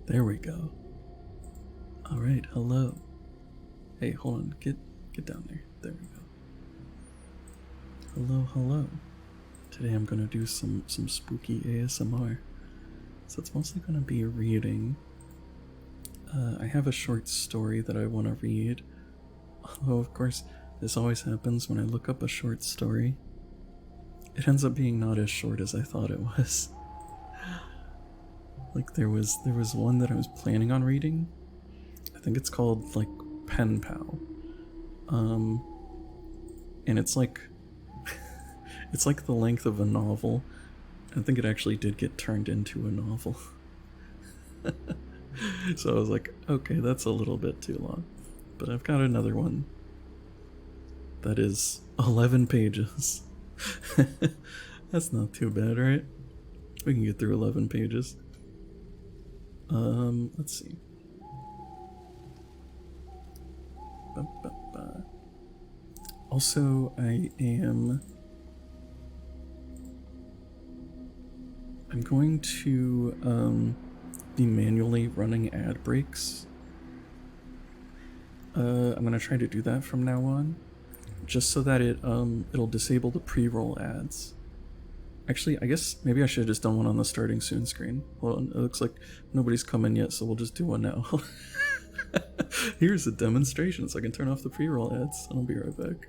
There we go. All right, hello. Hey, hold on. Get down there. There we go. Hello, hello. Today I'm gonna do some spooky ASMR. So it's mostly gonna be reading. I have a short story that I want to read. Although, of course, this always happens when I look up a short story. It ends up being not as short as I thought it was. Like there was one that I was planning on reading. I think it's called like Pen Pal. And it's like it's like the length of a novel. I think it actually did get turned into a novel. So I was like, okay, that's a little bit too long. But I've got another one that is 11 pages. That's not too bad, right? We can get through 11 pages. Let's see. Also, I'm going to be manually running ad breaks. I'm gonna try to do that from now on, just so that it'll disable the pre-roll ads. Actually, I guess maybe I should have just done one on the starting soon screen. Well, it looks like nobody's come in yet, so we'll just do one now. Here's a demonstration, so I can turn off the pre-roll ads, and I'll be right back.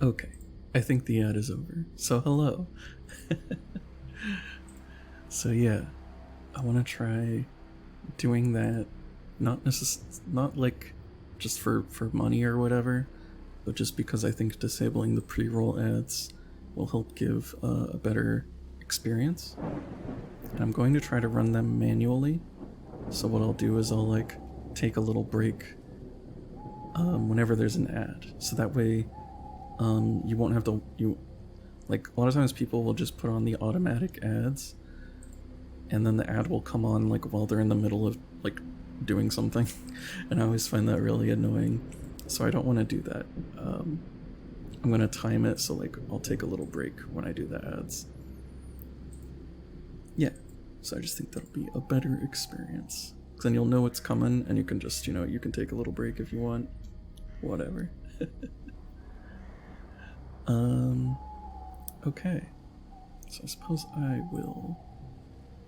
Okay, I think the ad is over. So hello. So yeah, I want to try doing that. Not like just for money or whatever, but just because I think disabling the pre-roll ads will help give a better experience. And I'm going to try to run them manually. So what I'll do is I'll like take a little break whenever there's an ad, so that way you won't have to like a lot of times people will just put on the automatic ads, and then the ad will come on like while they're in the middle of like doing something, and I always find that really annoying. So I don't want to do that. I'm gonna time it so like I'll take a little break when I do the ads. Yeah, so I just think that'll be a better experience. Cause then you'll know it's coming, and you can just you can take a little break if you want, whatever. Okay, so I suppose I will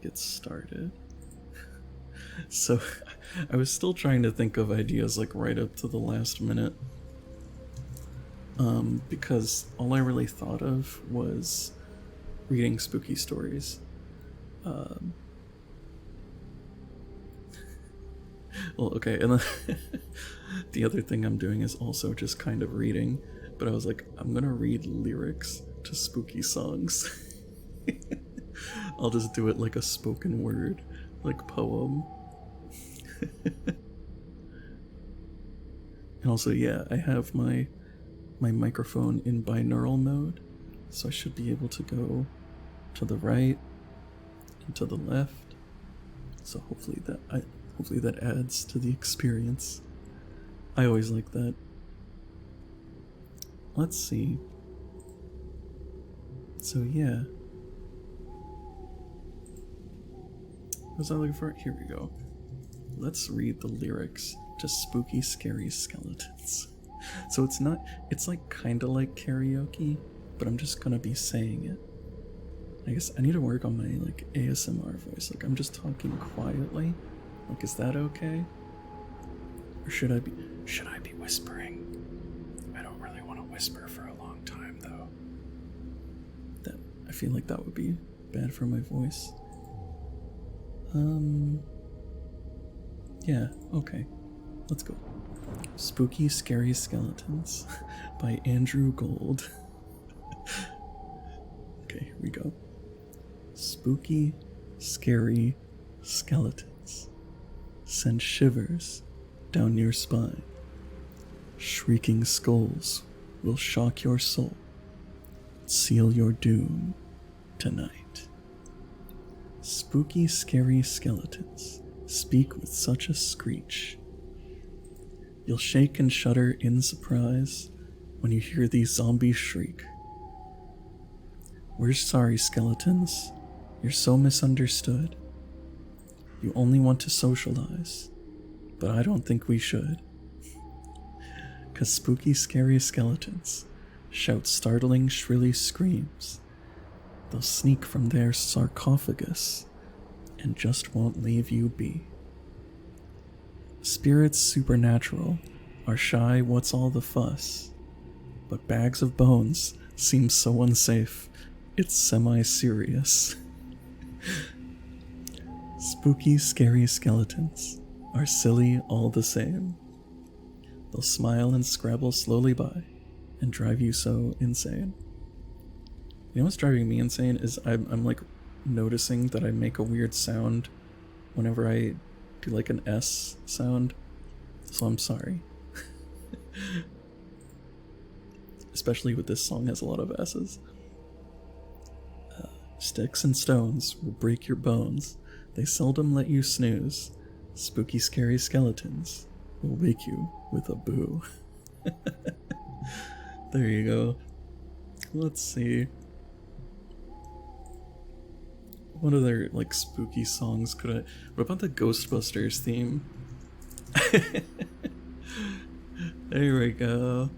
get started. So I was still trying to think of ideas like right up to the last minute, because all I really thought of was reading spooky stories. Well, okay, and then the other thing I'm doing is also just kind of reading, but I was like, I'm gonna read lyrics to spooky songs. I'll just do it like a spoken word, like poem. And also, yeah, I have my microphone in binaural mode, so I should be able to go to the right and to the left. So hopefully that adds to the experience. I always like that. Let's see. So yeah. What was I looking for? Here we go. Let's read the lyrics to Spooky Scary Skeletons. So it's like kinda like karaoke, but I'm just gonna be saying it. I guess I need to work on my like ASMR voice. Like I'm just talking quietly. Like, is that okay? Or should I be whispering? I don't really want to whisper for a long time though. I feel like that would be bad for my voice. Yeah, okay. Let's go. Spooky Scary Skeletons by Andrew Gold. Okay, here we go. Spooky, scary skeletons send shivers down your spine. Shrieking skulls will shock your soul, seal your doom tonight. Spooky, scary skeletons speak with such a screech. You'll shake and shudder in surprise when you hear these zombies shriek. We're sorry, skeletons. You're so misunderstood. You only want to socialize, but I don't think we should. 'Cause spooky, scary skeletons shout startling, shrilly screams. They'll sneak from their sarcophagus and just won't leave you be. Spirits supernatural are shy, what's all the fuss? But bags of bones seem so unsafe, it's semi-serious. Spooky, scary skeletons are silly all the same. They'll smile and scrabble slowly by and drive you so insane. You know what's driving me insane is I'm like noticing that I make a weird sound whenever I do like an S sound, so I'm sorry. Especially with this song, has a lot of S's. Sticks and stones will break your bones. They seldom let you snooze. Spooky, scary skeletons will wake you with a boo. There you go. Let's see. What other, like, spooky songs could I... What about the Ghostbusters theme? There we go.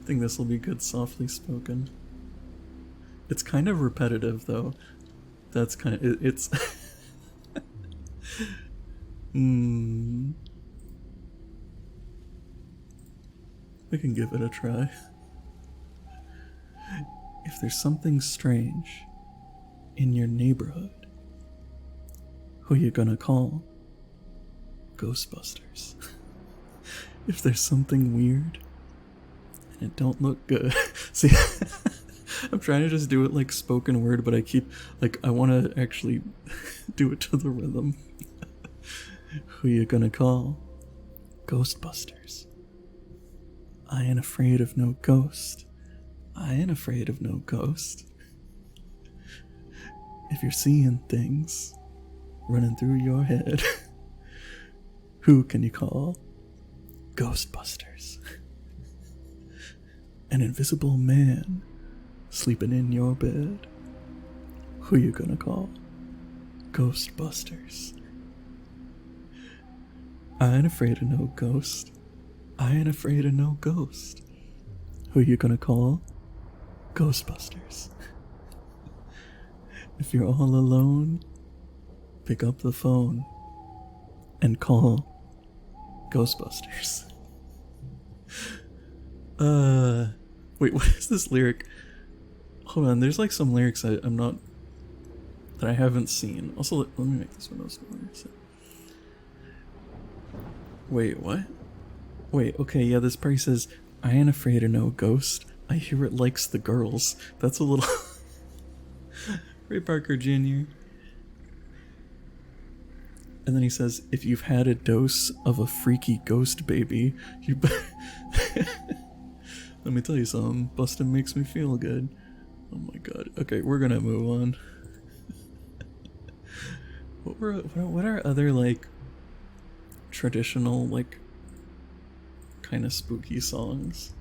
I think this will be good softly spoken. It's kind of repetitive, though. That's kind of... It's... We can give it a try. If there's something strange in your neighborhood, who you gonna call? Ghostbusters. If there's something weird and it don't look good. See, I'm trying to just do it like spoken word, but I keep, like, I want to actually do it to the rhythm. Who you gonna call? Ghostbusters. I ain't afraid of no ghost. I ain't afraid of no ghost. If you're seeing things running through your head, who can you call? Ghostbusters. An invisible man sleeping in your bed, who you gonna call? Ghostbusters. I ain't afraid of no ghost. I ain't afraid of no ghost. Who you gonna call? Ghostbusters. If you're all alone, pick up the phone and call Ghostbusters. Wait, what is this lyric? Hold on, there's like some lyrics that I haven't seen. Also, let me make this one else more. Wait, what? Wait, okay, yeah, this part says, I ain't afraid of no ghost. I hear it likes the girls. That's a little... Ray Parker Jr. And then he says, if you've had a dose of a freaky ghost baby, you let me tell you something, bustin' makes me feel good. Oh my god. Okay, we're gonna move on. What are other, like, traditional, like, kind of spooky songs?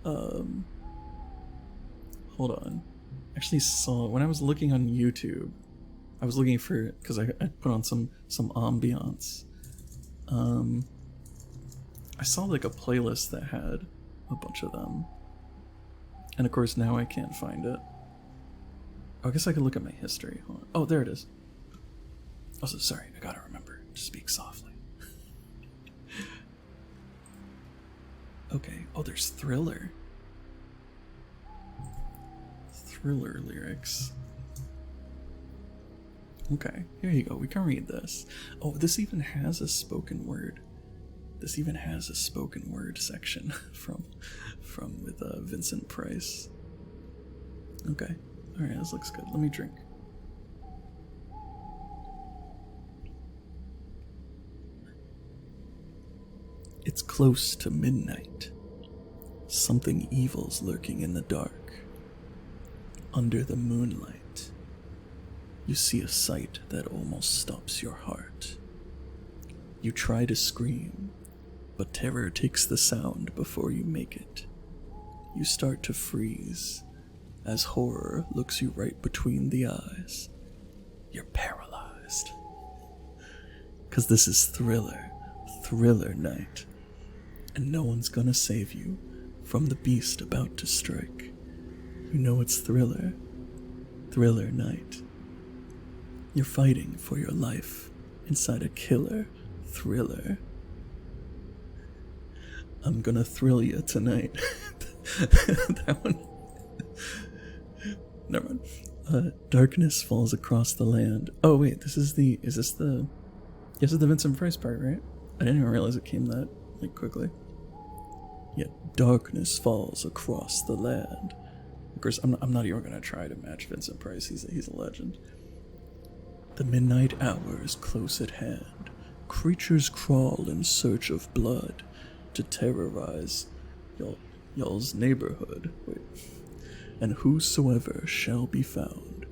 Hold on. Actually saw, when I was looking on YouTube, I was looking for, because I put on some ambiance. I saw like a playlist that had a bunch of them. And of course now I can't find it. Oh, I guess I could look at my history. Hold on. Oh, there it is. Also, sorry, I gotta remember to speak softly. Okay, oh, there's Thriller. Thriller lyrics. Okay, here you go. We can read this. Oh, this even has a spoken word. This even has a spoken word section from with Vincent Price. Okay, all right, this looks good. Let me drink. It's close to midnight. Something evil's lurking in the dark. Under the moonlight, you see a sight that almost stops your heart. You try to scream, but terror takes the sound before you make it. You start to freeze as horror looks you right between the eyes. You're paralyzed. 'Cause this is Thriller night. And no one's gonna save you from the beast about to strike. You know it's Thriller night. You're fighting for your life inside a killer thriller. I'm gonna thrill you tonight. That one. Never mind. Darkness falls across the land. Oh wait, this is the Vincent Price part, right? I didn't even realize it came that like quickly. Yet darkness falls across the land. Of course, I'm not even gonna try to match Vincent Price. He's a legend. The midnight hour is close at hand. Creatures crawl in search of blood to terrorize y'all's neighborhood. Wait. And whosoever shall be found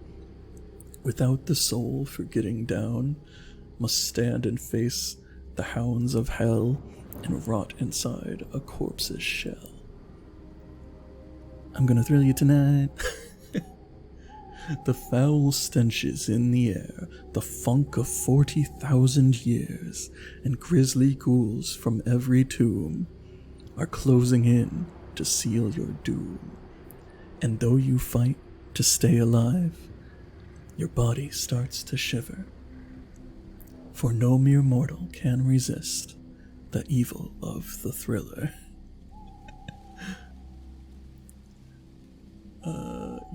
without the soul for getting down must stand and face the hounds of hell and rot inside a corpse's shell. I'm gonna thrill you tonight. The foul stenches in the air, the funk of 40,000 years, and grisly ghouls from every tomb are closing in to seal your doom. And though you fight to stay alive, your body starts to shiver. For no mere mortal can resist the evil of the thriller.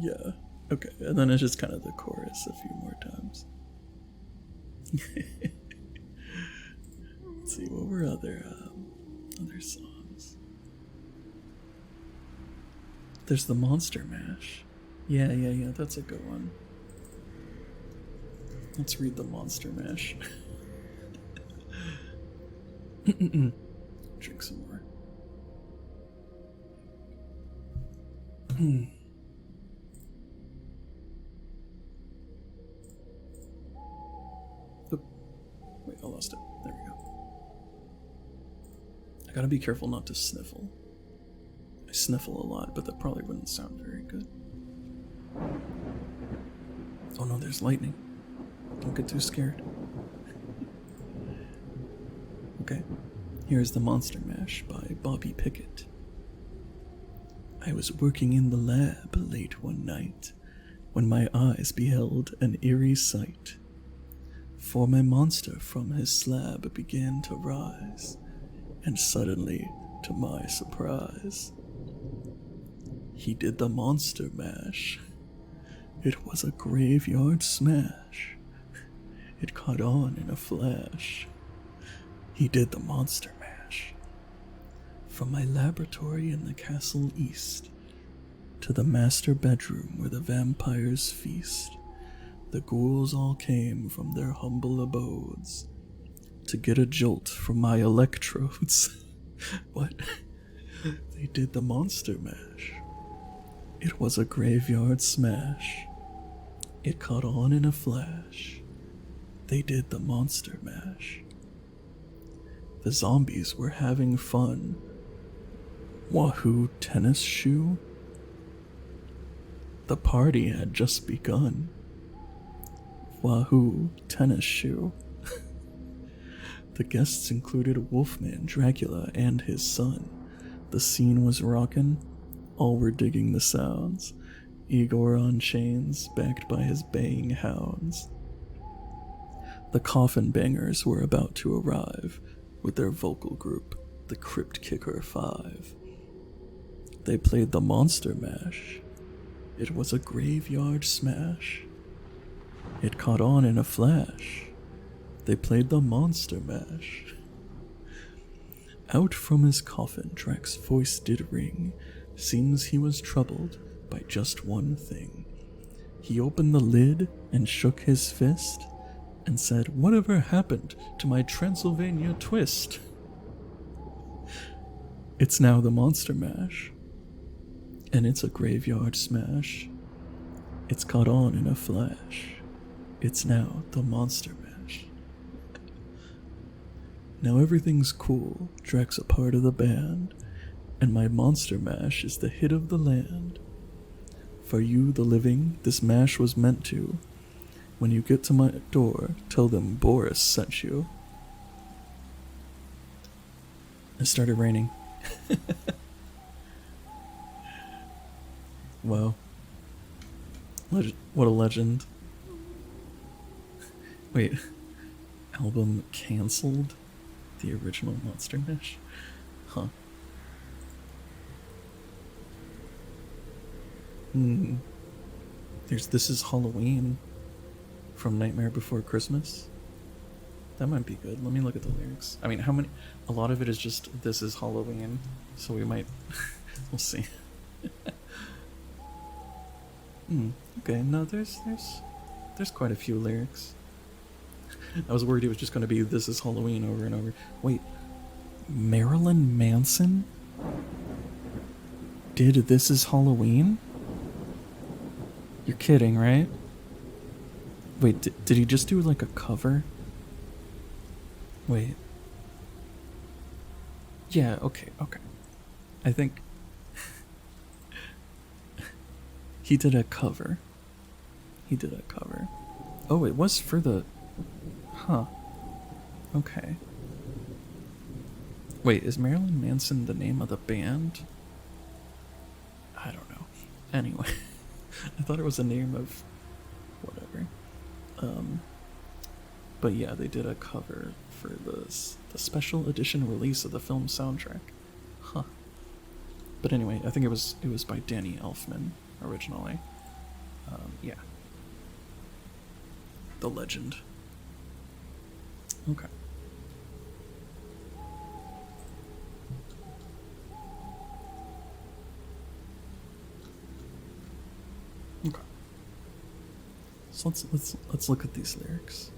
Yeah. Okay, and then it's just kind of the chorus a few more times. Let's see, what were other songs? There's the Monster Mash. Yeah, that's a good one. Let's read the Monster Mash. Drink some more. Wait, I lost it. There we go. I gotta be careful not to sniffle. I sniffle a lot, but that probably wouldn't sound very good. Oh no, there's lightning. Don't get too scared. Okay, here's the Monster Mash by Bobby Pickett. I was working in the lab late one night when my eyes beheld an eerie sight. For my monster from his slab began to rise, and suddenly, to my surprise, he did the Monster Mash. It was a graveyard smash. It caught on in a flash. He did the Monster Mash. From my laboratory in the castle east to the master bedroom where the vampires feast, The ghouls all came from their humble abodes to get a jolt from my electrodes. What? They did the monster mash. It was a graveyard smash. It caught on in a flash. They did the monster mash. The zombies were having fun. Wahoo, tennis shoe? The party had just begun. Wahoo, tennis shoe. The guests included Wolfman, Dracula, and his son. The scene was rockin', all were digging the sounds. Igor on chains, backed by his baying hounds. The coffin bangers were about to arrive with their vocal group, the Crypt Kicker 5. They played the monster mash. It was a graveyard smash. It caught on in a flash. They played the monster mash. Out from his coffin, Drax's voice did ring. Seems he was troubled by just one thing. He opened the lid and shook his fist and said, "Whatever happened to my Transylvania twist?" It's now the monster mash, and it's a graveyard smash. It's caught on in a flash. It's now the monster mash. Now everything's cool, Drax a part of the band, and my monster mash is the hit of the land. For you, the living, this mash was meant to. When you get to my door, tell them Boris sent you. It started raining. Wow. What a legend. Wait, album cancelled? The original Monster Mash? Huh. There's This Is Halloween from Nightmare Before Christmas. That might be good. Let me look at the lyrics. I mean, how many? A lot of it is just This Is Halloween, so we might. We'll see. Okay, no, there's quite a few lyrics. I was worried it was just going to be This Is Halloween over and over. Wait, Marilyn Manson did This Is Halloween? You're kidding, right? Wait, did he just do like a cover? Wait. Yeah, okay. I think he did a cover. Oh, it was for the... Huh. Okay. Wait, is Marilyn Manson the name of the band? I don't know. Anyway, I thought it was the name of whatever. But yeah, they did a cover for the special edition release of the film soundtrack. Huh. But anyway, I think it was by Danny Elfman originally. Yeah. The legend. Okay. Okay. So let's look at these lyrics.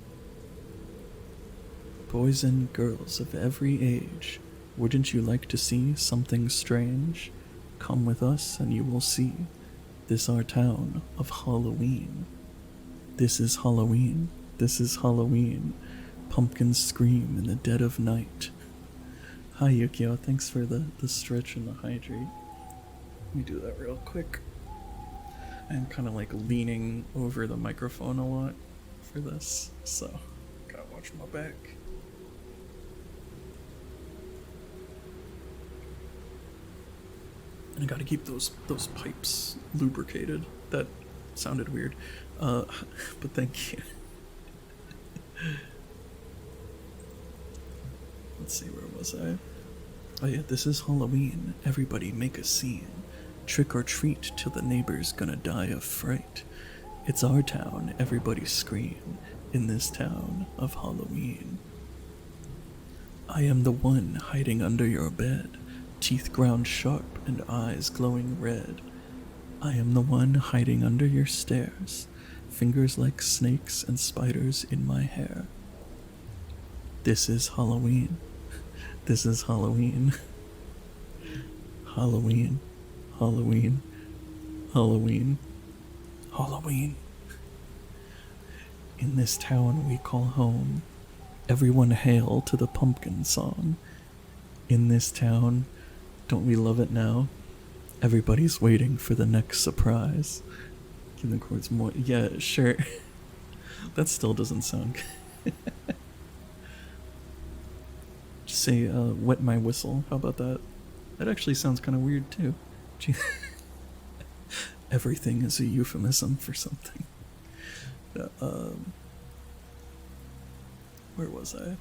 Boys and girls of every age, wouldn't you like to see something strange? Come with us and you will see this our town of Halloween. This is Halloween. This is Halloween. Pumpkins scream in the dead of night. Hi Yukio, thanks for the stretch and the hydrate. Let me do that real quick. I'm kind of like leaning over the microphone a lot for this, so gotta watch my back. And I gotta keep those pipes lubricated. That sounded weird, but thank you. Let's see, where was I? Oh yeah, this is Halloween. Everybody make a scene. Trick or treat till the neighbor's gonna die of fright. It's our town, everybody scream in this town of Halloween. I am the one hiding under your bed, teeth ground sharp and eyes glowing red. I am the one hiding under your stairs, fingers like snakes and spiders in my hair. This is Halloween. This is Halloween. Halloween. Halloween. Halloween. Halloween. In this town we call home, everyone hail to the pumpkin song. In this town, don't we love it now? Everybody's waiting for the next surprise. Give the chords more. Yeah, sure. That still doesn't sound good. Just say, wet my whistle. How about that? That actually sounds kind of weird, too. Gee. Everything is a euphemism for something. Where was I?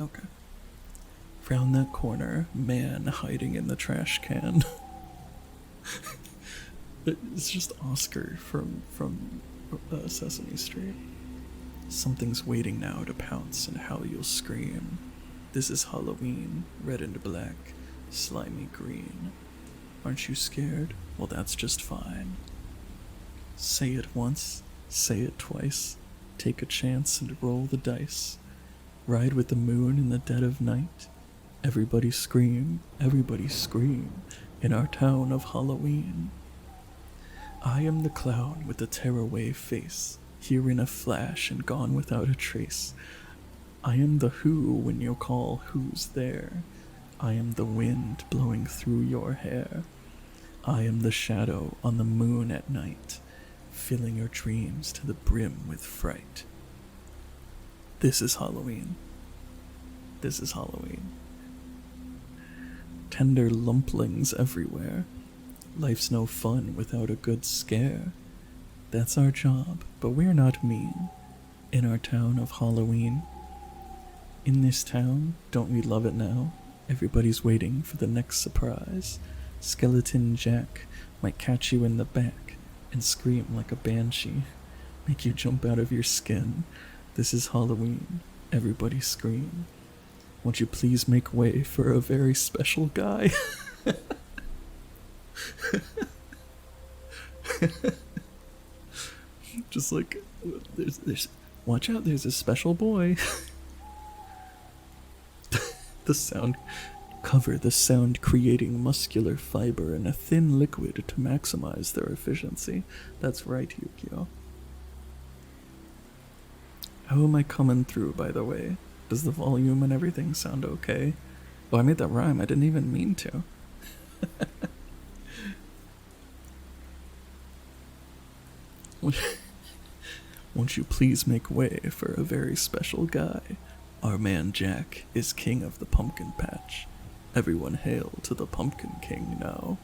Okay. Round that corner, man hiding in the trash can. It's just Oscar from Sesame Street. Something's waiting now to pounce and how you'll scream. This is Halloween, red and black, slimy green. Aren't you scared? Well, that's just fine. Say it once, say it twice. Take a chance and roll the dice. Ride with the moon in the dead of night. Everybody scream in our town of Halloween. I am the clown with the tearaway face, here in a flash and gone without a trace. I am the who when you call who's there. I am the wind blowing through your hair. I am the shadow on the moon at night, filling your dreams to the brim with fright. This is Halloween. This is Halloween. Tender lumplings everywhere. Life's no fun without a good scare. That's our job, but we're not mean. In our town of Halloween. In this town, don't we love it now? Everybody's waiting for the next surprise. Skeleton Jack might catch you in the back and scream like a banshee, make you jump out of your skin. This is Halloween. Everybody scream. Won't you please make way for a very special guy? Just like, there's watch out, there's a special boy. The sound, cover the sound creating muscular fiber in a thin liquid to maximize their efficiency. That's right, Yukio. How am I coming through, by the way? Does the volume and everything sound okay? Oh, I made that rhyme. I didn't even mean to. Won't you please make way for a very special guy? Our man Jack is king of the pumpkin patch. Everyone hail to the Pumpkin King now.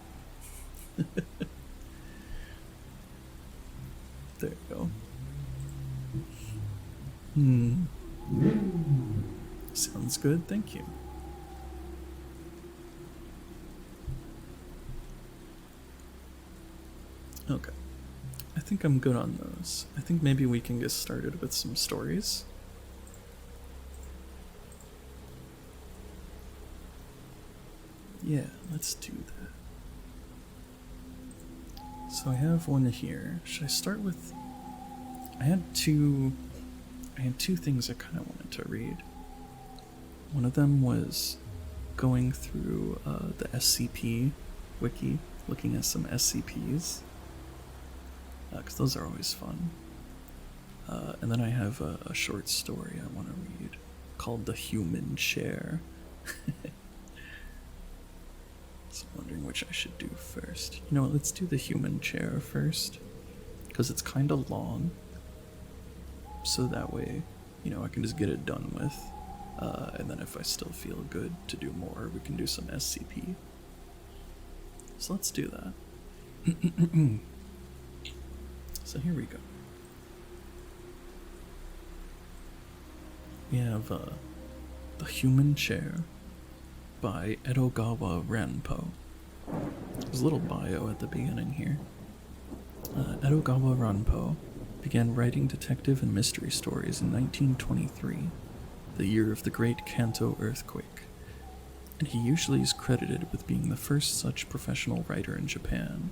There you go. Sounds good, thank you. Okay. I think I'm good on those. I think maybe we can get started with some stories. Yeah, let's do that. So I have one here. Should I start with... I had two things I kind of wanted to read. One of them was going through the SCP wiki, looking at some SCPs, because those are always fun. And then I have a short story I want to read called The Human Chair. So I'm wondering which I should do first. You know what, let's do The Human Chair first, because it's kind of long. So that way, you know, I can just get it done with. And then if I still feel good to do more, we can do some SCP. So let's do that. So here we go. We have The Human Chair by Edogawa Ranpo. There's a little bio at the beginning here. Edogawa Ranpo began writing detective and mystery stories in 1923, the year of the Great Kanto earthquake, and he usually is credited with being the first such professional writer in Japan.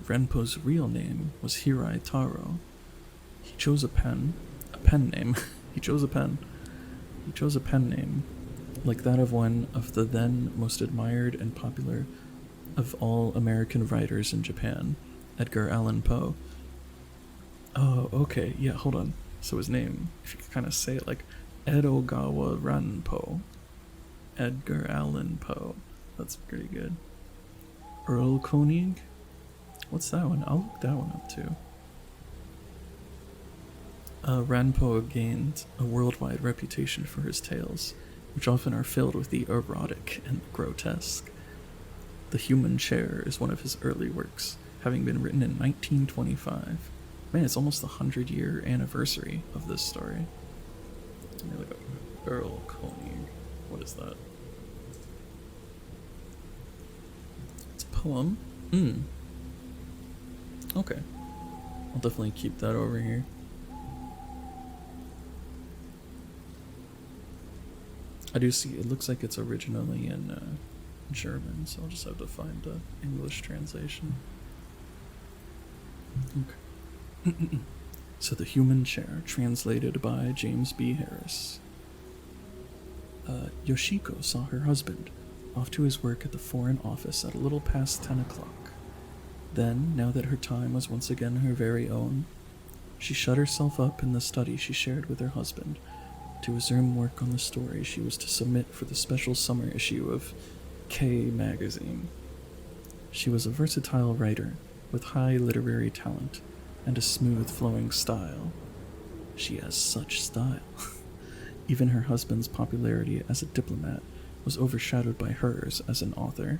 Renpo's real name was Hirai Taro, He chose a pen name. He chose a pen. He chose a pen name, like that of one of the then most admired and popular of all American writers in Japan, Edgar Allan Poe. Oh, okay, yeah, hold on. So his name, if you could kind of say it like Edogawa Ranpo. Edgar Allan Poe. That's pretty good. Earl Koenig? What's that one? I'll look that one up too. Ranpo gained a worldwide reputation for his tales, which often are filled with the erotic and grotesque. The Human Chair is one of his early works, having been written in 1925. Man, it's almost the 100-year anniversary of this story. Let me look up Earl Koenig. What is that? It's a poem? Okay. I'll definitely keep that over here. I do see, it looks like it's originally in German, so I'll just have to find the English translation. Okay. So The Human Chair, translated by James B. Harris. Yoshiko saw her husband off to his work at the Foreign Office at a little past 10 o'clock. Then, now that her time was once again her very own, she shut herself up in the study she shared with her husband to resume work on the story she was to submit for the special summer issue of K magazine. She was a versatile writer with high literary talent and a smooth flowing style. She has such style. Even her husband's popularity as a diplomat was overshadowed by hers as an author.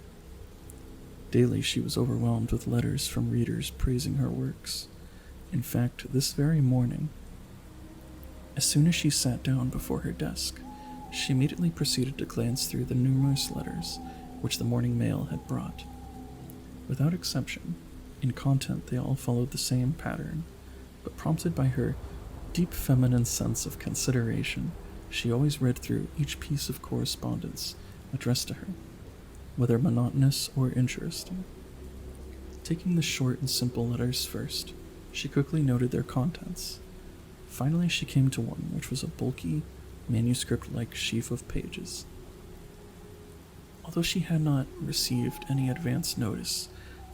Daily she was overwhelmed with letters from readers praising her works. In fact, this very morning, as soon as she sat down before her desk, she immediately proceeded to glance through the numerous letters which the morning mail had brought. Without exception, in content they all followed the same pattern, but prompted by her deep feminine sense of consideration, she always read through each piece of correspondence addressed to her, whether monotonous or interesting. Taking the short and simple letters first, she quickly noted their contents. Finally, she came to one which was a bulky, manuscript-like sheaf of pages. Although she had not received any advance notice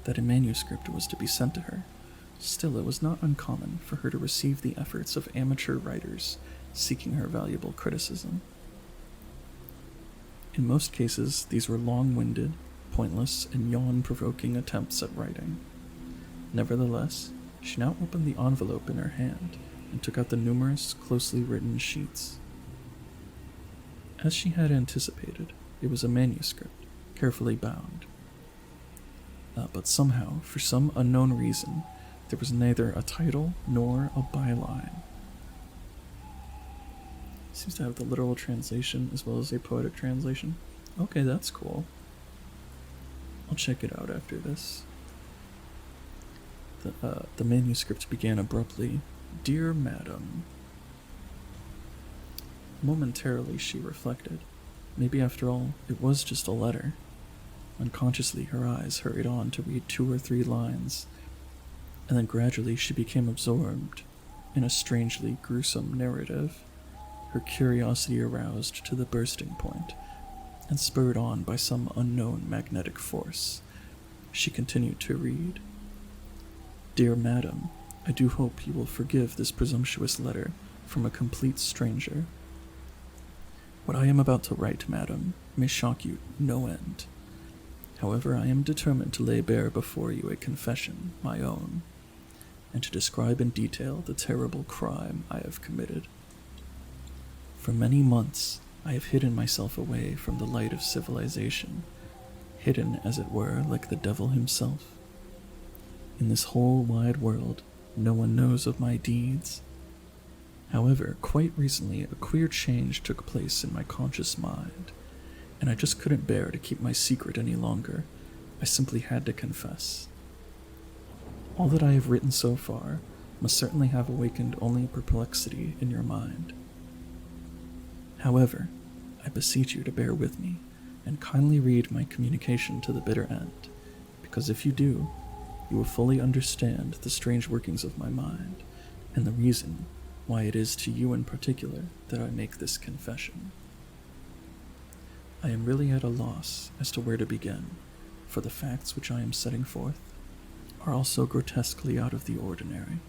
that a manuscript was to be sent to her, still it was not uncommon for her to receive the efforts of amateur writers seeking her valuable criticism. In most cases, these were long-winded, pointless, and yawn-provoking attempts at writing. Nevertheless, she now opened the envelope in her hand and took out the numerous, closely written sheets. As she had anticipated, it was a manuscript, carefully bound. But somehow, for some unknown reason, there was neither a title nor a byline. Seems to have the literal translation as well as a poetic translation. Okay, that's cool. I'll check it out after this. The manuscript began abruptly, "Dear Madam." Momentarily she reflected. Maybe after all, it was just a letter. Unconsciously her eyes hurried on to read 2 or 3 lines, and then gradually she became absorbed in a strangely gruesome narrative, her curiosity aroused to the bursting point, and spurred on by some unknown magnetic force. She continued to read. "Dear Madam, I do hope you will forgive this presumptuous letter from a complete stranger. What I am about to write, madam, may shock you no end. However, I am determined to lay bare before you a confession, my own, and to describe in detail the terrible crime I have committed. For many months, I have hidden myself away from the light of civilization, hidden, as it were, like the devil himself. In this whole wide world, no one knows of my deeds. However, quite recently, a queer change took place in my conscious mind, and I just couldn't bear to keep my secret any longer. I simply had to confess. All that I have written so far must certainly have awakened only perplexity in your mind. However, I beseech you to bear with me, and kindly read my communication to the bitter end, because if you do, you will fully understand the strange workings of my mind, and the reason why it is to you in particular that I make this confession. I am really at a loss as to where to begin, for the facts which I am setting forth are also grotesquely out of the ordinary.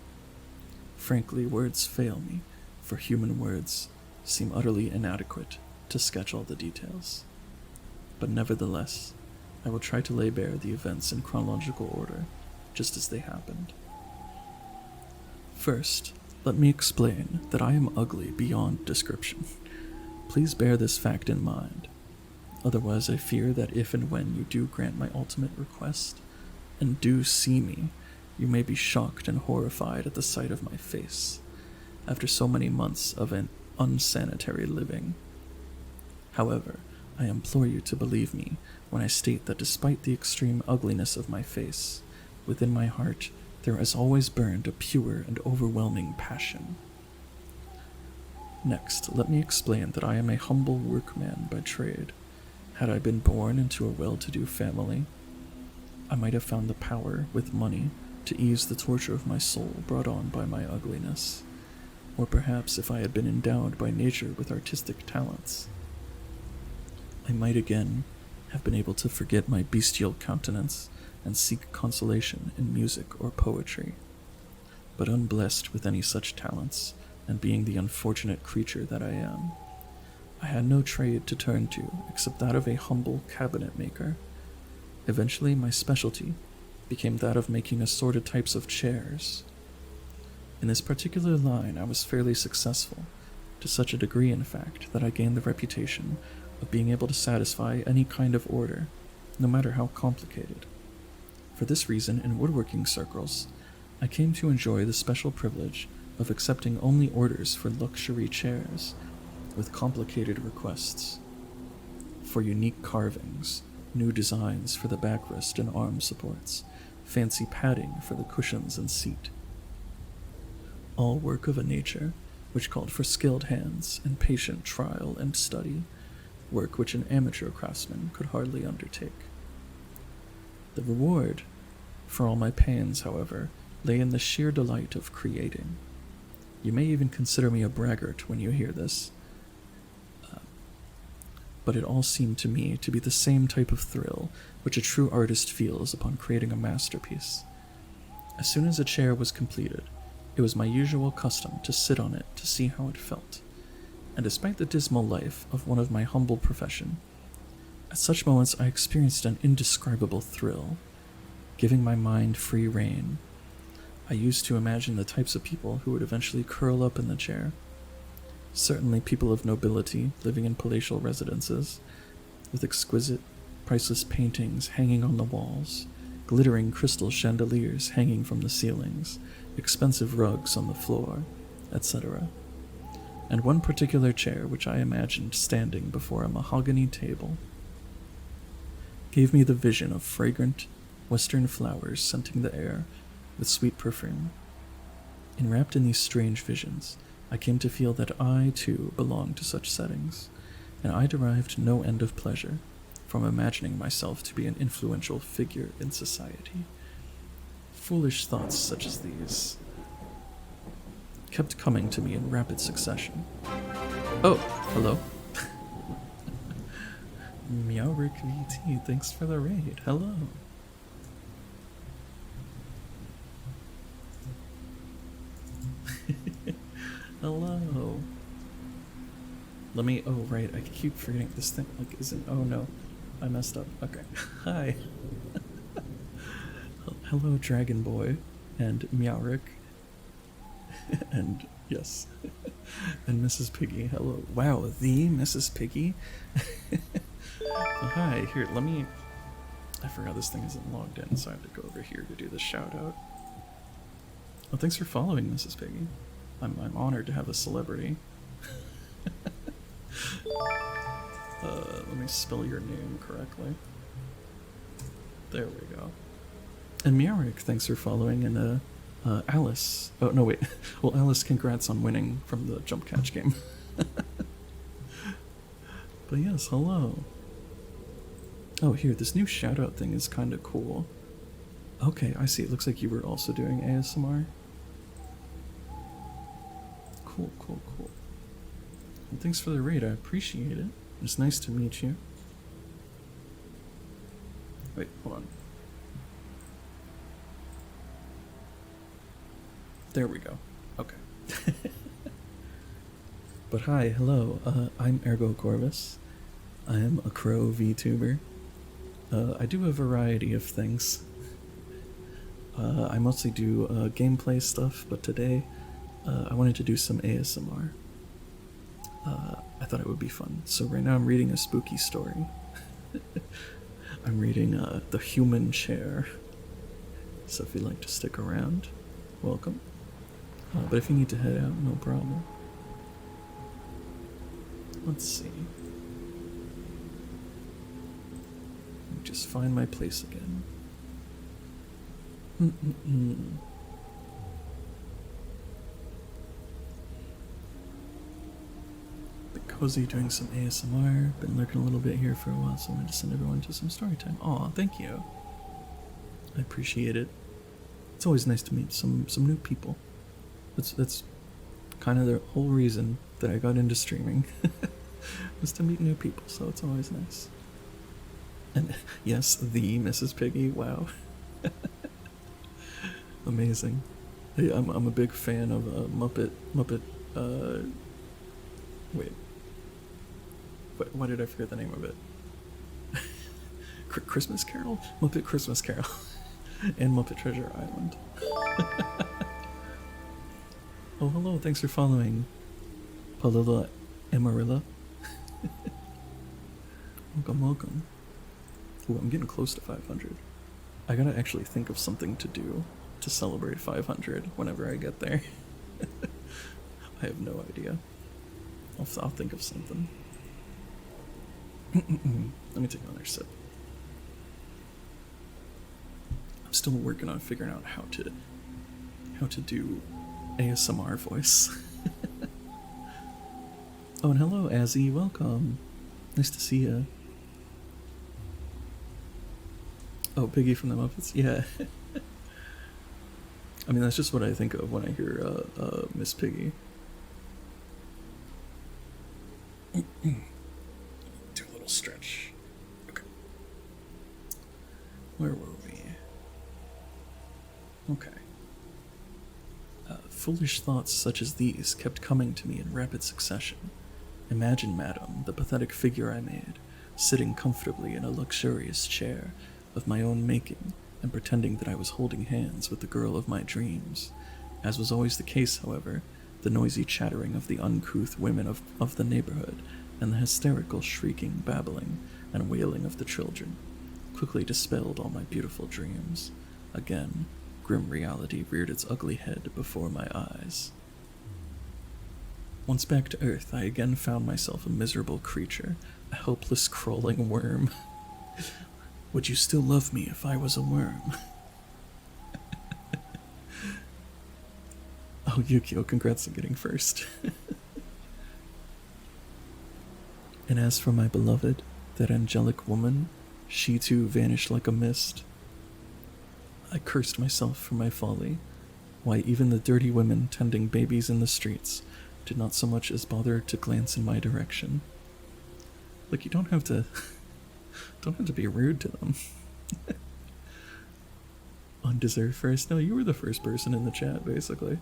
Frankly, words fail me, for human words seem utterly inadequate to sketch all the details. But nevertheless, I will try to lay bare the events in chronological order, just as they happened. First, let me explain that I am ugly beyond description. Please bear this fact in mind. Otherwise, I fear that if and when you do grant my ultimate request, and do see me, you may be shocked and horrified at the sight of my face, after so many months of an unsanitary living. However, I implore you to believe me when I state that despite the extreme ugliness of my face, within my heart there has always burned a pure and overwhelming passion. Next, let me explain that I am a humble workman by trade. Had I been born into a well-to-do family, I might have found the power, with money, to ease the torture of my soul brought on by my ugliness. Or perhaps if I had been endowed by nature with artistic talents, I might again have been able to forget my bestial countenance and seek consolation in music or poetry. But unblessed with any such talents, and being the unfortunate creature that I am, I had no trade to turn to except that of a humble cabinet maker. Eventually, my specialty became that of making assorted types of chairs. In this particular line, I was fairly successful, to such a degree, in fact, that I gained the reputation of being able to satisfy any kind of order, no matter how complicated. For this reason, in woodworking circles, I came to enjoy the special privilege of accepting only orders for luxury chairs, with complicated requests, for unique carvings, new designs for the backrest and arm supports, fancy padding for the cushions and seat. All work of a nature which called for skilled hands and patient trial and study, work which an amateur craftsman could hardly undertake. The reward for all my pains, however, lay in the sheer delight of creating. You may even consider me a braggart when you hear this, but it all seemed to me to be the same type of thrill which a true artist feels upon creating a masterpiece. As soon as a chair was completed, it was my usual custom to sit on it to see how it felt, and despite the dismal life of one of my humble profession, at such moments I experienced an indescribable thrill, giving my mind free rein. I used to imagine the types of people who would eventually curl up in the chair. Certainly people of nobility living in palatial residences, with exquisite, priceless paintings hanging on the walls, glittering crystal chandeliers hanging from the ceilings, expensive rugs on the floor, etc. And one particular chair which I imagined standing before a mahogany table gave me the vision of fragrant western flowers scenting the air with sweet perfume. Enwrapped in these strange visions, I came to feel that I, too, belonged to such settings, and I derived no end of pleasure from imagining myself to be an influential figure in society. Foolish thoughts such as these kept coming to me in rapid succession. Oh, hello. Meowrick VT, thanks for the raid. Hello. Hello. Let me, oh right, I keep forgetting this thing, like, isn't, oh no, I messed up. Okay. Hi. Hello, Dragon Boy, and Meowrick, and, yes, and Mrs. Piggy, hello. Wow, the Mrs. Piggy? Hi, here, let me, I forgot this thing isn't logged in, so I have to go over here to do the shout out. Oh, thanks for following, Mrs. Piggy. I'm honored to have a celebrity. Let me spell your name correctly. There we go. And Meowrick, thanks for following, and Alice. Oh, no, wait. Well, Alice, congrats on winning from the jump catch game. But yes, hello. Oh, here, this new shout-out thing is kind of cool. Okay, I see. It looks like you were also doing ASMR. Cool, cool, cool. Well, thanks for the raid. I appreciate it. It's nice to meet you. Wait, hold on. There we go. Okay. But hi, hello. I'm Ergo Corvus. I am a crow VTuber. I do a variety of things. I mostly do gameplay stuff, but today I wanted to do some ASMR. I thought it would be fun. So right now I'm reading a spooky story. I'm reading The Human Chair. So if you'd like to stick around, welcome. But if you need to head out, no problem. Let's see. Let me just find my place again. Bit cozy, doing some ASMR. Been lurking a little bit here for a while, so I wanted to send everyone to some story time. Aw, thank you. I appreciate it. It's always nice to meet some new people. That's kind of the whole reason that I got into streaming. Was to meet new people, so it's always nice. And yes, the Mrs. Piggy, wow. Amazing. Hey, I'm a big fan of Muppet, wait. Why did I forget the name of it? Christmas Carol? Muppet Christmas Carol. And Muppet Treasure Island. Oh, hello, thanks for following. Palilla Amarilla. Welcome. Ooh, I'm getting close to 500. I gotta actually think of something to do to celebrate 500 whenever I get there. I have no idea. I'll think of something. Let me take another sip. I'm still working on figuring out how to do ASMR voice. Oh, and hello, Azzy. Welcome. Nice to see you. Oh, Piggy from the Muppets? Yeah. I mean, that's just what I think of when I hear Miss Piggy. Do a little stretch. Okay. Where were we? Okay. Foolish thoughts such as these kept coming to me in rapid succession. Imagine, madam, the pathetic figure I made, sitting comfortably in a luxurious chair of my own making and pretending that I was holding hands with the girl of my dreams. As was always the case, however, the noisy chattering of the uncouth women of the neighborhood and the hysterical shrieking, babbling, and wailing of the children quickly dispelled all my beautiful dreams. Again, grim reality reared its ugly head before my eyes. Once back to Earth, I again found myself a miserable creature, a helpless crawling worm. Would you still love me if I was a worm? Oh, Yukio, congrats on getting first. And as for my beloved, that angelic woman, she too vanished like a mist. I cursed myself for my folly. Why, even the dirty women tending babies in the streets did not so much as bother to glance in my direction. Like, you don't have to be rude to them. Undeserved first? No, you were the first person in the chat, basically.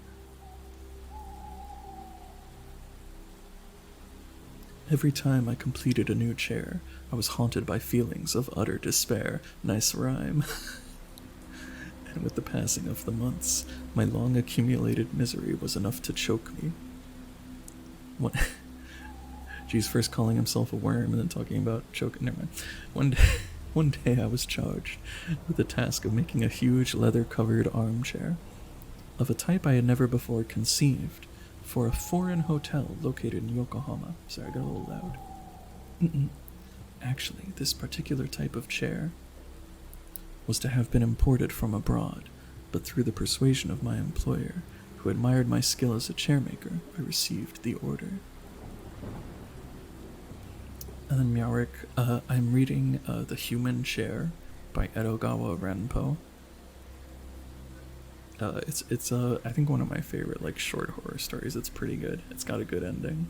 Every time I completed a new chair, I was haunted by feelings of utter despair. Nice rhyme. And with the passing of the months, my long accumulated misery was enough to choke me. What? Geez, first calling himself a worm and then talking about choking. Never mind. One day I was charged with the task of making a huge leather-covered armchair of a type I had never before conceived for a foreign hotel located in Yokohama. Sorry, I got a little loud. Actually, this particular type of chair was to have been imported from abroad, but through the persuasion of my employer, who admired my skill as a chairmaker, I received the order. And then Meowric, I'm reading The Human Chair by Edogawa Renpo. It's I think one of my favorite like short horror stories. It's pretty good. It's got a good ending.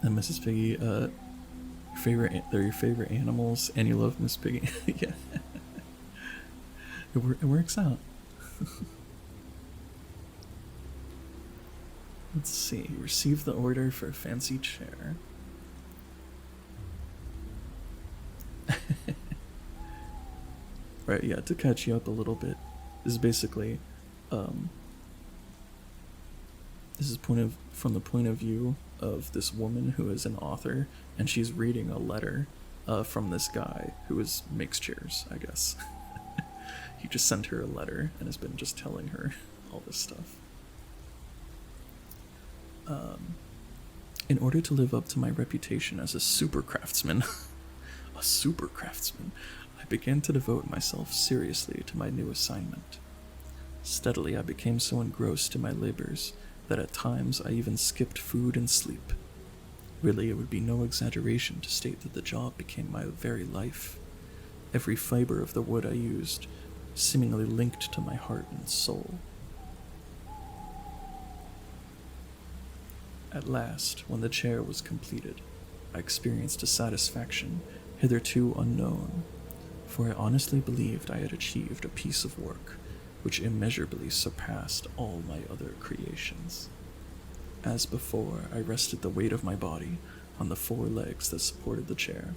And Mrs. Piggy, they're your favorite animals, and you love Miss Piggy. Yeah, it works out. Let's see. Receive the order for a fancy chair. Right, yeah, to catch you up a little bit, this is basically, this is from the point of view of this woman who is an author, and she's reading a letter from this guy who makes chairs, I guess. He just sent her a letter and has been just telling her all this stuff. In order to live up to my reputation as a super craftsman, a super craftsman, I began to devote myself seriously to my new assignment. Steadily, I became so engrossed in my labors that at times I even skipped food and sleep. Really, it would be no exaggeration to state that the job became my very life. Every fiber of the wood I used seemingly linked to my heart and soul. At last, when the chair was completed, I experienced a satisfaction hitherto unknown, for I honestly believed I had achieved a piece of work which immeasurably surpassed all my other creations. As before, I rested the weight of my body on the 4 legs that supported the chair,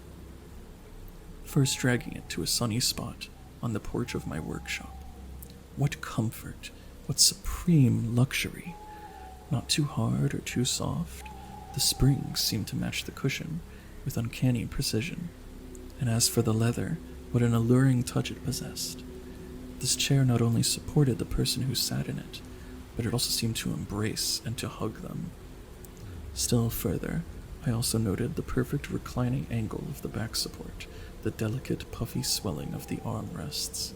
first dragging it to a sunny spot on the porch of my workshop. What comfort, what supreme luxury! Not too hard or too soft, the springs seemed to match the cushion with uncanny precision, and as for the leather, what an alluring touch it possessed. This chair not only supported the person who sat in it, but it also seemed to embrace and to hug them. Still further, I also noted the perfect reclining angle of the back support, the delicate puffy swelling of the arm rests,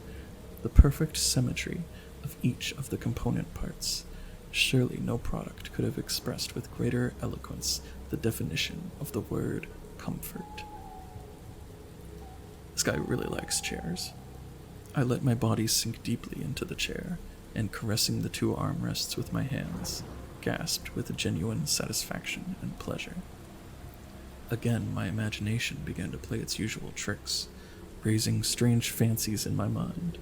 the perfect symmetry of each of the component parts. Surely no product could have expressed with greater eloquence the definition of the word comfort. This guy really likes chairs. I let my body sink deeply into the chair, and caressing the 2 armrests with my hands, gasped with genuine satisfaction and pleasure. Again, my imagination began to play its usual tricks, raising strange fancies in my mind.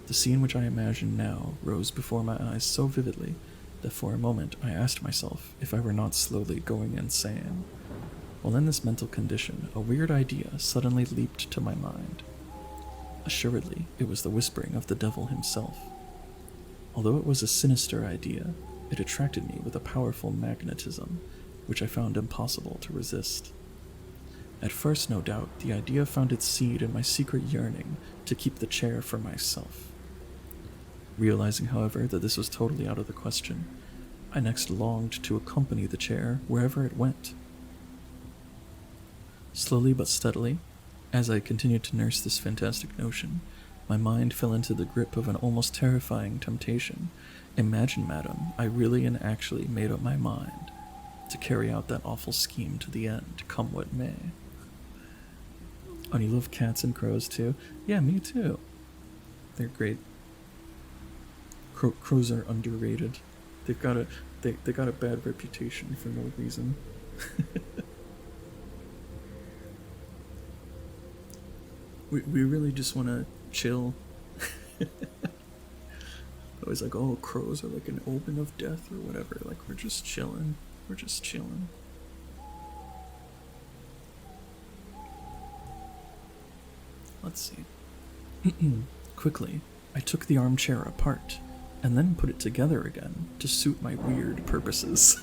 The scene which I imagine now rose before my eyes so vividly that for a moment I asked myself if I were not slowly going insane. While in this mental condition, a weird idea suddenly leaped to my mind. Assuredly, it was the whispering of the devil himself. Although it was a sinister idea, it attracted me with a powerful magnetism, which I found impossible to resist. At first, no doubt, the idea found its seed in my secret yearning to keep the chair for myself. Realizing, however, that this was totally out of the question, I next longed to accompany the chair wherever it went. Slowly but steadily, as I continued to nurse this fantastic notion, my mind fell into the grip of an almost terrifying temptation. Imagine, madam, I really and actually made up my mind to carry out that awful scheme to the end, come what may. Oh, you love cats and crows too? Yeah, me too. They're great. Crows are underrated. They got a bad reputation for no reason. we really just want to chill. Always like, oh, crows are like an omen of death or whatever. Like, we're just chilling. We're just chilling. Let's see. Quickly, I took the armchair apart and then put it together again to suit my weird purposes.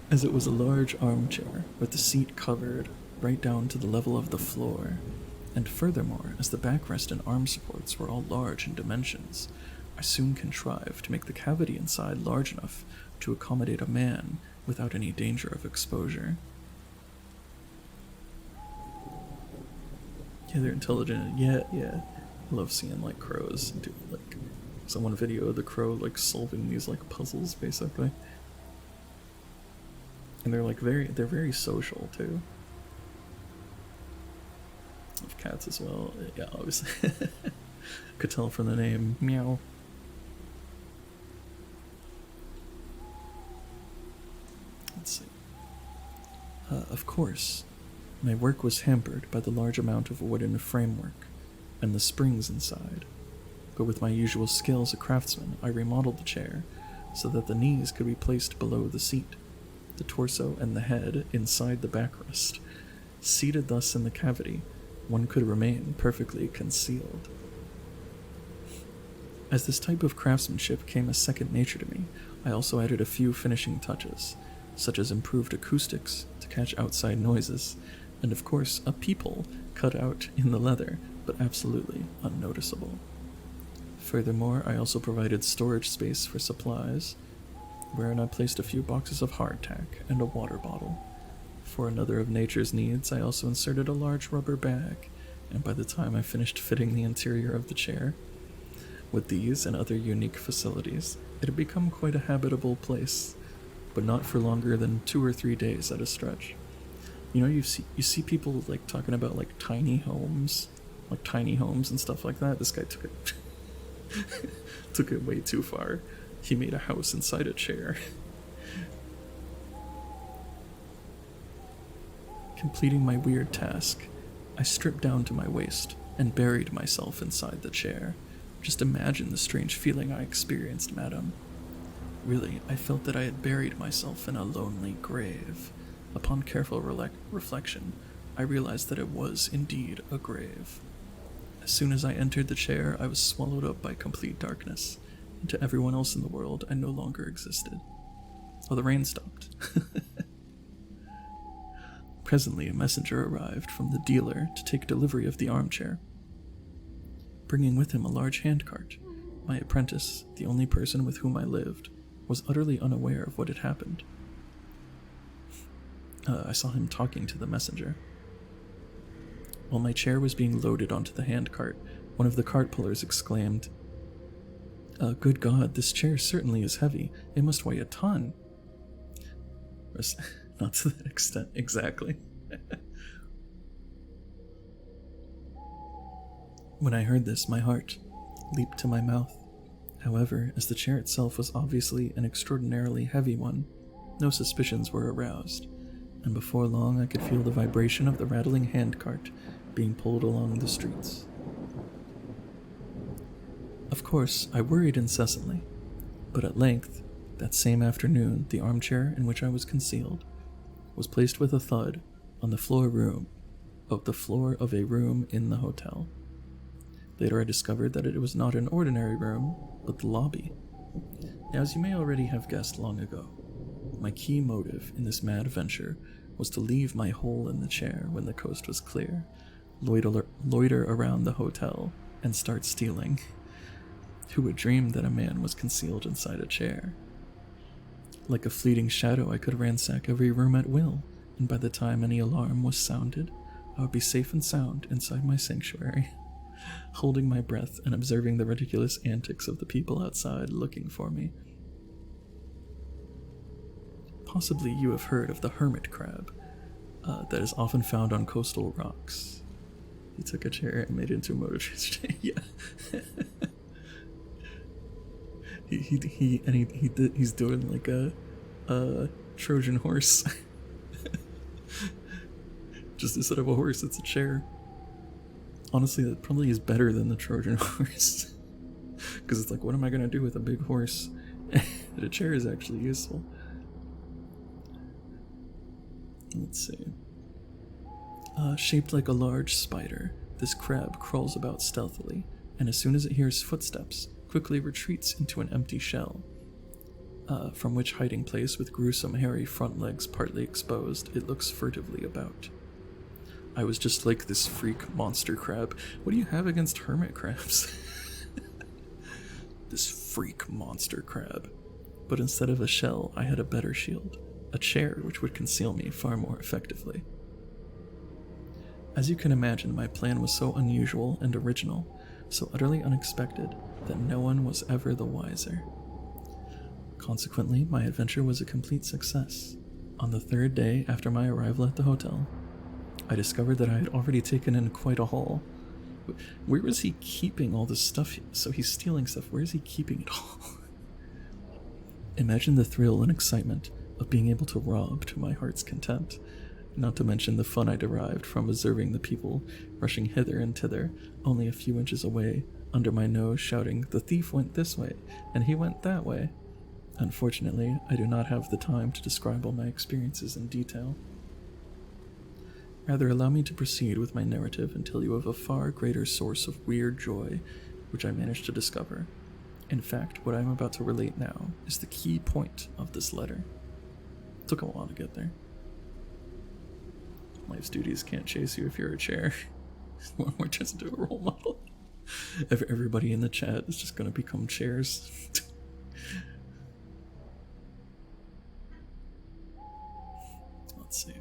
As it was a large armchair with the seat covered right down to the level of the floor, and furthermore, as the backrest and arm supports were all large in dimensions, I soon contrived to make the cavity inside large enough to accommodate a man without any danger of exposure. Yeah, they're intelligent. Yeah. I love seeing like crows do like someone video of the crow like solving these like puzzles basically. And they're very social too. Of cats as well. Yeah, obviously. Could tell from the name. Meow. Let's see. Of course, my work was hampered by the large amount of wooden framework and the springs inside, but with my usual skill as a craftsman, I remodeled the chair so that the knees could be placed below the seat, the torso and the head inside the backrest. Seated thus in the cavity, one could remain perfectly concealed. As this type of craftsmanship came as second nature to me, I also added a few finishing touches, such as improved acoustics to catch outside noises, and of course a peephole cut out in the leather, but absolutely unnoticeable. Furthermore, I also provided storage space for supplies, wherein I placed a few boxes of hardtack and a water bottle. For another of nature's needs, I also inserted a large rubber bag, and by the time I finished fitting the interior of the chair, with these and other unique facilities, it had become quite a habitable place, but not for longer than 2 or 3 days at a stretch. You know, you see people like talking about like tiny homes and stuff like that. This guy took it took it way too far. He made a house inside a chair. Completing my weird task, I stripped down to my waist and buried myself inside the chair. Just imagine the strange feeling I experienced, madam. Really, I felt that I had buried myself in a lonely grave. Upon careful reflection, I realized that it was indeed a grave. As soon as I entered the chair, I was swallowed up by complete darkness, and to everyone else in the world, I no longer existed. Oh, the rain stopped. Presently, a messenger arrived from the dealer to take delivery of the armchair, bringing with him a large handcart. My apprentice, the only person with whom I lived, was utterly unaware of what had happened. I saw him talking to the messenger. While my chair was being loaded onto the handcart, one of the cart pullers exclaimed, "Good God, this chair certainly is heavy. It must weigh a ton." Not to that extent, exactly. When I heard this, my heart leaped to my mouth. However, as the chair itself was obviously an extraordinarily heavy one, no suspicions were aroused, and before long I could feel the vibration of the rattling handcart being pulled along the streets. Of course, I worried incessantly, but at length, that same afternoon, the armchair in which I was concealed was placed with a thud on the floor of a room in the hotel. Later I discovered that it was not an ordinary room, but the lobby. Now, as you may already have guessed long ago, my key motive in this mad venture was to leave my hole in the chair when the coast was clear, loiter around the hotel, and start stealing. Who would dream that a man was concealed inside a chair? Like a fleeting shadow, I could ransack every room at will, and by the time any alarm was sounded, I would be safe and sound inside my sanctuary, holding my breath and observing the ridiculous antics of the people outside looking for me. Possibly you have heard of the hermit crab that is often found on coastal rocks. He took a chair and made it into a motor chair. Yeah. He's doing like a Trojan horse. Just instead of a horse, it's a chair. Honestly, that probably is better than the Trojan horse. Because it's like, what am I going to do with a big horse? The chair is actually useful. Let's see. Shaped like a large spider, this crab crawls about stealthily, and as soon as it hears footsteps, quickly retreats into an empty shell, from which hiding place with gruesome hairy front legs partly exposed, it looks furtively about. I was just like this freak monster crab. What do you have against hermit crabs? This freak monster crab. But instead of a shell, I had a better shield, a chair which would conceal me far more effectively. As you can imagine, my plan was so unusual and original, so utterly unexpected, that no one was ever the wiser. Consequently, my adventure was a complete success. On the third day after my arrival at the hotel, I discovered that I had already taken in quite a haul, Where is he keeping all this stuff? So he's stealing stuff. Where is he keeping it all? Imagine the thrill and excitement of being able to rob to my heart's content, not to mention the fun I derived from observing the people rushing hither and thither, only a few inches away, under my nose, shouting, "The thief went this way, and he went that way." Unfortunately, I do not have the time to describe all my experiences in detail. Rather, allow me to proceed with my narrative and tell you of a far greater source of weird joy which I managed to discover. In fact, what I am about to relate now is the key point of this letter. It took a while to get there. Life's duties can't chase you if you're a chair. We're just into a role model. Everybody in the chat is just going to become chairs. Let's see.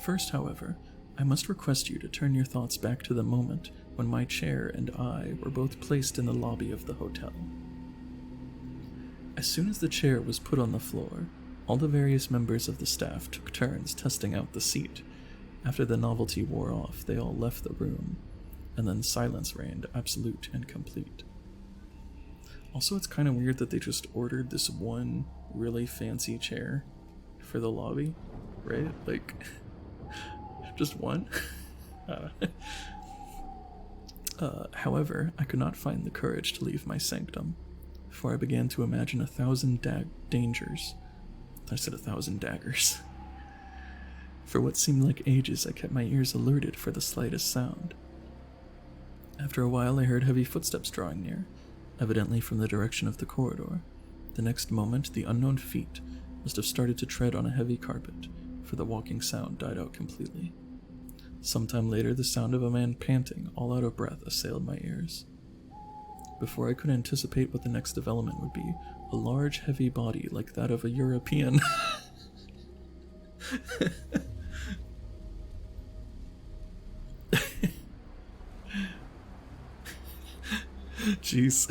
First, however, I must request you to turn your thoughts back to the moment when my chair and I were both placed in the lobby of the hotel. As soon as the chair was put on the floor, all the various members of the staff took turns testing out the seat. After the novelty wore off, they all left the room, and then silence reigned, absolute and complete. Also, it's kind of weird that they just ordered this one really fancy chair for the lobby, right? Like, just one? However, I could not find the courage to leave my sanctum, for I began to imagine 1,000 dangers. I said 1,000 daggers. For what seemed like ages, I kept my ears alerted for the slightest sound. After a while, I heard heavy footsteps drawing near, evidently from the direction of the corridor. The next moment, the unknown feet must have started to tread on a heavy carpet, for the walking sound died out completely. Sometime later, the sound of a man panting, all out of breath, assailed my ears. Before I could anticipate what the next development would be, a large, heavy body like that of a European Jeez.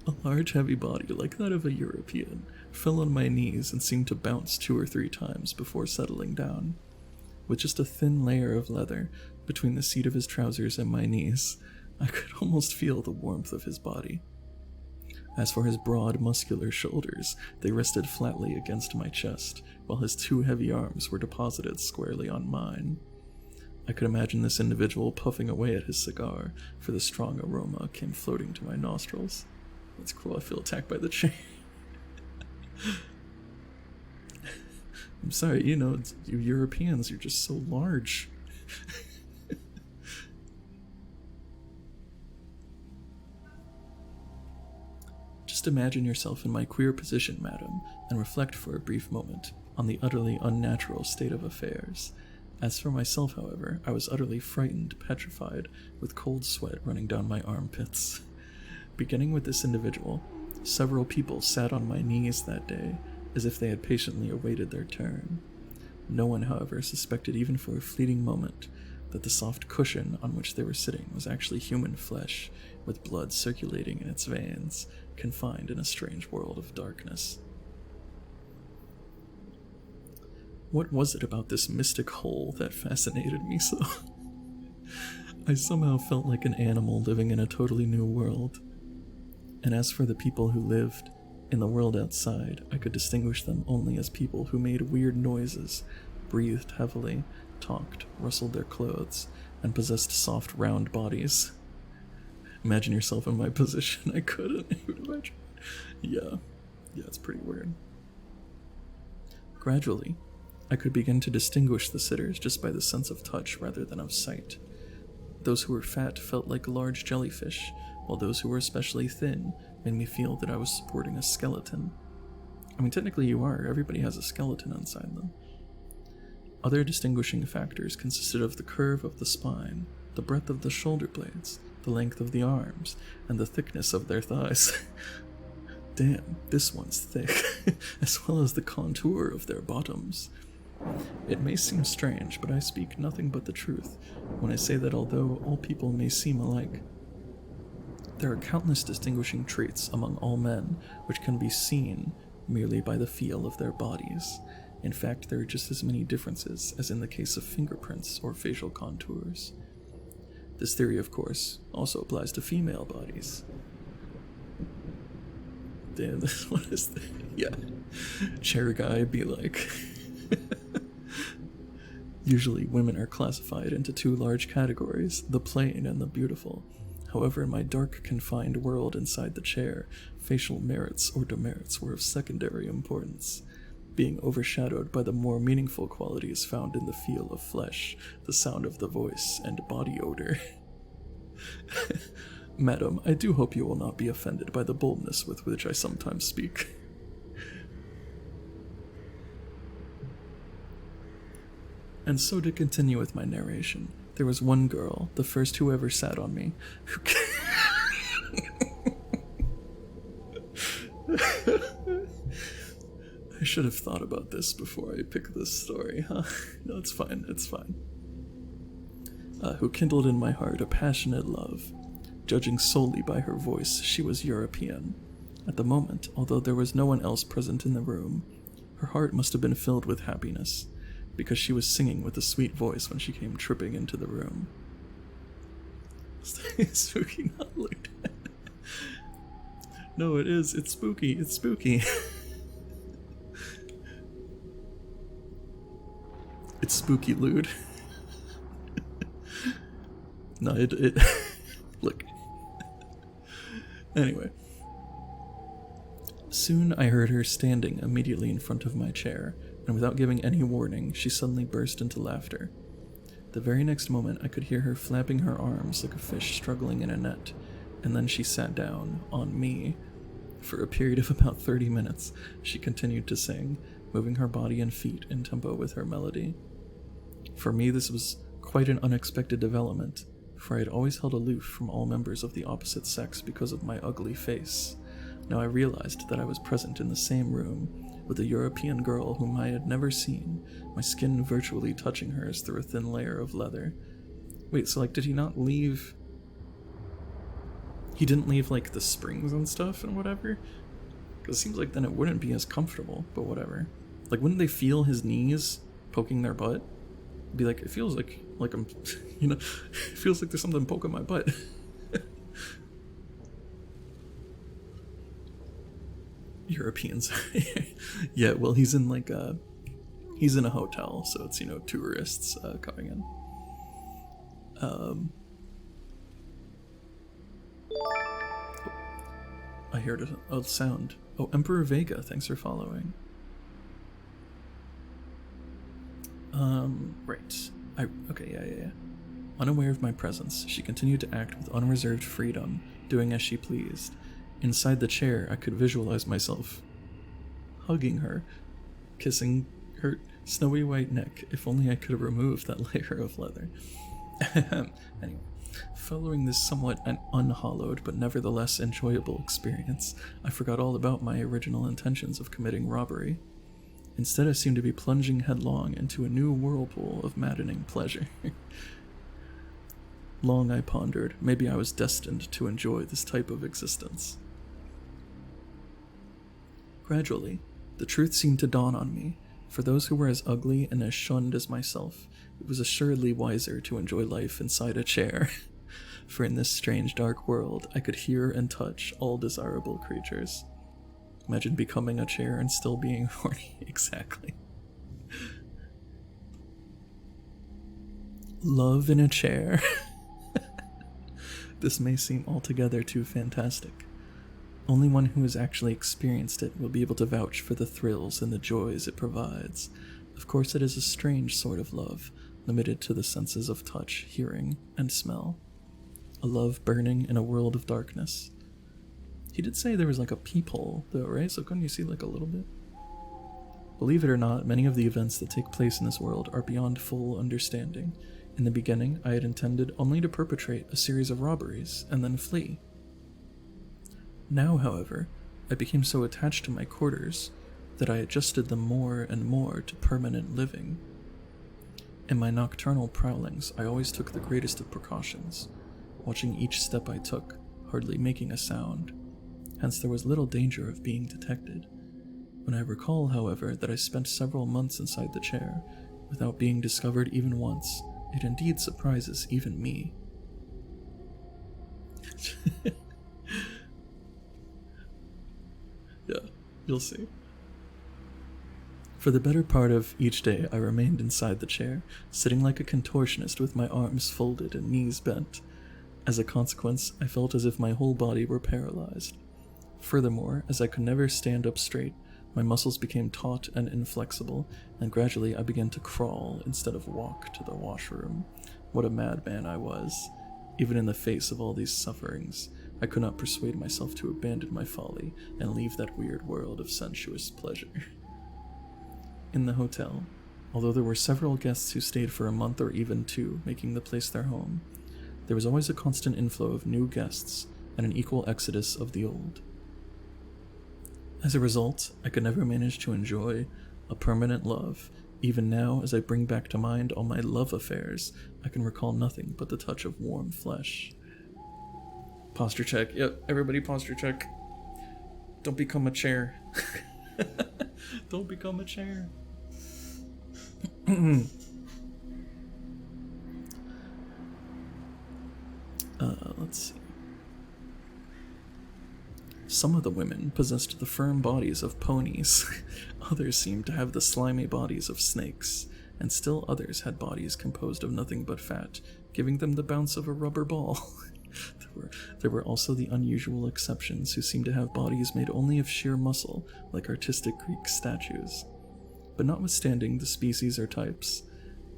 A large, heavy body like that of a European fell on my knees and seemed to bounce 2 or 3 times before settling down. With just a thin layer of leather between the seat of his trousers and my knees, I could almost feel the warmth of his body. As for his broad, muscular shoulders, they rested flatly against my chest, while his 2 heavy arms were deposited squarely on mine. I could imagine this individual puffing away at his cigar, for the strong aroma came floating to my nostrils. That's cool, I feel attacked by the chair. I'm sorry, you Europeans, you're just so large. Just imagine yourself in my queer position, madam, and reflect for a brief moment on the utterly unnatural state of affairs. As for myself, however, I was utterly frightened, petrified, with cold sweat running down my armpits. Beginning with this individual, several people sat on my knees that day, as if they had patiently awaited their turn. No one, however, suspected even for a fleeting moment that the soft cushion on which they were sitting was actually human flesh, with blood circulating in its veins, confined in a strange world of darkness. What was it about this mystic hole that fascinated me so? I somehow felt like an animal living in a totally new world. And as for the people who lived in the world outside, I could distinguish them only as people who made weird noises, breathed heavily, talked, rustled their clothes, and possessed soft, round bodies. Imagine yourself in my position. I couldn't even imagine. Yeah, it's pretty weird. Gradually, I could begin to distinguish the sitters just by the sense of touch rather than of sight. Those who were fat felt like large jellyfish, while those who were especially thin made me feel that I was supporting a skeleton. I mean, technically you are. Everybody has a skeleton inside them. Other distinguishing factors consisted of the curve of the spine, the breadth of the shoulder blades, the length of the arms, and the thickness of their thighs. Damn, this one's thick, as well as the contour of their bottoms. It may seem strange, but I speak nothing but the truth when I say that although all people may seem alike, there are countless distinguishing traits among all men which can be seen merely by the feel of their bodies, In fact, there are just as many differences as in the case of fingerprints or facial contours. This theory, of course, also applies to female bodies. Damn, what is that? Yeah. Chair guy be like. Usually, women are classified into two large categories, the plain and the beautiful. However, in my dark, confined world inside the chair, facial merits or demerits were of secondary importance, being overshadowed by the more meaningful qualities found in the feel of flesh, the sound of the voice, and body odor. Madam, I do hope you will not be offended by the boldness with which I sometimes speak. And so to continue with my narration, there was one girl, the first who ever sat on me, who I should have thought about this before I picked this story, huh? No, it's fine, it's fine. Who kindled in my heart a passionate love. Judging solely by her voice, she was European. At the moment, although there was no one else present in the room, her heart must have been filled with happiness, because she was singing with a sweet voice when she came tripping into the room. Spooky, not lewd. No, it is. It's spooky. It's spooky. It's spooky lewd. No, it look. Anyway. Soon I heard her standing immediately in front of my chair, and without giving any warning, she suddenly burst into laughter. The very next moment, I could hear her flapping her arms like a fish struggling in a net, and then she sat down, on me. For a period of about 30 minutes, she continued to sing, moving her body and feet in tempo with her melody. For me, this was quite an unexpected development, for I had always held aloof from all members of the opposite sex because of my ugly face. Now I realized that I was present in the same room with a European girl whom I had never seen, my skin virtually touching hers through a thin layer of leather. Wait, so did he not leave? He didn't leave the springs and stuff and whatever? Because it seems like then it wouldn't be as comfortable, but whatever. Wouldn't they feel his knees poking their butt? It'd be it feels like I'm, it feels like there's something poking my butt. Europeans. Yeah, well, he's in he's in a hotel, so it's tourists coming in. I heard a sound. Oh, Emperor Vega, thanks for following. Right. Okay, yeah. Unaware of my presence, she continued to act with unreserved freedom, doing as she pleased. Inside the chair, I could visualize myself hugging her, kissing her snowy white neck. If only I could have removed that layer of leather. Anyway, following this somewhat unhallowed but nevertheless enjoyable experience, I forgot all about my original intentions of committing robbery. Instead, I seemed to be plunging headlong into a new whirlpool of maddening pleasure. Long I pondered, maybe I was destined to enjoy this type of existence. Gradually, the truth seemed to dawn on me. For those who were as ugly and as shunned as myself, it was assuredly wiser to enjoy life inside a chair. For in this strange dark world, I could hear and touch all desirable creatures. Imagine becoming a chair and still being horny. Exactly. Love in a chair. This may seem altogether too fantastic. Only one who has actually experienced it will be able to vouch for the thrills and the joys it provides. Of course, it is a strange sort of love, limited to the senses of touch, hearing, and smell. A love burning in a world of darkness. He did say there was a peephole, though, right? So couldn't you see a little bit? Believe it or not, many of the events that take place in this world are beyond full understanding. In the beginning, I had intended only to perpetrate a series of robberies and then flee. Now, however, I became so attached to my quarters that I adjusted them more and more to permanent living. In my nocturnal prowlings, I always took the greatest of precautions, watching each step I took, hardly making a sound. Hence there was little danger of being detected. When I recall, however, that I spent several months inside the chair, without being discovered even once, it indeed surprises even me. Yeah, you'll see. For the better part of each day, I remained inside the chair, sitting like a contortionist with my arms folded and knees bent. As a consequence, I felt as if my whole body were paralyzed. Furthermore, as I could never stand up straight, my muscles became taut and inflexible, and gradually I began to crawl instead of walk to the washroom. What a madman I was. Even in the face of all these sufferings, I could not persuade myself to abandon my folly and leave that weird world of sensuous pleasure. In the hotel, although there were several guests who stayed for a month or even 2, making the place their home, there was always a constant inflow of new guests and an equal exodus of the old. As a result, I could never manage to enjoy a permanent love. Even now, as I bring back to mind all my love affairs, I can recall nothing but the touch of warm flesh. Posture check. Yep, everybody posture check. Don't become a chair. Don't become a chair. Let's see. Some of the women possessed the firm bodies of ponies, others seemed to have the slimy bodies of snakes, and still others had bodies composed of nothing but fat, giving them the bounce of a rubber ball. There were also the unusual exceptions who seemed to have bodies made only of sheer muscle, like artistic Greek statues. But notwithstanding the species or types,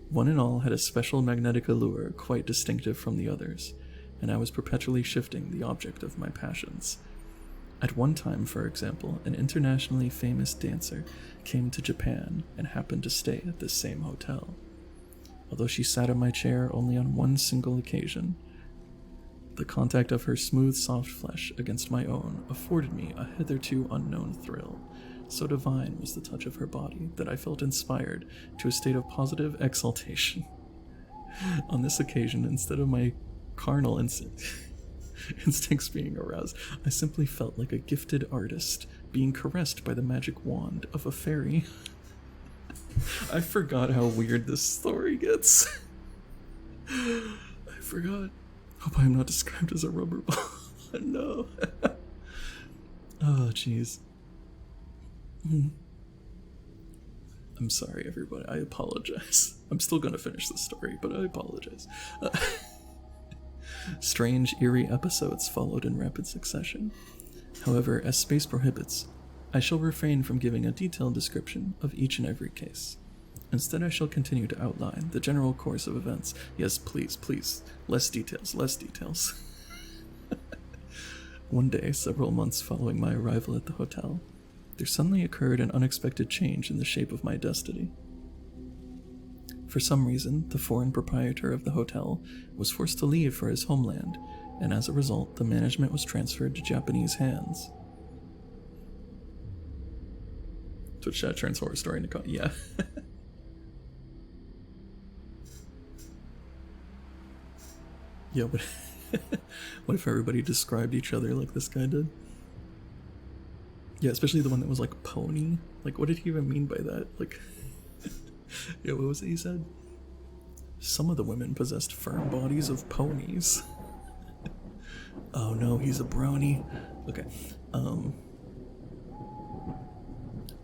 one and all had a special magnetic allure quite distinctive from the others, and I was perpetually shifting the object of my passions. At one time, for example, an internationally famous dancer came to Japan and happened to stay at this same hotel. Although she sat in my chair only on one single occasion, the contact of her smooth, soft flesh against my own afforded me a hitherto unknown thrill. So divine was the touch of her body that I felt inspired to a state of positive exaltation. On this occasion, instead of my carnal instincts being aroused, I simply felt like a gifted artist being caressed by the magic wand of a fairy. I forgot how weird this story gets. I forgot. Hope I am not described as a rubber ball. No. Oh, jeez. I'm sorry, everybody. I apologize. I'm still gonna finish the story, but I apologize. Strange, eerie episodes followed in rapid succession. However, as space prohibits, I shall refrain from giving a detailed description of each and every case. Instead, I shall continue to outline the general course of events. Yes, please, please. Less details, less details. One day, several months following my arrival at the hotel, there suddenly occurred an unexpected change in the shape of my destiny. For some reason, the foreign proprietor of the hotel was forced to leave for his homeland, and as a result, the management was transferred to Japanese hands. Twitch chat turns horror story into yeah. Yeah, what if everybody described each other like this guy did? Yeah, especially the one that was like pony. Like, what did he even mean by that? Like, yeah, what was it he said? Some of the women possessed firm bodies of ponies. Oh no, he's a brony. Okay.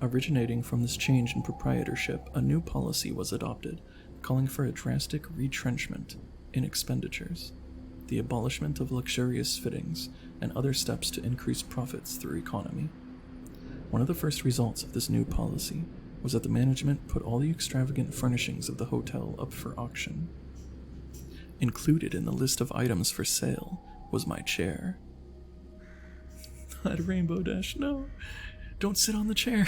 Originating from this change in proprietorship, a new policy was adopted, calling for a drastic retrenchment in expenditures, the abolishment of luxurious fittings, and other steps to increase profits through economy. One of the first results of this new policy was that the management put all the extravagant furnishings of the hotel up for auction. Included in the list of items for sale was my chair. Not Rainbow Dash, no. Don't sit on the chair.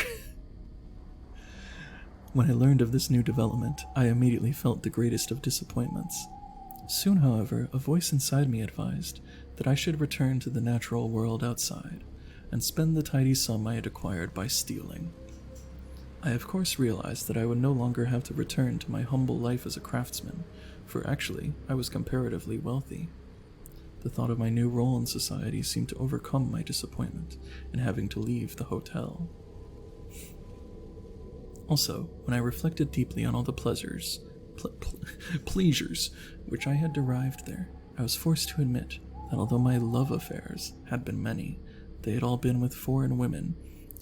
When I learned of this new development, I immediately felt the greatest of disappointments. Soon, however, a voice inside me advised that I should return to the natural world outside and spend the tidy sum I had acquired by stealing. I of course realized that I would no longer have to return to my humble life as a craftsman, for actually I was comparatively wealthy. The thought of my new role in society seemed to overcome my disappointment in having to leave the hotel. Also, when I reflected deeply on all the pleasures which I had derived there, I was forced to admit that although my love affairs had been many, they had all been with foreign women,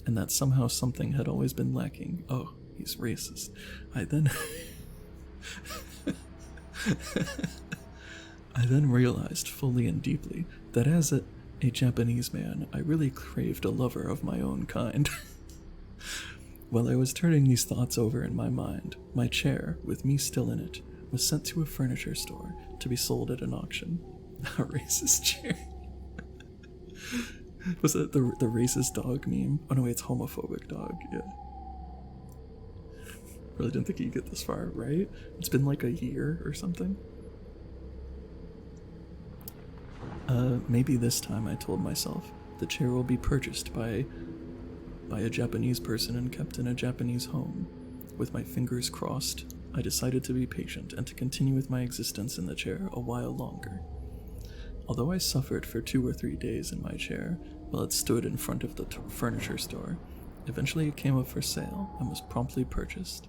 and that somehow something had always been lacking. Oh, he's racist. I then I then realized fully and deeply that as a Japanese man, I really craved a lover of my own kind. While I was turning these thoughts over in my mind, my chair, with me still in it, was sent to a furniture store to be sold at an auction. A racist chair. Was that the racist dog meme? Oh no, it's homophobic dog, yeah. Really didn't think you'd get this far, right? It's been like a year or something. Maybe this time, I told myself, the chair will be purchased by a Japanese person and kept in a Japanese home. With my fingers crossed, I decided to be patient and to continue with my existence in the chair a while longer. Although I suffered for 2 or 3 days in my chair while it stood in front of the furniture store, eventually it came up for sale and was promptly purchased.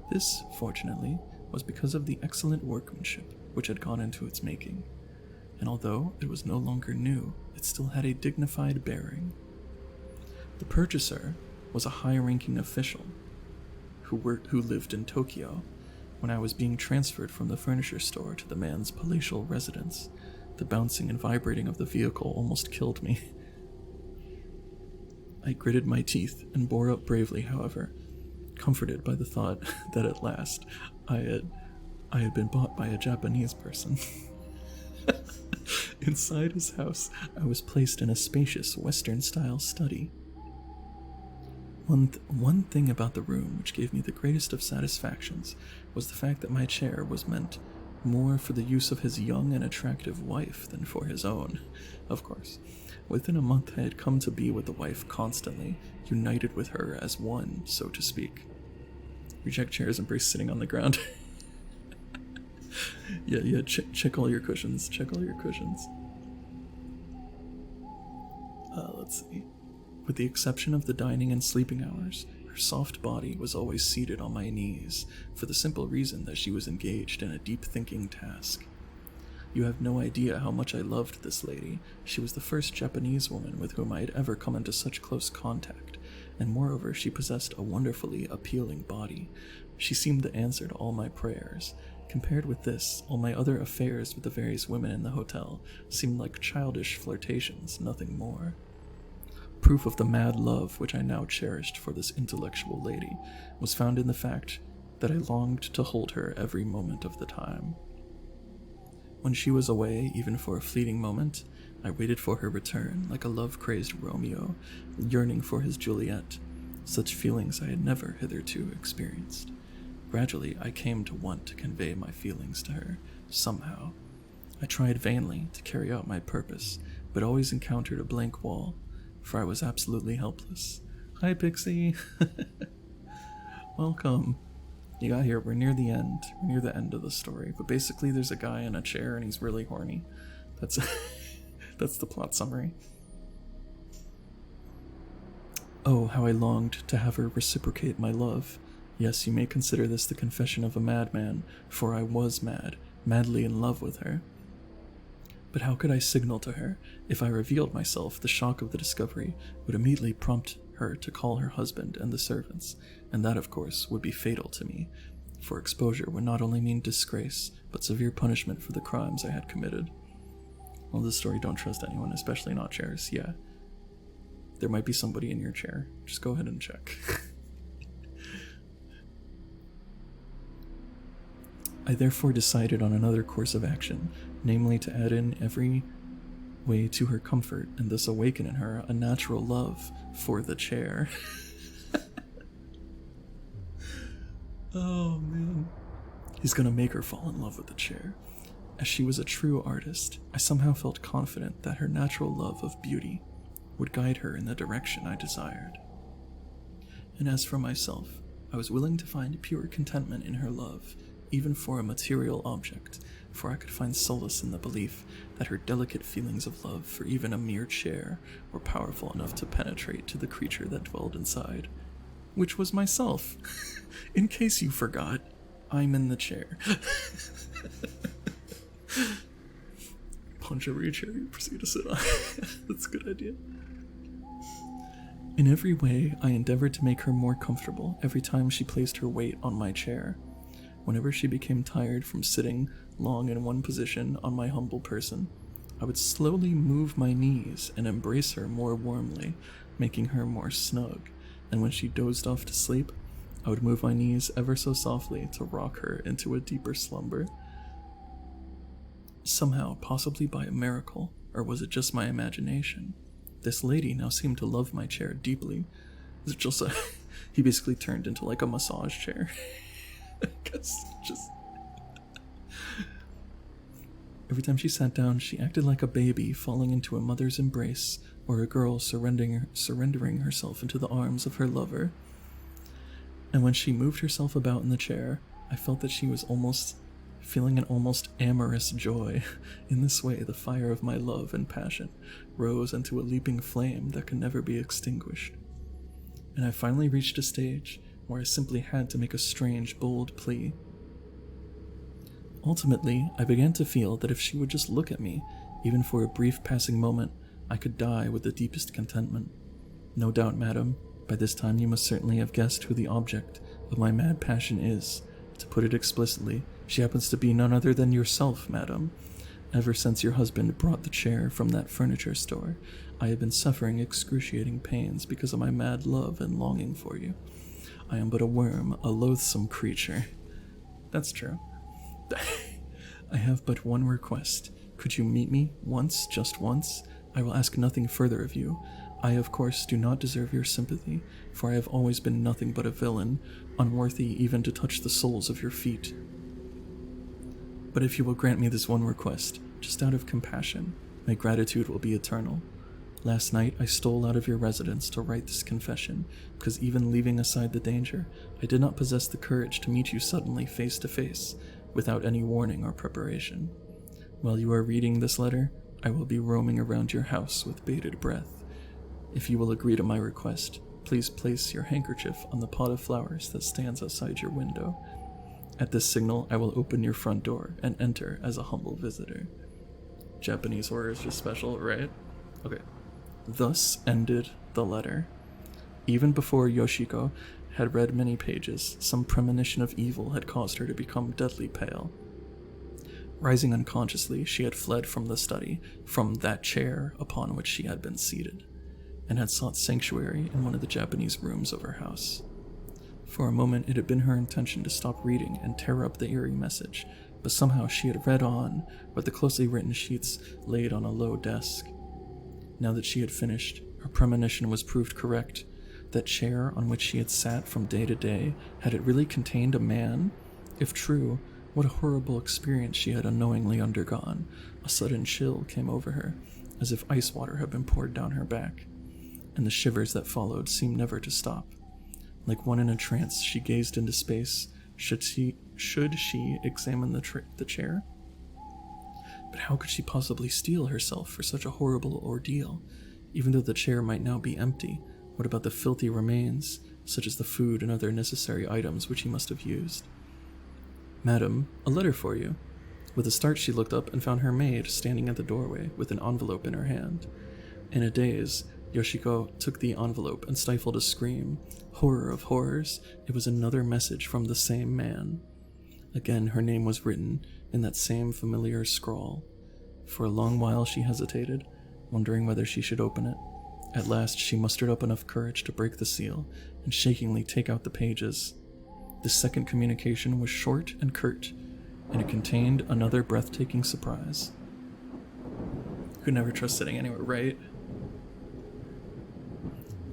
This, fortunately, was because of the excellent workmanship which had gone into its making, and although it was no longer new, it still had a dignified bearing. The purchaser was a high-ranking official who lived in Tokyo. When I was being transferred from the furniture store to the man's palatial residence, the bouncing and vibrating of the vehicle almost killed me. I gritted my teeth and bore up bravely, however, comforted by the thought that at last I had been bought by a Japanese person. Inside his house, I was placed in a spacious Western-style study. One thing about the room which gave me the greatest of satisfactions was the fact that my chair was meant more for the use of his young and attractive wife than for his own. Of course, within a month I had come to be with the wife constantly, united with her as one, so to speak. Reject chairs, embrace sitting on the ground. Yeah, check all your cushions, Let's see. With the exception of the dining and sleeping hours, her soft body was always seated on my knees, for the simple reason that she was engaged in a deep-thinking task. You have no idea how much I loved this lady. She was the first Japanese woman with whom I had ever come into such close contact, and moreover she possessed a wonderfully appealing body. She seemed the answer to all my prayers. Compared with this, all my other affairs with the various women in the hotel seemed like childish flirtations, nothing more. Proof of the mad love which I now cherished for this intellectual lady was found in the fact that I longed to hold her every moment of the time. When she was away, even for a fleeting moment, I waited for her return like a love-crazed Romeo, yearning for his Juliet. Such feelings I had never hitherto experienced. Gradually, I came to want to convey my feelings to her, somehow. I tried vainly to carry out my purpose, but always encountered a blank wall, for I was absolutely helpless. Hi, Pixie! Welcome. You got here, we're near the end. We're near the end of the story, but basically there's a guy in a chair and he's really horny. That's that's the plot summary. Oh, how I longed to have her reciprocate my love. Yes, you may consider this the confession of a madman, for I was mad, madly in love with her. But how could I signal to her? If I revealed myself, the shock of the discovery would immediately prompt her to call her husband and the servants, and that, of course, would be fatal to me, for exposure would not only mean disgrace, but severe punishment for the crimes I had committed. Well, this story, don't trust anyone, especially not chairs, yeah. There might be somebody in your chair. Just go ahead and check. I therefore decided on another course of action, namely to add in every way to her comfort and thus awaken in her a natural love for the chair. Oh man. He's gonna make her fall in love with the chair. As she was a true artist, I somehow felt confident that her natural love of beauty would guide her in the direction I desired. And as for myself, I was willing to find pure contentment in her love, even for a material object, for I could find solace in the belief that her delicate feelings of love for even a mere chair were powerful enough to penetrate to the creature that dwelled inside. which was myself. In case you forgot, I'm in the chair. Punch every chair you proceed to sit on. That's a good idea. In every way, I endeavored to make her more comfortable every time she placed her weight on my chair. Whenever she became tired from sitting long in one position on my humble person, I would slowly move my knees and embrace her more warmly, making her more snug, and when she dozed off to sleep, I would move my knees ever so softly to rock her into a deeper slumber. Somehow, possibly by a miracle, or was it just my imagination, this lady now seemed to love my chair deeply. It's just he basically turned into like a massage chair. Every time she sat down, she acted like a baby falling into a mother's embrace, or a girl surrendering herself into the arms of her lover. And when she moved herself about in the chair, I felt that she was feeling an almost amorous joy. In this way, the fire of my love and passion rose into a leaping flame that could never be extinguished. And I finally reached a stage where I simply had to make a strange, bold plea. Ultimately, I began to feel that if she would just look at me, even for a brief passing moment, I could die with the deepest contentment. No doubt, madam, by this time you must certainly have guessed who the object of my mad passion is. To put it explicitly, she happens to be none other than yourself, madam. Ever since your husband brought the chair from that furniture store, I have been suffering excruciating pains because of my mad love and longing for you. I am but a worm, a loathsome creature. That's true. I have but one request. Could you meet me once, just once? I will ask nothing further of you. I, of course, do not deserve your sympathy, for I have always been nothing but a villain, unworthy even to touch the soles of your feet. But if you will grant me this one request, just out of compassion, my gratitude will be eternal. Last night I stole out of your residence to write this confession, because even leaving aside the danger, I did not possess the courage to meet you suddenly face to face, without any warning or preparation. While you are reading this letter, I will be roaming around your house with bated breath. If you will agree to my request, please place your handkerchief on the pot of flowers that stands outside your window. At this signal, I will open your front door and enter as a humble visitor. Japanese horror is just special, right? Okay. Thus ended the letter. Even before Yoshiko had read many pages, some premonition of evil had caused her to become deadly pale. Rising unconsciously, she had fled from the study, from that chair upon which she had been seated, and had sought sanctuary in one of the Japanese rooms of her house. For a moment it had been her intention to stop reading and tear up the eerie message, but somehow she had read on with the closely written sheets laid on a low desk. Now that she had finished, her premonition was proved correct. That chair on which she had sat from day to day, had it really contained a man? If true, what a horrible experience she had unknowingly undergone. A sudden chill came over her, as if ice water had been poured down her back, and the shivers that followed seemed never to stop. Like one in a trance, she gazed into space. Should she examine the chair? But how could she possibly steel herself for such a horrible ordeal? Even though the chair might now be empty, what about the filthy remains, such as the food and other necessary items which he must have used? Madam, a letter for you. With a start she looked up and found her maid standing at the doorway with an envelope in her hand. In a daze, Yoshiko took the envelope and stifled a scream. Horror of horrors, it was another message from the same man. Again her name was written in that same familiar scrawl. For a long while she hesitated, wondering whether she should open it. At last she mustered up enough courage to break the seal and shakingly take out the pages. The second communication was short and curt, and it contained another breathtaking surprise. You could never trust sitting anywhere, right?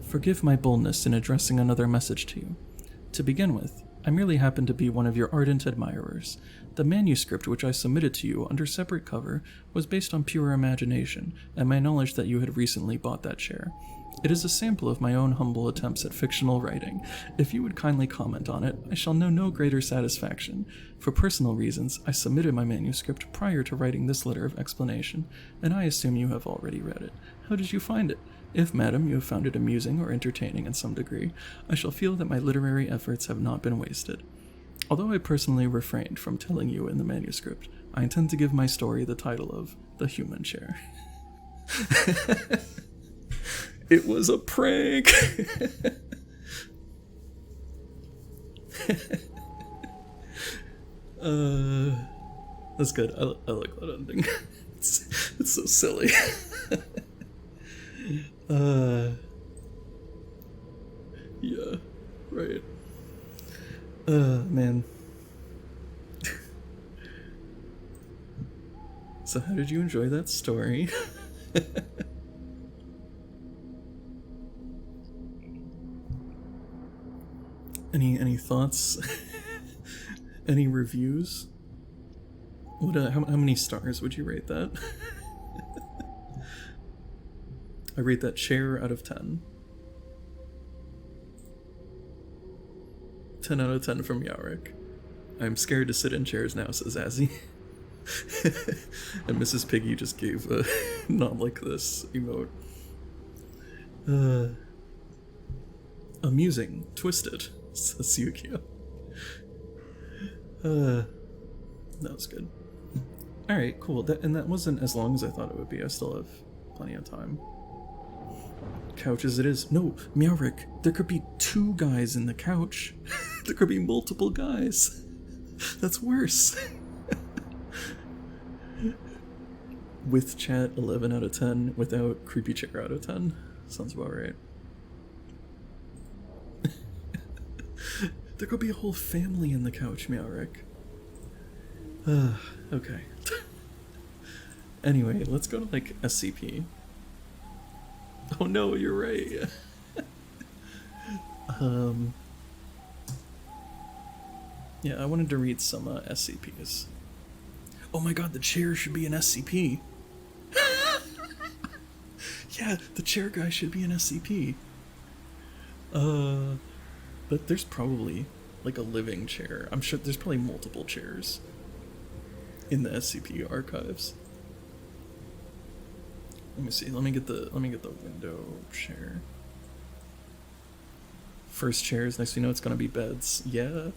Forgive my boldness in addressing another message to you. To begin with, I merely happen to be one of your ardent admirers. The manuscript which I submitted to you under separate cover was based on pure imagination, and my knowledge that you had recently bought that chair. It is a sample of my own humble attempts at fictional writing. If you would kindly comment on it, I shall know no greater satisfaction. For personal reasons, I submitted my manuscript prior to writing this letter of explanation, and I assume you have already read it. How did you find it? If, madam, you have found it amusing or entertaining in some degree, I shall feel that my literary efforts have not been wasted. Although I personally refrained from telling you in the manuscript, I intend to give my story the title of The Human Chair. It was a prank! That's good. I like that ending. It's so silly. Yeah, right. Man. So how did you enjoy that story? Any thoughts? Any reviews? What how many stars would you rate that? I rate that chair out of 10. 10 out of 10 from Yarick. I'm scared to sit in chairs now, says Azzy. And Mrs. Piggy just gave a not like this emote. Amusing, twisted, says Yukio. That was good. Alright, cool. And that wasn't as long as I thought it would be. I still have plenty of time. Couch as it is. No, Meowrick, there could be 2 guys in the couch. There could be multiple guys. That's worse. With chat, 11 out of 10. Without, creepy chair out of 10. Sounds about right. There could be a whole family in the couch, Meowrick. Okay. Anyway, let's go to, like, SCP. Oh no, you're right. Yeah, I wanted to read some SCPs. Oh my god, the chair should be an SCP. Yeah, the chair guy should be an SCP. But there's probably, like, a living chair. I'm sure there's probably multiple chairs in the SCP archives. Let me see. Let me get the window chair. First chairs. Next, you know, it's gonna be beds. Yeah.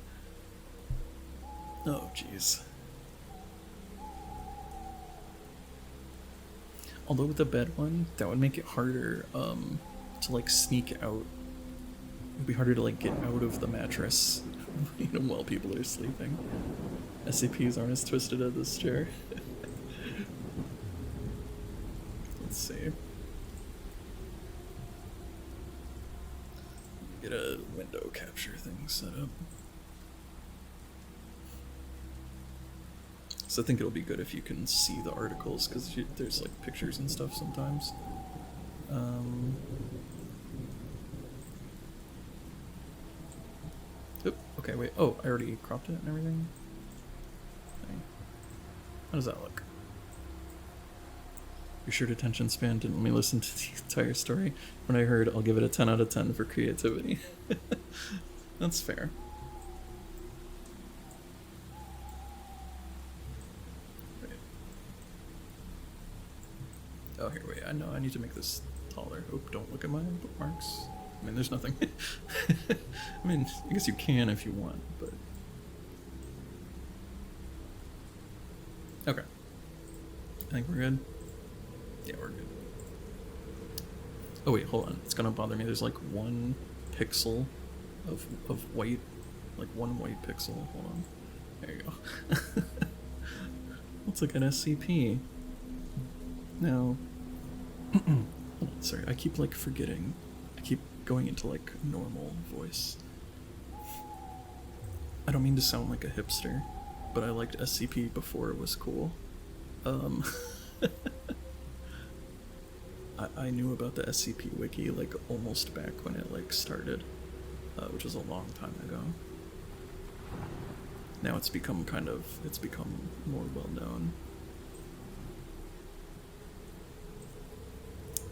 Oh, jeez. Although with the bed one, that would make it harder to, like, sneak out. It'd be harder to, like, get out of the mattress, you know, while people are sleeping. SCPs aren't as twisted as this chair. Let's see. Get a window capture thing set up. So I think it'll be good if you can see the articles, because there's, like, pictures and stuff sometimes. Oop, okay, wait. Oh, I already cropped it and everything. Okay. How does that look? Your short attention span didn't let me listen to the entire story. When I heard, I'll give it a 10 out of 10 for creativity. That's fair. Wait. Oh, here, wait. I know I need to make this taller. Oh, don't look at my bookmarks. I mean, there's nothing. I mean, I guess you can if you want, but... Okay. I think we're good. Yeah, we're good. Oh wait, hold on. It's gonna bother me. There's like 1 pixel of white. Like 1 white pixel. Hold on. There you go. Looks like an SCP. Now... hold on, sorry. I keep, like, forgetting. I keep going into, like, normal voice. I don't mean to sound like a hipster, but I liked SCP before it was cool. I knew about the SCP wiki, like, almost back when it, like, started, which was a long time ago. Now it's become more well known.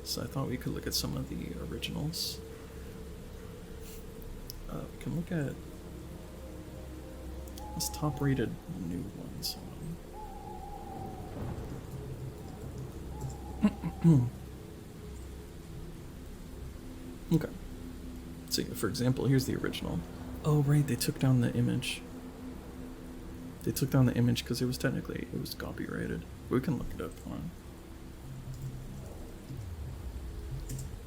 So I thought we could look at some of the originals. We can look at this top-rated new ones. Hold on. So, for example, here's the original. Oh, right, they took down the image. They took down the image because it was copyrighted. We can look it up. Hold on.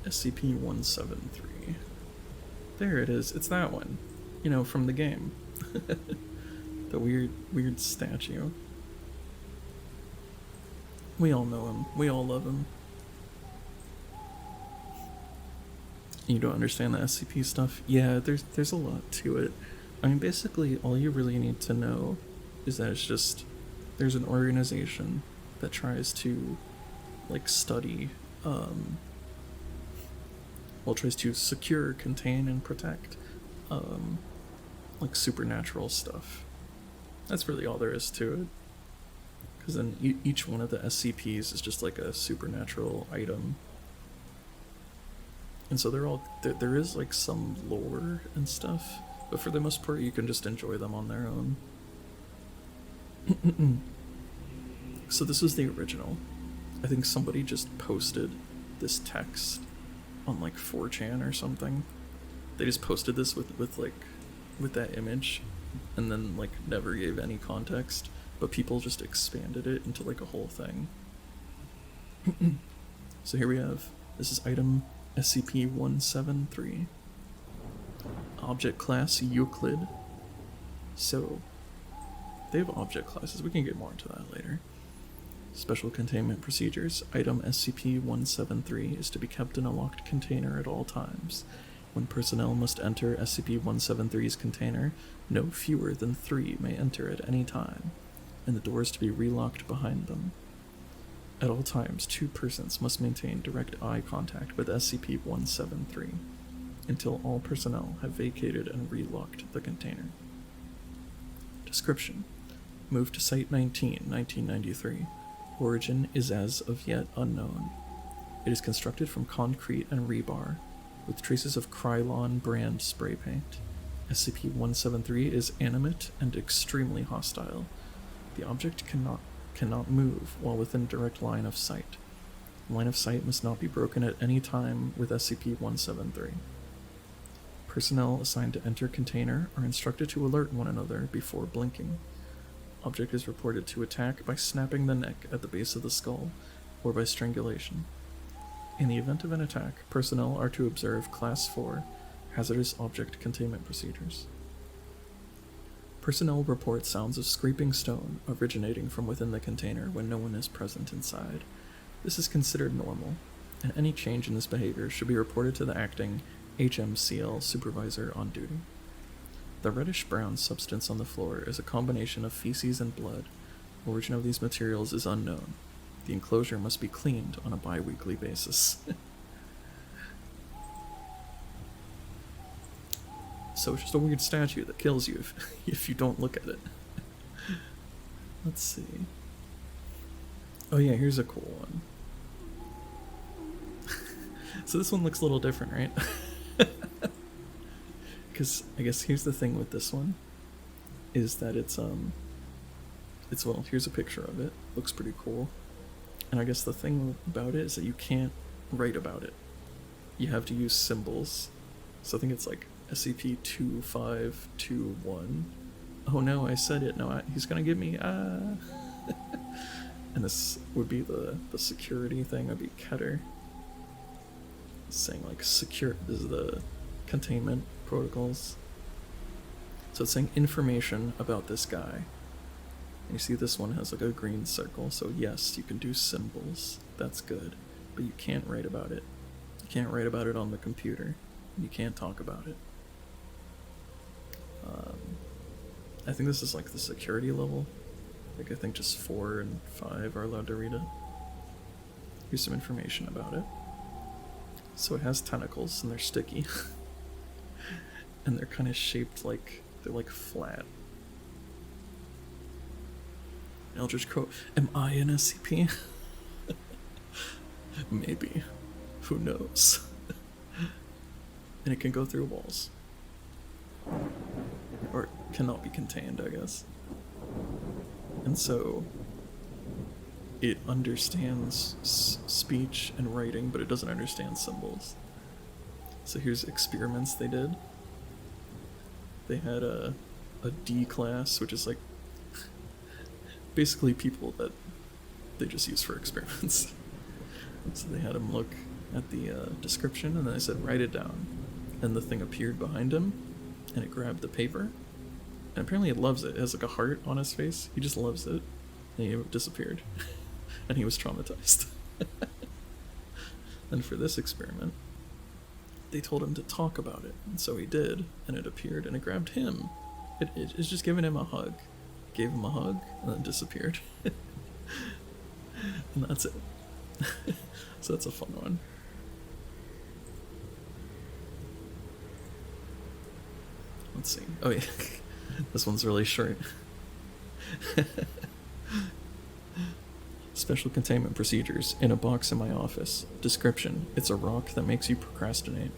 SCP-173. There it is. It's that one. You know, from the game. The weird statue. We all know him. We all love him. You don't understand the SCP stuff? Yeah, there's a lot to it. I mean, basically, all you really need to know is that it's just there's an organization that tries to like study tries to secure, contain, and protect like supernatural stuff. That's really all there is to it. Because then each one of the SCPs is just like a supernatural item. And so there is like some lore and stuff, but for the most part you can just enjoy them on their own. So this is the original. I think somebody just posted this text on like 4chan or something. They just posted this with that image and then like never gave any context, but people just expanded it into like a whole thing. So here we have, this is item SCP-173. Object class Euclid. So they have object classes. We can get more into that later. Special containment procedures. Item SCP-173 is to be kept in a locked container at all times. When personnel must enter SCP-173's container, no fewer than 3 may enter at any time, and the doors to be relocked behind them. At all times, 2 persons must maintain direct eye contact with SCP-173 until all personnel have vacated and relocked the container. Description: Moved to Site-19, 1993. Origin is as of yet unknown. It is constructed from concrete and rebar, with traces of Krylon brand spray paint. SCP-173 is animate and extremely hostile. The object cannot move while within direct line of sight. Line of sight must not be broken at any time with SCP-173. Personnel assigned to enter container are instructed to alert one another before blinking. Object is reported to attack by snapping the neck at the base of the skull, or by strangulation. In the event of an attack, personnel are to observe Class 4 hazardous object containment procedures. Personnel report sounds of scraping stone originating from within the container when no one is present inside. This is considered normal, and any change in this behavior should be reported to the acting HMCL supervisor on duty. The reddish-brown substance on the floor is a combination of feces and blood. Origin of these materials is unknown. The enclosure must be cleaned on a bi-weekly basis. So it's just a weird statue that kills you if you don't look at it. Let's see. Oh yeah, here's a cool one. So this one looks a little different, right? Because I guess here's the thing with this one, is that it's well, here's a picture of it. Looks pretty cool. And I guess the thing about it is that you can't write about it. You have to use symbols. So I think it's like SCP-2521. Oh no, I said it. No, he's gonna get me. And this would be the security thing. Would be Keter. Saying like secure. This is the containment protocols. So it's saying information about this guy. And you see this one has like a green circle, so yes, you can do symbols. That's good. But you can't write about it. You can't write about it on the computer. You can't talk about it. I think this is like the security level. Like I think just 4 and 5 are allowed to read it. Here's some information about it. So it has tentacles and they're sticky. And they're kind of shaped like, they're like flat. Eldritch Crow. Am I an SCP? Maybe. Who knows? And it can go through walls. Or it cannot be contained, I guess. And so it understands speech and writing, but it doesn't understand symbols. So here's experiments they did. They had a D class, which is like basically people that they just use for experiments. So they had him look at the description, and then I said, write it down. And the thing appeared behind him, and it grabbed the paper. And apparently it loves it. It has like a heart on his face. He just loves it. And he disappeared. And he was traumatized. And for this experiment, they told him to talk about it. And so he did, and it appeared, and it grabbed him. It's just giving him a hug. Gave him a hug, and then disappeared. And that's it. So that's a fun one. Let's see. Oh yeah, this one's really short. Special containment procedures in a box in my office. Description: it's a rock that makes you procrastinate.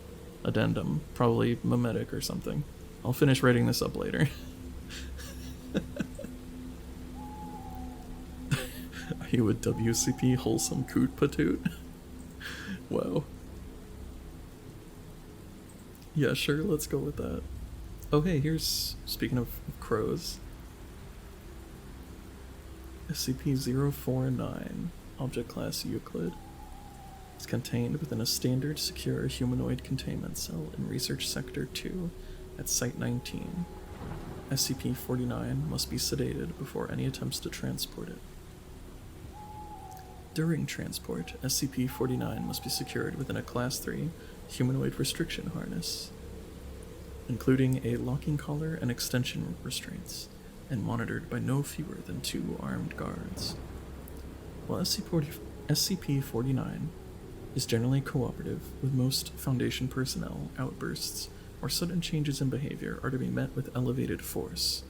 Addendum: probably mimetic or something. I'll finish writing this up later. Are you a WCP wholesome coot patoot? Wow. Yeah, sure, let's go with that. Oh hey, here's, speaking of crows, SCP-049, Object Class Euclid. It's contained within a standard secure humanoid containment cell in Research Sector 2 at Site 19. SCP-49 must be sedated before any attempts to transport it. During transport, SCP-49 must be secured within a Class 3 humanoid restriction harness, including a locking collar and extension restraints, and monitored by no fewer than 2 armed guards. While SCP-49 is generally cooperative with most Foundation personnel, outbursts or sudden changes in behavior are to be met with elevated force.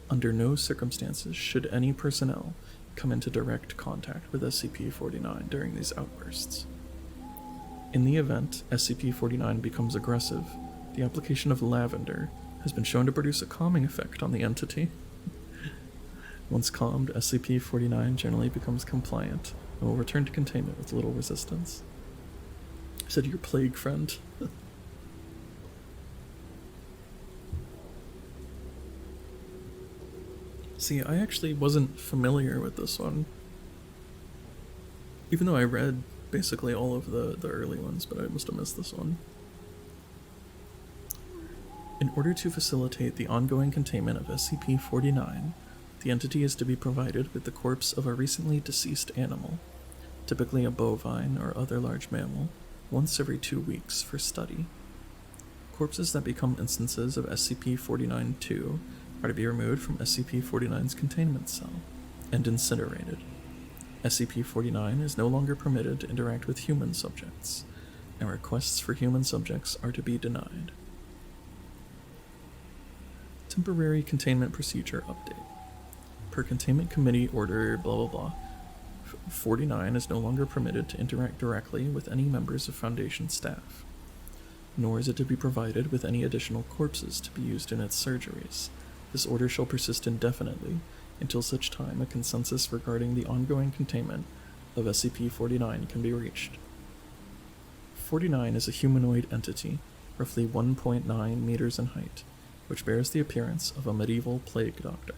Under no circumstances should any personnel come into direct contact with SCP-49 during these outbursts. In the event SCP-49 becomes aggressive, the application of lavender has been shown to produce a calming effect on the entity. Once calmed, SCP-49 generally becomes compliant and will return to containment with little resistance. I said your plague friend. See, I actually wasn't familiar with this one. Even though I read basically all of the early ones, but I must have missed this one. In order to facilitate the ongoing containment of SCP-49, the entity is to be provided with the corpse of a recently deceased animal, typically a bovine or other large mammal, once every 2 weeks for study. Corpses that become instances of SCP-49-2 are to be removed from SCP-49's containment cell and incinerated. SCP-49 is no longer permitted to interact with human subjects, and requests for human subjects are to be denied. Temporary Containment Procedure Update. Per Containment Committee Order blah blah blah, 49 is no longer permitted to interact directly with any members of Foundation staff, nor is it to be provided with any additional corpses to be used in its surgeries. This order shall persist indefinitely until such time a consensus regarding the ongoing containment of SCP-49 can be reached. 49 is a humanoid entity, roughly 1.9 meters in height, which bears the appearance of a medieval plague doctor.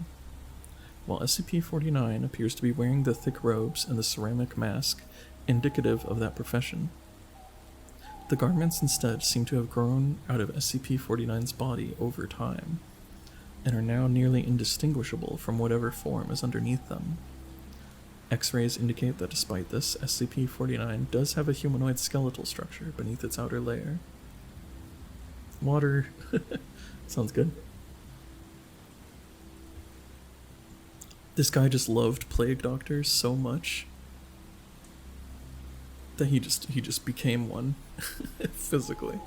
While SCP-49 appears to be wearing the thick robes and the ceramic mask indicative of that profession, the garments instead seem to have grown out of SCP-49's body over time, and are now nearly indistinguishable from whatever form is underneath them. X-rays indicate that despite this, SCP-49 does have a humanoid skeletal structure beneath its outer layer. Water. Sounds good. This guy just loved plague doctors so much that he just became one physically.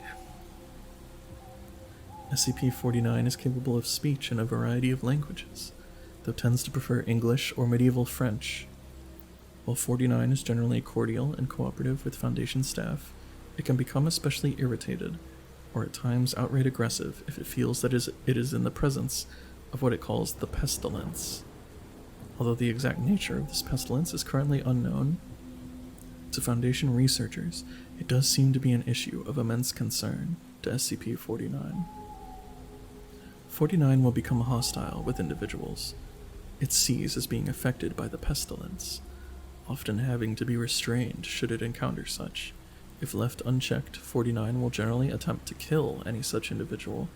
SCP-49 is capable of speech in a variety of languages, though tends to prefer English or medieval French. While 49 is generally cordial and cooperative with Foundation staff, it can become especially irritated, or at times outright aggressive if it feels that it is in the presence of what it calls the pestilence. Although the exact nature of this pestilence is currently unknown, To Foundation researchers, it does seem to be an issue of immense concern to SCP-49. 49 will become hostile with individuals it sees as being affected by the pestilence, often having to be restrained should it encounter such. If left unchecked, 49 will generally attempt to kill any such individual.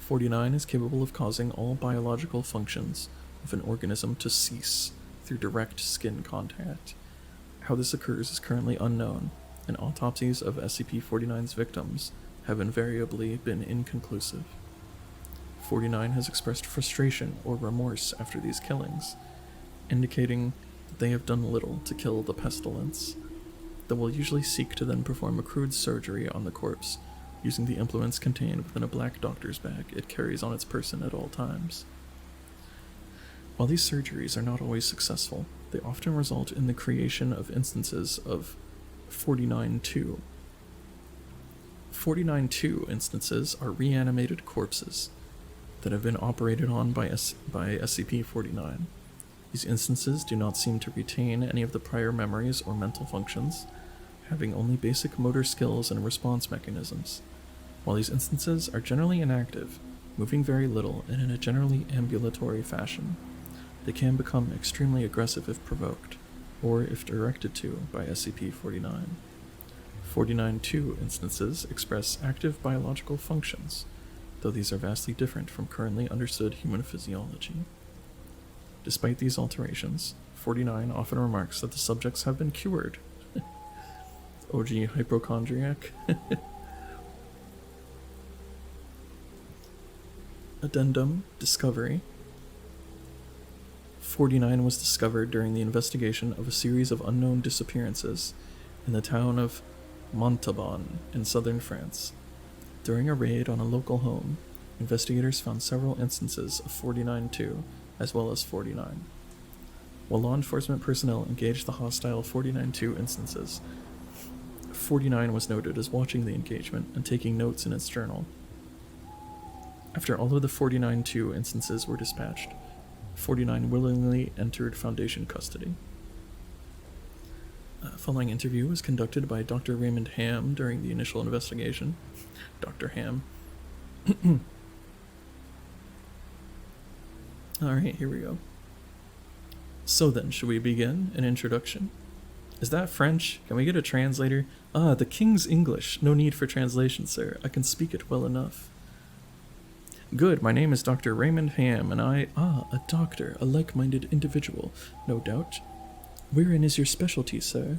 49 is capable of causing all biological functions of an organism to cease through direct skin contact. How this occurs is currently unknown, and autopsies of SCP-49's victims have invariably been inconclusive. 49 has expressed frustration or remorse after these killings, indicating that they have done little to kill the pestilence. They will usually seek to then perform a crude surgery on the corpse, using the implements contained within a black doctor's bag it carries on its person at all times. While these surgeries are not always successful, they often result in the creation of instances of 49-2. 49-2 instances are reanimated corpses that have been operated on by SCP-49. These instances do not seem to retain any of the prior memories or mental functions, having only basic motor skills and response mechanisms. While these instances are generally inactive, moving very little and in a generally ambulatory fashion, they can become extremely aggressive if provoked, or if directed to by SCP-49. 49-2 instances express active biological functions, though these are vastly different from currently understood human physiology. Despite these alterations, 49 often remarks that the subjects have been cured. OG hypochondriac. Addendum Discovery. 49 was discovered during the investigation of a series of unknown disappearances in the town of Montauban in southern France. During a raid on a local home, investigators found several instances of 49-2, as well as 49. While law enforcement personnel engaged the hostile 49-2 instances, 49 was noted as watching the engagement and taking notes in its journal. After all of the 49-2 instances were dispatched, 49 willingly entered Foundation custody. Following interview was conducted by Dr. Raymond Ham during the initial investigation. Dr. Ham. Alright, here we go. So then, should we begin an introduction? Is that French? Can we get a translator? The King's English. No need for translation, sir. I can speak it well enough. Good, my name is Dr. Raymond Ham, and a doctor, a like-minded individual, no doubt. Wherein is your specialty, sir?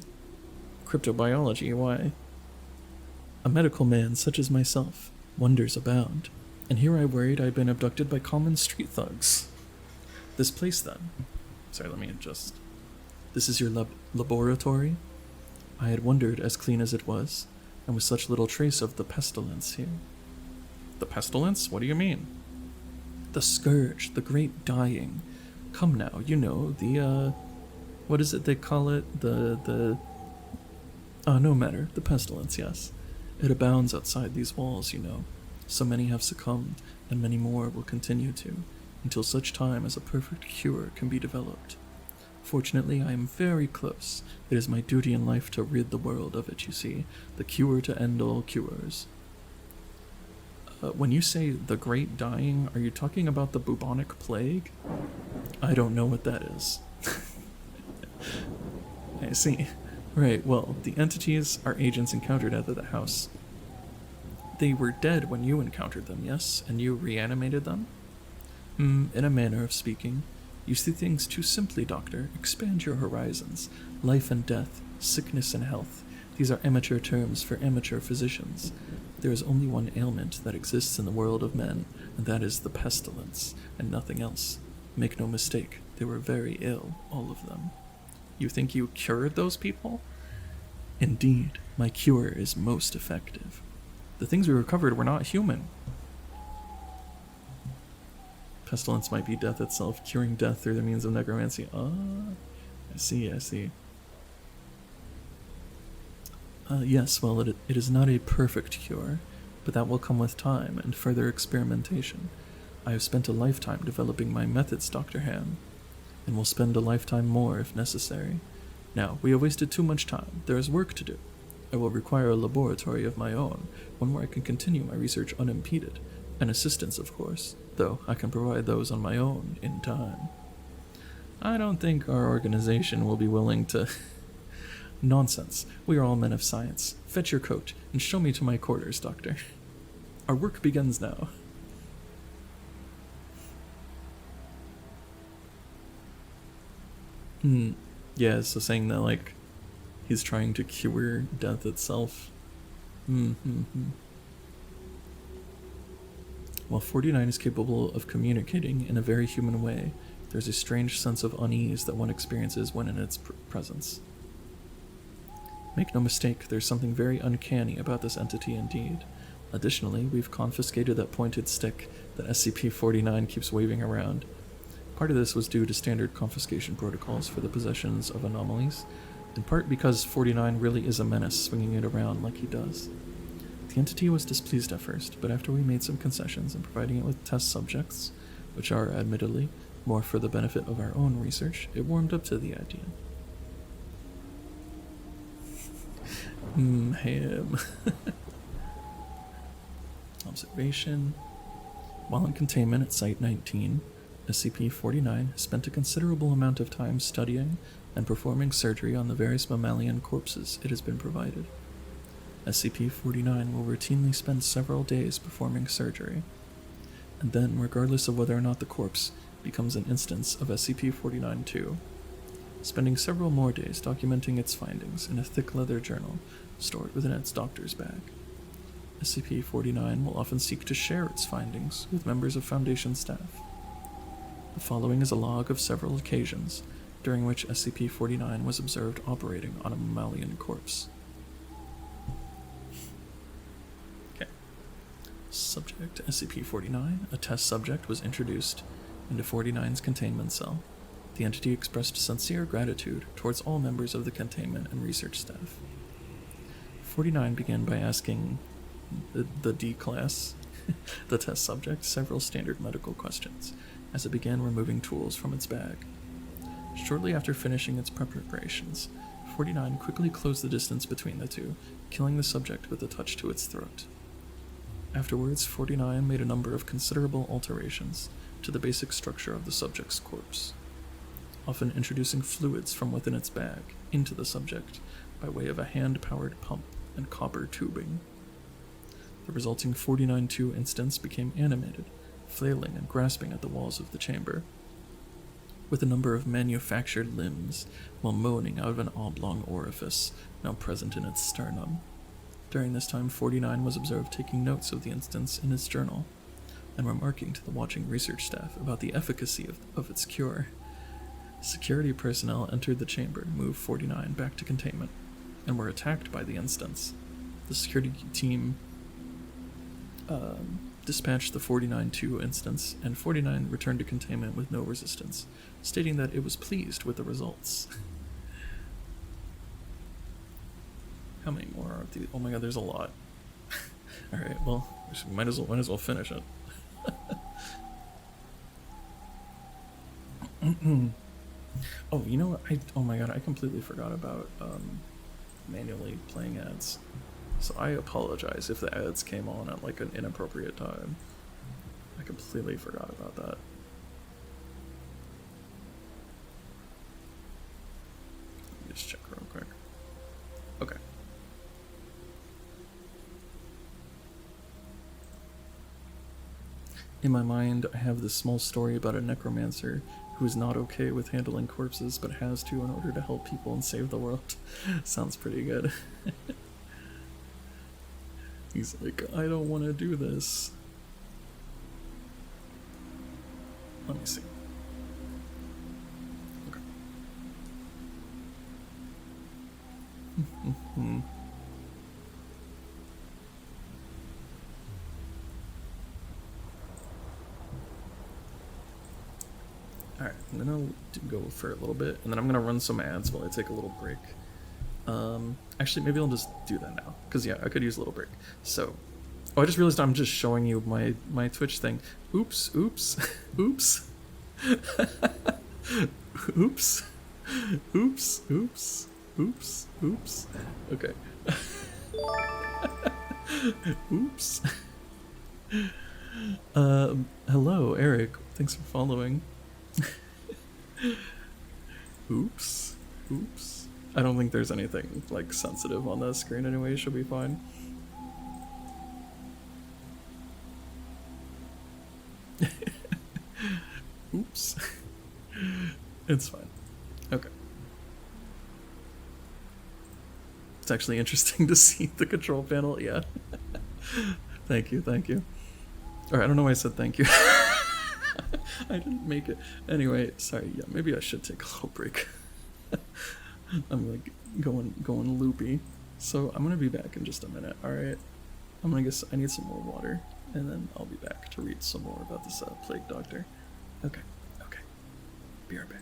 Cryptobiology, why? A medical man such as myself. Wonders abound. And here I worried I'd been abducted by common street thugs. This place, then. Sorry, let me adjust. This is your laboratory? I had wondered, as clean as it was, and with such little trace of the pestilence here. The pestilence? What do you mean? The scourge, the great dying. Come now, you know, what is it they call it? No matter. The pestilence, yes. It abounds outside these walls, you know. So many have succumbed, and many more will continue to, until such time as a perfect cure can be developed. Fortunately, I am very close. It is my duty in life to rid the world of it, you see. The cure to end all cures. When you say the great dying, are you talking about the bubonic plague? I don't know what that is. I see. Right, well, the entities our agents encountered at the house. They were dead when you encountered them, yes? And you reanimated them? In a manner of speaking. You see things too simply, Doctor. Expand your horizons. Life and death, sickness and health. These are amateur terms for amateur physicians. There is only one ailment that exists in the world of men, and that is the pestilence, and nothing else. Make no mistake, they were very ill, all of them. You think you cured those people? Indeed, my cure is most effective. The things we recovered were not human. Pestilence might be death itself, curing death through the means of necromancy. I see. Yes, well, it is not a perfect cure, but that will come with time and further experimentation. I have spent a lifetime developing my methods, Dr. Ham, and will spend a lifetime more if necessary. Now, we have wasted too much time. There is work to do. I will require a laboratory of my own, one where I can continue my research unimpeded, and assistance, of course, though I can provide those on my own in time. I don't think our organization will be willing to... Nonsense. We are all men of science. Fetch your coat, and show me to my quarters, Doctor. Our work begins now. Yeah, so saying that, like, he's trying to cure death itself. While 49 is capable of communicating in a very human way, there's a strange sense of unease that one experiences when in its presence. Make no mistake, there's something very uncanny about this entity indeed. Additionally, we've confiscated that pointed stick that SCP-49 keeps waving around. Part of this was due to standard confiscation protocols for the possessions of anomalies, in part because 49 really is a menace swinging it around like he does. The entity was displeased at first, but after we made some concessions in providing it with test subjects, which are, admittedly, more for the benefit of our own research, it warmed up to the idea. Ham. Observation. While in containment at Site 19, SCP-49 spent a considerable amount of time studying and performing surgery on the various mammalian corpses it has been provided. SCP-49 will routinely spend several days performing surgery, and then, regardless of whether or not the corpse becomes an instance of SCP-49-2, spending several more days documenting its findings in a thick leather journal stored within its doctor's bag. SCP-49 will often seek to share its findings with members of Foundation staff. The following is a log of several occasions during which SCP-49 was observed operating on a mammalian corpse. Okay. Subject SCP-49, a test subject, was introduced into 49's containment cell. The entity expressed sincere gratitude towards all members of the containment and research staff. 49 began by asking the D-class, the test subject, several standard medical questions, as it began removing tools from its bag. Shortly after finishing its preparations, 49 quickly closed the distance between the two, killing the subject with a touch to its throat. Afterwards, 49 made a number of considerable alterations to the basic structure of the subject's corpse, often introducing fluids from within its bag into the subject by way of a hand-powered pump and copper tubing. The resulting 49-2 instance became animated, flailing and grasping at the walls of the chamber, with a number of manufactured limbs, while moaning out of an oblong orifice now present in its sternum. During this time, 49 was observed taking notes of the instance in his journal, and remarking to the watching research staff about the efficacy of its cure. Security personnel entered the chamber, moved 49 back to containment, and were attacked by the instance. The security team dispatched the 49-2 instance, and 49 returned to containment with no resistance, stating that it was pleased with the results. How many more are these? Oh my god, there's a lot. Alright, well, might as well finish it. Oh, you know what? Oh my god, I completely forgot about manually playing ads. So I apologize if the ads came on at like an inappropriate time. I completely forgot about that. Let me just check real quick. Okay. In my mind, I have this small story about a necromancer who is not okay with handling corpses but has to in order to help people and save the world. Sounds pretty good. He's like, I don't want to do this. Let me see. Okay. Alright, I'm gonna go for a little bit, and then I'm gonna run some ads while I take a little break. Actually, maybe I'll just do that now, because yeah, I could use a little break. So, oh, I just realized I'm just showing you my Twitch thing. Oops. Oops. Oops, oops, oops, oops. Okay. Oops. Hello, Eric. Thanks for following. Oops. Oops. I don't think there's anything, like, sensitive on that screen anyway. Should be fine. Oops. It's fine. Okay. It's actually interesting to see the control panel. Yeah. Thank you. Thank you. Alright, I don't know why I said thank you. I didn't make it. Anyway, sorry. Yeah, maybe I should take a little break. I'm like going loopy. So I'm gonna be back in just a minute. Alright. I need some more water, and then I'll be back to read some more about this plague doctor. Okay. Okay. Be right back.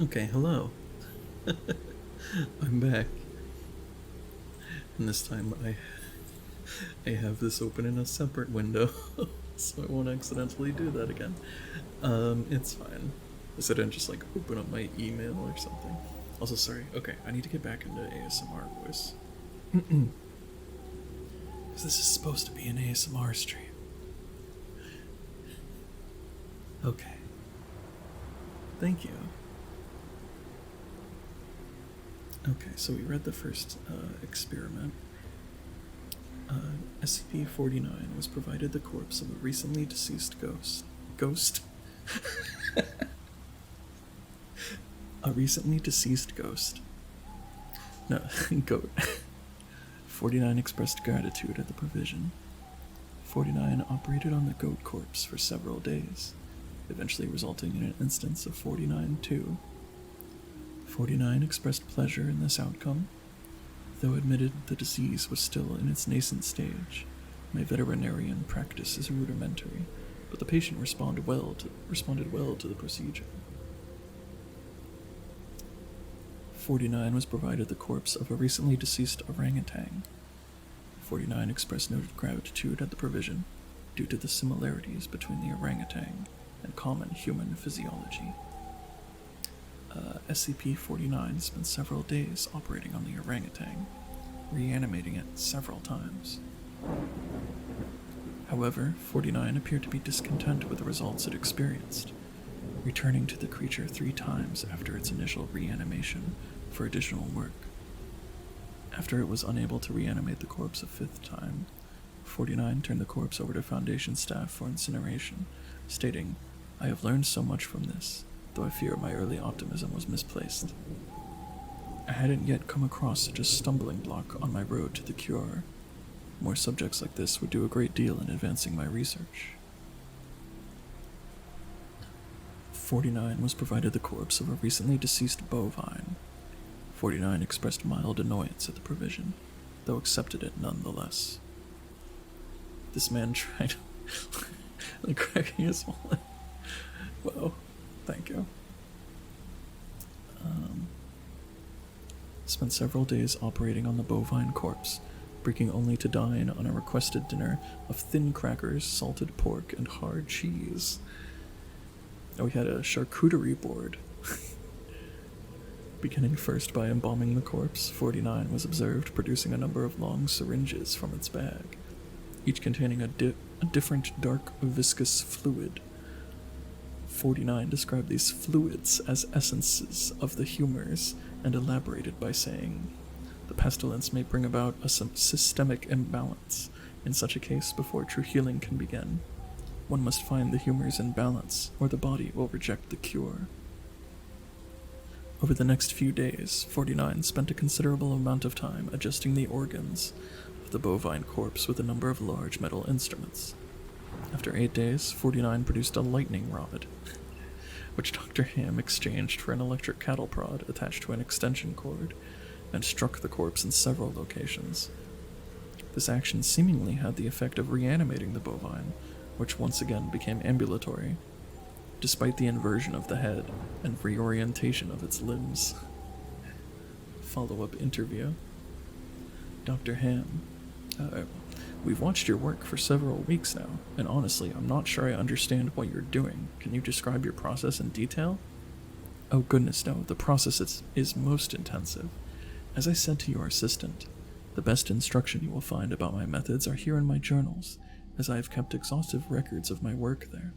Okay, hello. I'm back. And this time I have this open in a separate window, so I won't accidentally do that again. It's fine. I didn't just like open up my email or something. Also, sorry. Okay, I need to get back into ASMR voice. Because this is supposed to be an ASMR stream. Okay. Thank you. Okay, so we read the first experiment. SCP-49 was provided the corpse of a recently deceased ghost. Ghost? A recently deceased ghost. No, goat. 49 expressed gratitude at the provision. 49 operated on the goat corpse for several days, eventually resulting in an instance of 49-2. 49 expressed pleasure in this outcome, though admitted the disease was still in its nascent stage. My veterinarian practice is rudimentary, but the patient responded well to the procedure. 49 was provided the corpse of a recently deceased orangutan. 49 expressed noted gratitude at the provision, due to the similarities between the orangutan and common human physiology. SCP-49 spent several days operating on the orangutan, reanimating it several times. However, 49 appeared to be discontent with the results it experienced, returning to the creature 3 times after its initial reanimation for additional work. After it was unable to reanimate the corpse a 5th time, 49 turned the corpse over to Foundation staff for incineration, stating, "I have learned so much from this, though I fear my early optimism was misplaced. I hadn't yet come across such a stumbling block on my road to the cure. More subjects like this would do a great deal in advancing my research. 49 was provided the corpse of a recently deceased bovine. 49 expressed mild annoyance at the provision, though accepted it nonetheless. This man tried like cracking his wallet. Whoa, thank you. Spent several days operating on the bovine corpse, breaking only to dine on a requested dinner of thin crackers, salted pork, and hard cheese. We had a charcuterie board. Beginning first by embalming the corpse, 49 was observed producing a number of long syringes from its bag, each containing a different dark viscous fluid. 49 described these fluids as essences of the humors and elaborated by saying, "The pestilence may bring about a systemic imbalance. In such a case, before true healing can begin, one must find the humors in balance, or the body will reject the cure." Over the next few days, 49 spent a considerable amount of time adjusting the organs of the bovine corpse with a number of large metal instruments. After 8 days, 49 produced a lightning rod, which Dr. Ham exchanged for an electric cattle prod attached to an extension cord, and struck the corpse in several locations. This action seemingly had the effect of reanimating the bovine, which once again became ambulatory, despite the inversion of the head and reorientation of its limbs. Follow-up interview. Dr. Ham, we've watched your work for several weeks now, and honestly, I'm not sure I understand what you're doing. Can you describe your process in detail? Oh goodness no, the process is most intensive. As I said to your assistant, the best instruction you will find about my methods are here in my journals, as I have kept exhaustive records of my work there.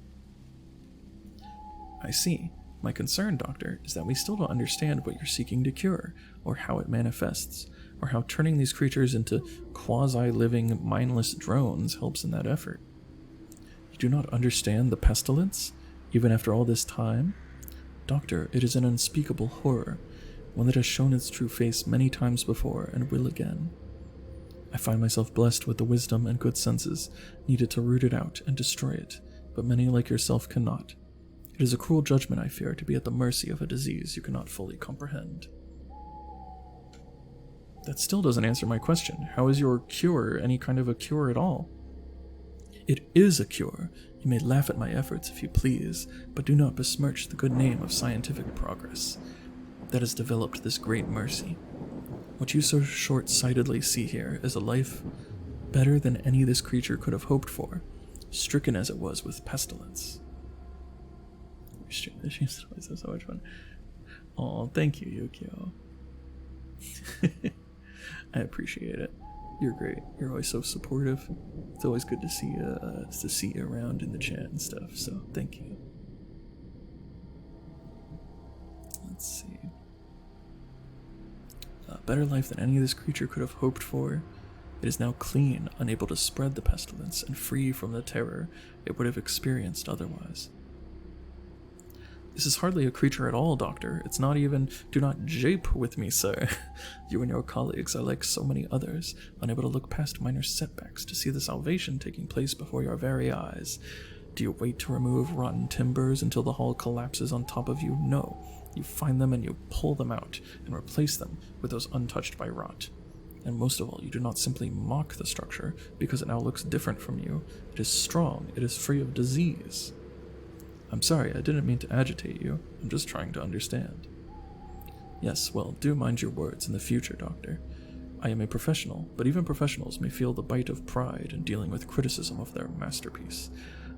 I see. My concern, Doctor, is that we still don't understand what you're seeking to cure, or how it manifests, or how turning these creatures into quasi-living, mindless drones helps in that effort. You do not understand the pestilence, even after all this time? Doctor, it is an unspeakable horror, one that has shown its true face many times before and will again. I find myself blessed with the wisdom and good senses needed to root it out and destroy it, but many like yourself cannot. It is a cruel judgment, I fear, to be at the mercy of a disease you cannot fully comprehend. That still doesn't answer my question. How is your cure any kind of a cure at all? It is a cure. You may laugh at my efforts if you please, but do not besmirch the good name of scientific progress that has developed this great mercy. What you so short-sightedly see here is a life better than any this creature could have hoped for, stricken as it was with pestilence. She's always so much fun. Oh, thank you, Yukio. I appreciate it. You're great. You're always so supportive. It's always good to see you around in the chat and stuff. So thank you. Let's see. A better life than any of this creature could have hoped for. It is now clean, unable to spread the pestilence, and free from the terror it would have experienced otherwise. This is hardly a creature at all, Doctor. It's not even— do not jape with me, sir. You and your colleagues are like so many others, unable to look past minor setbacks to see the salvation taking place before your very eyes. Do you wait to remove rotten timbers until the hull collapses on top of you? No. You find them and you pull them out, and replace them with those untouched by rot. And most of all, you do not simply mock the structure, because it now looks different from you. It is strong. It is free of disease. I'm sorry, I didn't mean to agitate you. I'm just trying to understand. Yes, well, do mind your words in the future, Doctor. I am a professional, but even professionals may feel the bite of pride in dealing with criticism of their masterpiece.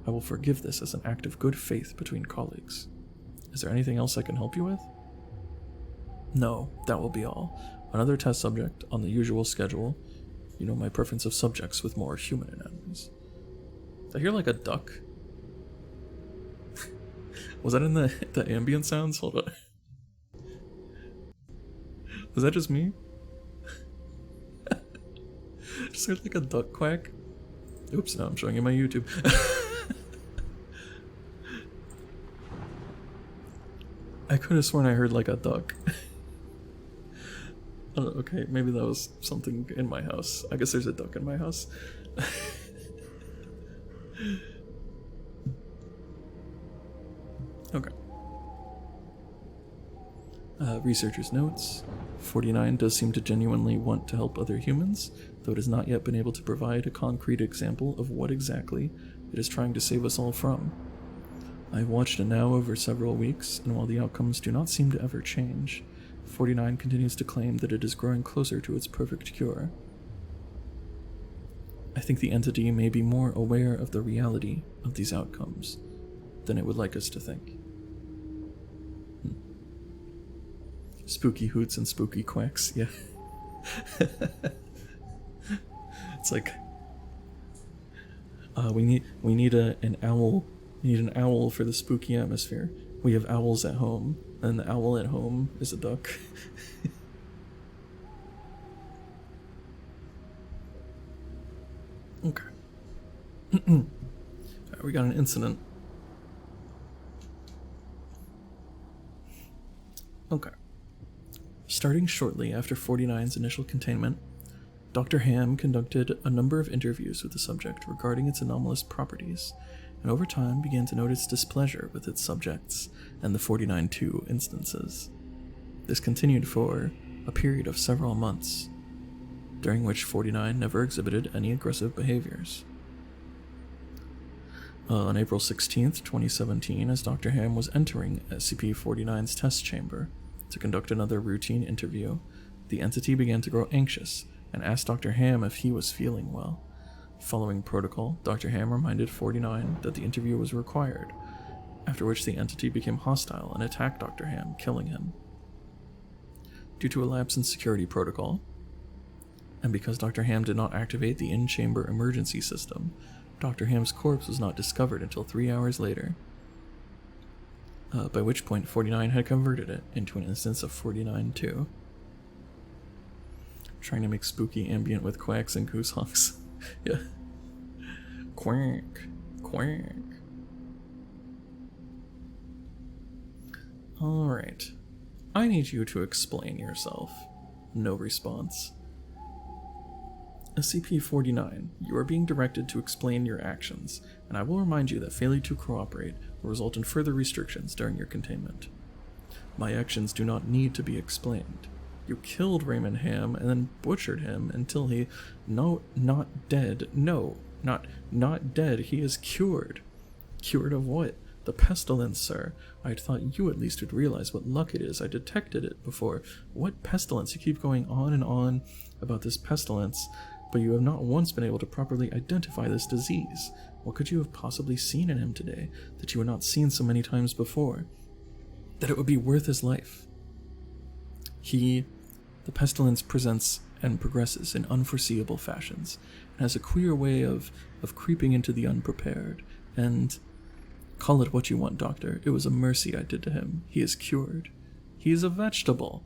I will forgive this as an act of good faith between colleagues. Is there anything else I can help you with? No, that will be all. Another test subject on the usual schedule. You know my preference of subjects with more human anatomies. Did I hear like a duck? Was that in the ambient sounds? Hold on. Was that just me? Just heard like a duck quack. Oops, now I'm showing you my YouTube. I could have sworn I heard like a duck. Oh, okay, maybe that was something in my house. I guess there's a duck in my house. Okay. Researchers' notes. 49 does seem to genuinely want to help other humans, though it has not yet been able to provide a concrete example of what exactly it is trying to save us all from. I've watched it now over several weeks, and while the outcomes do not seem to ever change, 49 continues to claim that it is growing closer to its perfect cure. I think the entity may be more aware of the reality of these outcomes than it would like us to think. Spooky hoots and spooky quacks, yeah. It's like we need an owl. We need an owl for the spooky atmosphere. We have owls at home, and the owl at home is a duck. Okay. Alright, we got an incident. Okay. Starting shortly after 49's initial containment, Dr. Ham conducted a number of interviews with the subject regarding its anomalous properties, and over time began to note its displeasure with its subjects and the 49-2 instances. This continued for a period of several months, during which 49 never exhibited any aggressive behaviors. On April 16th, 2017, as Dr. Ham was entering SCP-49's test chamber to conduct another routine interview, the entity began to grow anxious and asked Dr. Ham if he was feeling well. Following protocol, Dr. Ham reminded 49 that the interview was required, after which the entity became hostile and attacked Dr. Ham, killing him. Due to a lapse in security protocol, and because Dr. Ham did not activate the in-chamber emergency system, Dr. Ham's corpse was not discovered until 3 hours later, by which point 49 had converted it into an instance of 49-2. Trying to make spooky ambient with quacks and goose honks. Yeah. Quack, quack. Alright. I need you to explain yourself. No response. SCP-49, you are being directed to explain your actions, and I will remind you that failure to cooperate will result in further restrictions during your containment. My actions do not need to be explained. You killed Raymond Ham and then butchered him until he... No, not dead. No, not dead. He is cured. Cured of what? The pestilence, sir. I had thought you at least would realize what luck it is. I detected it before. What pestilence? You keep going on and on about this pestilence, but you have not once been able to properly identify this disease. What could you have possibly seen in him today that you had not seen so many times before? That it would be worth his life. The pestilence presents and progresses in unforeseeable fashions, and has a queer way of creeping into the unprepared, and call it what you want, Doctor. It was a mercy I did to him. He is cured. He is a vegetable.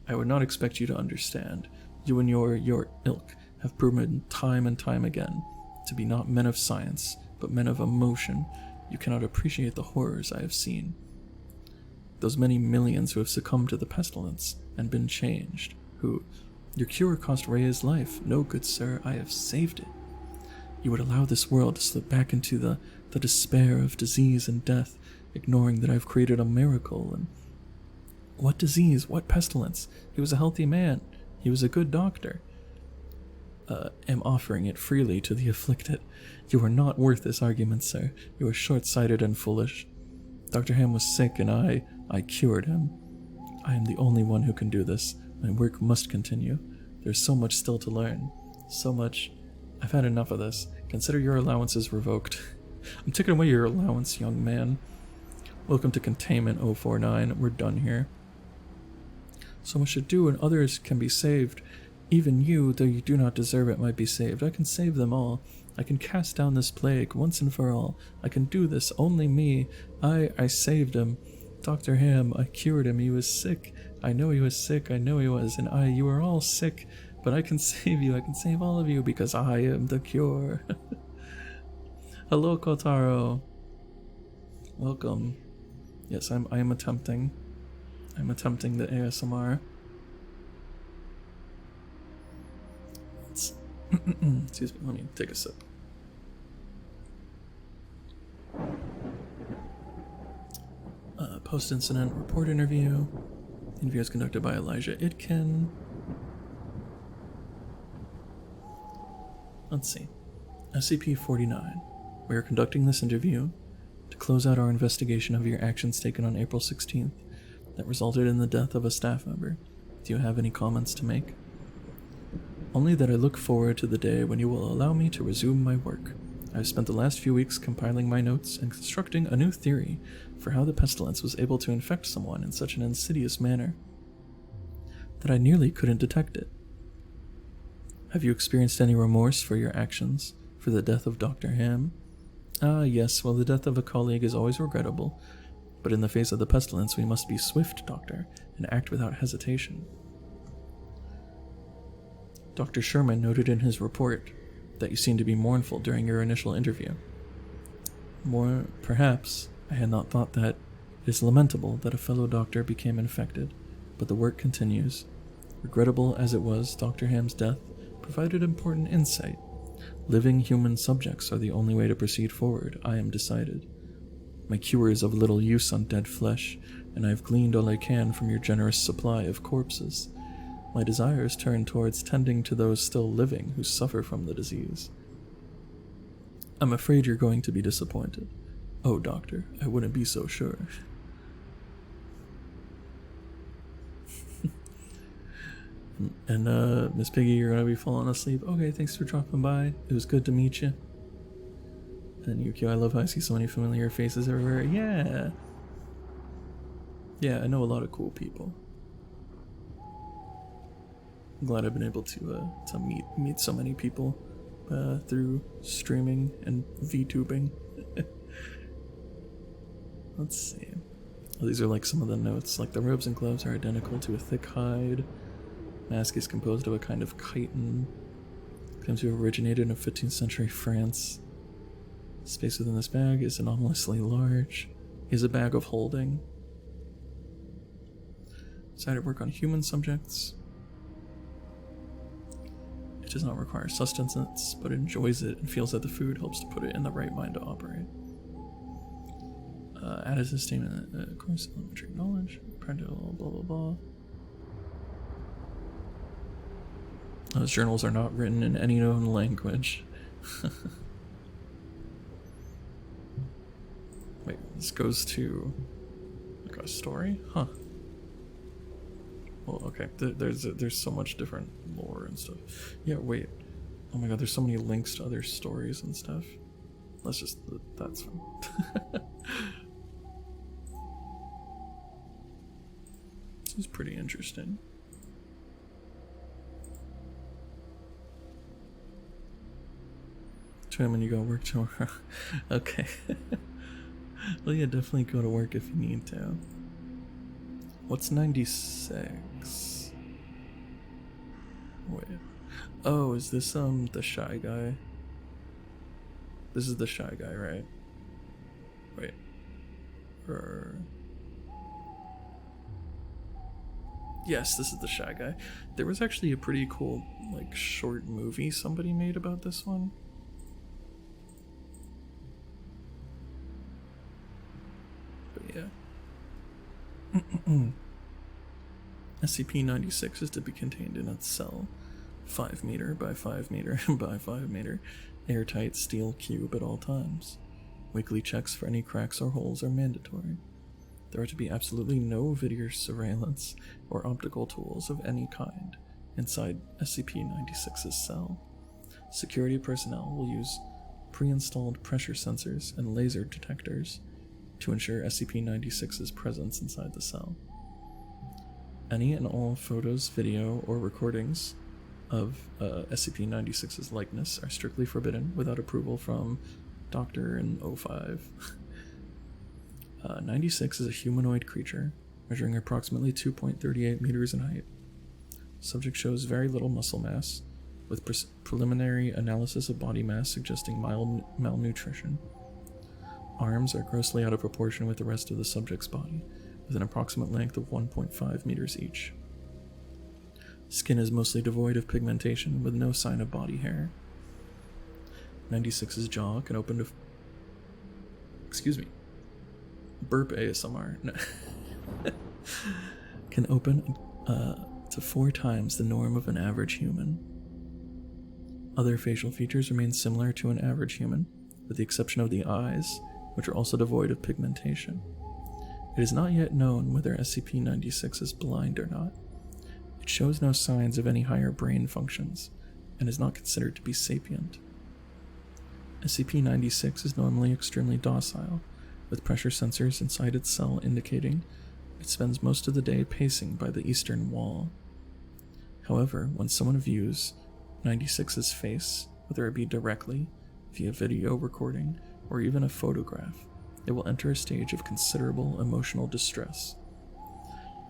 I would not expect you to understand. You and your ilk have proven time and time again to be not men of science, but men of emotion. You cannot appreciate the horrors I have seen. Those many millions who have succumbed to the pestilence and been changed, your cure cost Ray his life. No, good sir, I have saved it. You would allow this world to slip back into the despair of disease and death, ignoring that I've created a miracle. And what disease? What pestilence? He was a healthy man. He was a good doctor. Am offering it freely to the afflicted. You are not worth this argument, sir. You are short-sighted and foolish. Dr. Ham was sick, and I cured him. I am the only one who can do this. My work must continue. There's so much still to learn. So much. I've had enough of this. Consider your allowances revoked. I'm taking away your allowance, young man. Welcome to Containment 049. We're done here. So much to do, and others can be saved. Even you, though you do not deserve it, might be saved. I can save them all. I can cast down this plague once and for all. I can do this. Only me. I saved him. Dr. Ham, I cured him. He was sick. I know he was sick. I know he was. And you are all sick. But I can save you. I can save all of you because I am the cure. Hello, Kotaro. Welcome. Yes, I am attempting. I'm attempting the ASMR. Excuse me, let me take a sip. Post-incident report interview. Interview is conducted by Elijah Itkin. Let's see. SCP-49. We are conducting this interview to close out our investigation of your actions taken on April 16th that resulted in the death of a staff member. Do you have any comments to make? Only that I look forward to the day when you will allow me to resume my work. I've spent the last few weeks compiling my notes and constructing a new theory for how the pestilence was able to infect someone in such an insidious manner that I nearly couldn't detect it. Have you experienced any remorse for your actions, for the death of Dr. Ham? Ah, yes, well, the death of a colleague is always regrettable, but in the face of the pestilence we must be swift, Doctor, and act without hesitation. Dr. Sherman noted in his report that you seemed to be mournful during your initial interview. More, perhaps, I had not thought that. It is lamentable that a fellow doctor became infected, but the work continues. Regrettable as it was, Dr. Ham's death provided important insight. Living human subjects are the only way to proceed forward, I am decided. My cure is of little use on dead flesh, and I have gleaned all I can from your generous supply of corpses. My desires turn towards tending to those still living who suffer from the disease. I'm afraid you're going to be disappointed. Oh, Doctor, I wouldn't be so sure. And, Miss Piggy, you're gonna be falling asleep. Okay, thanks for dropping by. It was good to meet you. And Yukio, I love how I see so many familiar faces everywhere. Yeah! Yeah, I know a lot of cool people. I'm glad I've been able to meet so many people through streaming and VTubing. Let's see. Oh, these are like some of the notes. Like the robes and gloves are identical to a thick hide. Mask is composed of a kind of chitin. Claims to have originated in 15th century France. Space within this bag is anomalously large. Is a bag of holding. Decided to work on human subjects. It does not require sustenance, but enjoys it and feels that the food helps to put it in the right mind to operate. Added to statement, of course, elementary knowledge, practical, blah blah blah. Those journals are not written in any known language. Wait, this goes to like a story? Huh. Well, okay. There's so much different lore and stuff. Yeah, wait. Oh my god, there's so many links to other stories and stuff. That's fun. This is pretty interesting. When you go work tomorrow. Okay. Well, yeah, definitely go to work if you need to. What's 96? Wait. Oh, is this the shy guy? This is the shy guy, right? Wait. Yes, this is the shy guy. There was actually a pretty cool like short movie somebody made about this one. Yeah. SCP-96 is to be contained in its cell, 5 meter by 5 meter by 5 meter, airtight steel cube at all times. Weekly checks for any cracks or holes are mandatory. There are to be absolutely no video surveillance or optical tools of any kind inside SCP-96's cell. Security personnel will use pre-installed pressure sensors and laser detectors to ensure SCP-96's presence inside the cell. Any and all photos, video, or recordings of SCP-96's likeness are strictly forbidden without approval from Dr. in 05. 96 is a humanoid creature, measuring approximately 2.38 meters in height. Subject shows very little muscle mass, with preliminary analysis of body mass suggesting mild malnutrition. Arms are grossly out of proportion with the rest of the subject's body, with an approximate length of 1.5 meters each. Skin is mostly devoid of pigmentation with no sign of body hair. 96's jaw can open to... Excuse me. Burp ASMR. No. Can open to 4 times the norm of an average human. Other facial features remain similar to an average human, with the exception of the eyes, which are also devoid of pigmentation. It is not yet known whether SCP-96 is blind or not. It shows no signs of any higher brain functions, and is not considered to be sapient. SCP-96 is normally extremely docile, with pressure sensors inside its cell indicating it spends most of the day pacing by the eastern wall. However, when someone views 96's face, whether it be directly, via video recording, or even a photograph, it will enter a stage of considerable emotional distress.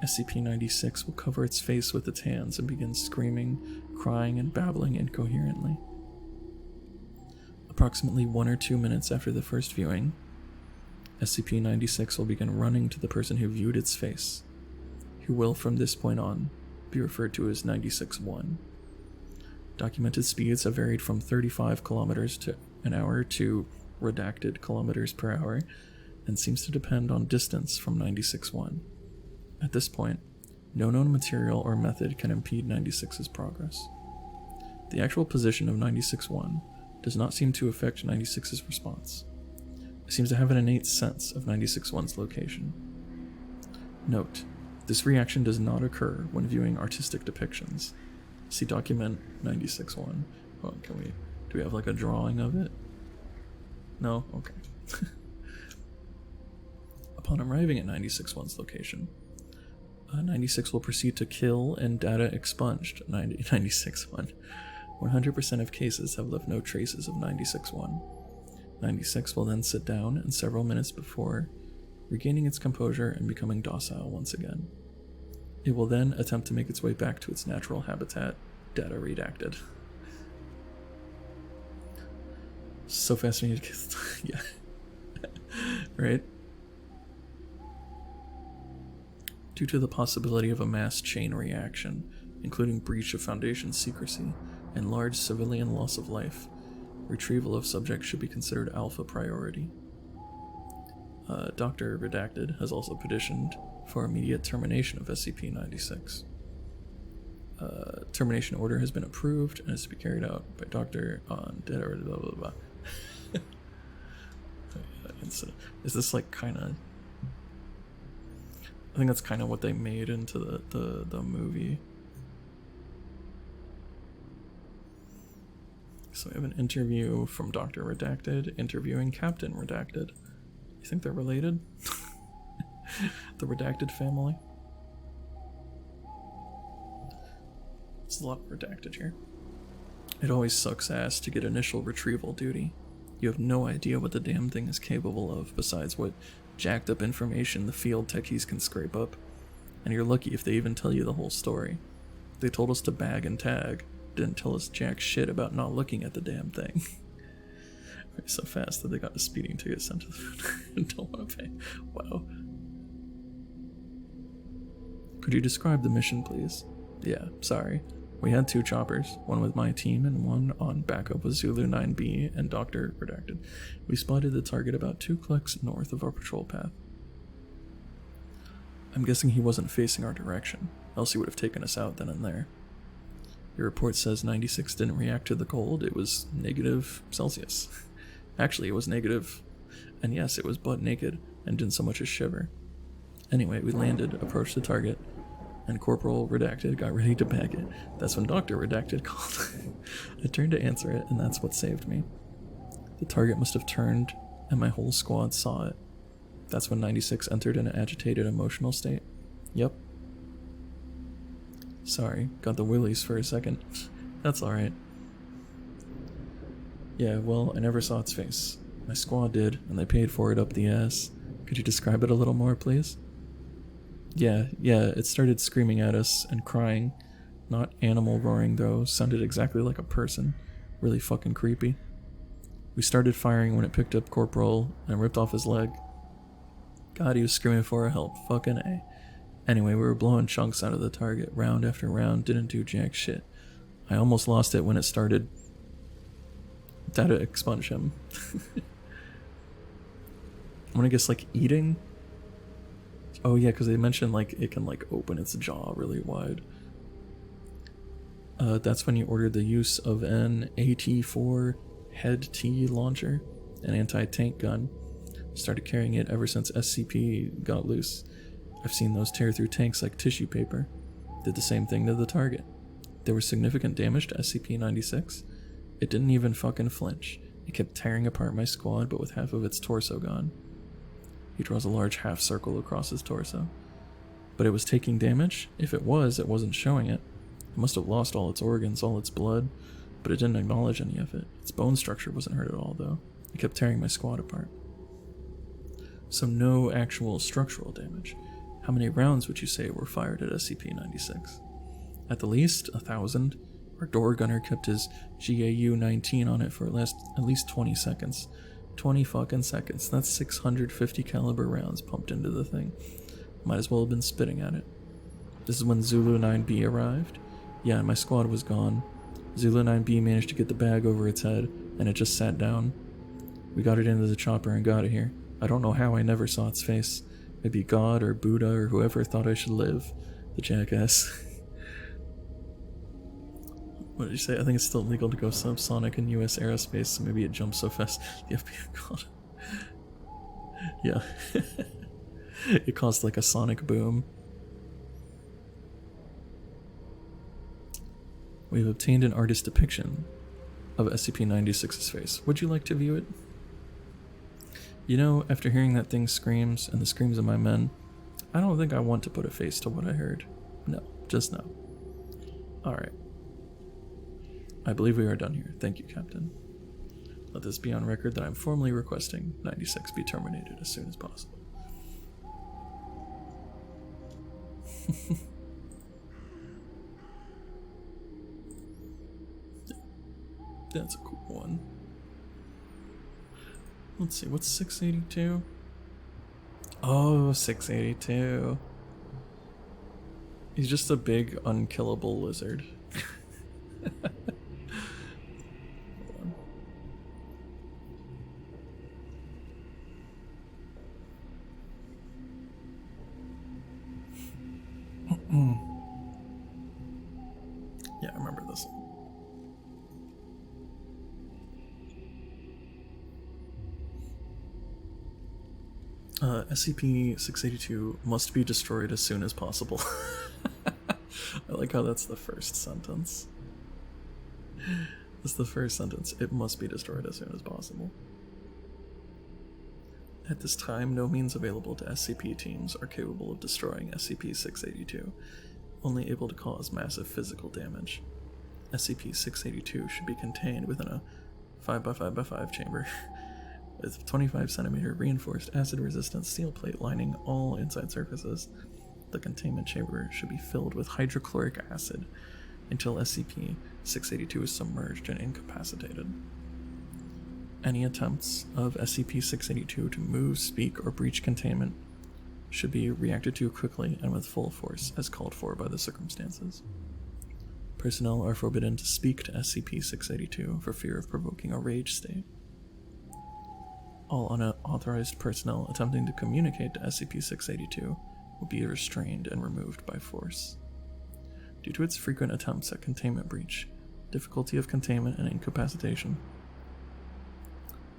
SCP-96 will cover its face with its hands and begin screaming, crying, and babbling incoherently. Approximately 1 or 2 minutes after the first viewing, SCP-96 will begin running to the person who viewed its face, who will from this point on be referred to as 96-1. Documented speeds have varied from 35 kilometers an hour to redacted kilometers per hour, and seems to depend on distance from 96-1. At this point, no known material or method can impede 96's progress. The actual position of 96-1 does not seem to affect 96's response. It seems to have an innate sense of 96-1's location. Note, this reaction does not occur when viewing artistic depictions. See document 96-1. Oh, do we have like a drawing of it? No? Okay. Upon arriving at 96-1's location, 96 will proceed to kill and data expunged 96-1. 100% of cases have left no traces of 96-1. 96 will then sit down in several minutes before regaining its composure and becoming docile once again. It will then attempt to make its way back to its natural habitat, data redacted. So fascinating. Yeah. Right? Due to the possibility of a mass chain reaction, including breach of Foundation secrecy and large civilian loss of life, retrieval of subjects should be considered alpha priority. Dr. Redacted has also petitioned for immediate termination of SCP-96. Termination order has been approved and is to be carried out by Dr. on dead or blah blah blah. Is this like kind of... I think that's kind of what they made into the movie. So we have an interview from Dr. Redacted interviewing Captain Redacted. You think they're related? The Redacted family? There's a lot of Redacted here. It always sucks ass to get initial retrieval duty. You have no idea what the damn thing is capable of besides what jacked up information the field techies can scrape up. And you're lucky if they even tell you the whole story. They told us to bag and tag, didn't tell us jack shit about not looking at the damn thing. So fast that they got a speeding ticket sent to the don't want to pay. Wow. Could you describe the mission, please? Yeah, sorry. We had 2 choppers, one with my team and one on backup with Zulu 9B and Dr. Redacted. We spotted the target about 2 clicks north of our patrol path. I'm guessing he wasn't facing our direction, else he would have taken us out then and there. Your report says 96 didn't react to the cold, it was -Celsius. Actually, it was negative, and yes, it was butt naked and didn't so much as shiver. Anyway, we landed, approached the target, and Corporal Redacted got ready to bag it. That's when Dr. Redacted called. I turned to answer it, and that's what saved me. The target must have turned, and my whole squad saw it. That's when 96 entered in an agitated emotional state. Yep. Sorry, got the willies for a second. That's alright. Yeah, well, I never saw its face. My squad did, and they paid for it up the ass. Could you describe it a little more, please? Yeah, it started screaming at us and crying. Not animal roaring, though. Sounded exactly like a person. Really fucking creepy. We started firing when it picked up Corporal and ripped off his leg. God, he was screaming for our help. Fucking A. Anyway, we were blowing chunks out of the target round after round, didn't do jack shit. I almost lost it when it started. Data expunge him. I'm gonna guess like eating. Oh yeah, because they mentioned like it can like open its jaw really wide. That's when you ordered the use of an AT-4 Head T launcher, an anti-tank gun. Started carrying it ever since SCP got loose. I've seen those tear through tanks like tissue paper. Did the same thing to the target. There was significant damage to SCP-96. It didn't even fucking flinch. It kept tearing apart my squad, but with half of its torso gone. He draws a large half circle across his torso. But it was taking damage? If it was, it wasn't showing it. It must have lost all its organs, all its blood, but it didn't acknowledge any of it. Its bone structure wasn't hurt at all, though. It kept tearing my squad apart. So no actual structural damage. How many rounds would you say were fired at SCP-96? At the least, 1,000. Our door gunner kept his GAU-19 on it for at least 20 seconds. 20 fucking seconds. That's 650 caliber rounds pumped into the thing. Might as well have been spitting at it. This is when Zulu 9B arrived. Yeah, my squad was gone. Zulu 9B managed to get the bag over its head, and it just sat down. We got it into the chopper and got it here. I don't know how I never saw its face. Maybe God or Buddha or whoever thought I should live. The jackass. What did you say? I think it's still illegal to go subsonic in US aerospace, so maybe it jumps so fast the FBI caught it. Yeah. It caused like a sonic boom. We've obtained an artist's depiction of SCP-96's face. Would you like to view it? You know, after hearing that thing screams and the screams of my men, I don't think I want to put a face to what I heard. No, just no. Alright. I believe we are done here. Thank you, Captain. Let this be on record that I'm formally requesting 96 be terminated as soon as possible. That's a cool one. Let's see, what's 682? Oh, 682. He's just a big, unkillable lizard. Yeah, I remember this one. SCP-682 must be destroyed as soon as possible. I like how that's the first sentence. That's the first sentence. It must be destroyed as soon as possible. At this time, no means available to SCP teams are capable of destroying SCP-682, only able to cause massive physical damage. SCP-682 should be contained within a 5x5x5 chamber with 25cm reinforced acid-resistant steel plate lining all inside surfaces. The containment chamber should be filled with hydrochloric acid until SCP-682 is submerged and incapacitated. Any attempts of SCP-682 to move, speak, or breach containment should be reacted to quickly and with full force as called for by the circumstances. Personnel are forbidden to speak to SCP-682 for fear of provoking a rage state. All unauthorized personnel attempting to communicate to SCP-682 will be restrained and removed by force. Due to its frequent attempts at containment breach, difficulty of containment and incapacitation,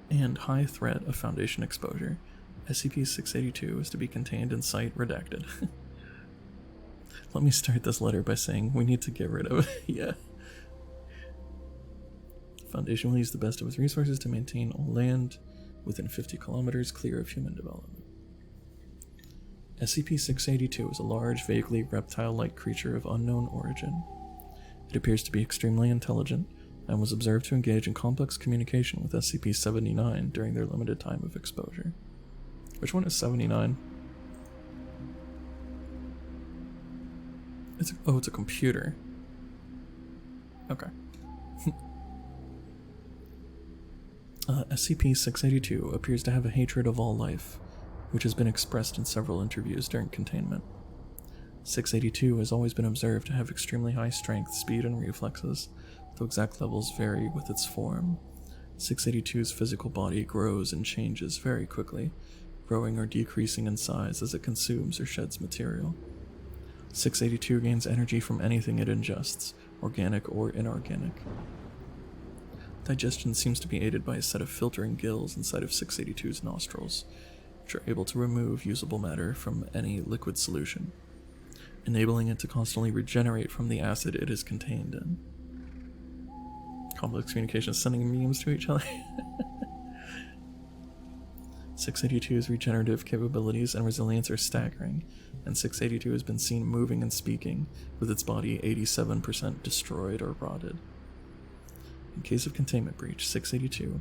and high threat of Foundation exposure, SCP-682 is to be contained in site redacted. Let me start this letter by saying we need to get rid of it. Yeah. Foundation will use the best of its resources to maintain all land within 50 kilometers clear of human development. SCP-682 is a large, vaguely reptile-like creature of unknown origin. It appears to be extremely intelligent and was observed to engage in complex communication with SCP-79 during their limited time of exposure. Which one is 79? It's a computer. Okay. SCP-682 appears to have a hatred of all life, which has been expressed in several interviews during containment. 682 has always been observed to have extremely high strength, speed, and reflexes, though exact levels vary with its form. 682's physical body grows and changes very quickly, growing or decreasing in size as it consumes or sheds material. 682 gains energy from anything it ingests, organic or inorganic. Digestion seems to be aided by a set of filtering gills inside of 682's nostrils, which are able to remove usable matter from any liquid solution, enabling it to constantly regenerate from the acid it is contained in. Complex communication is sending memes to each other. 682's regenerative capabilities and resilience are staggering, and 682 has been seen moving and speaking, with its body 87% destroyed or rotted. In case of containment breach, 682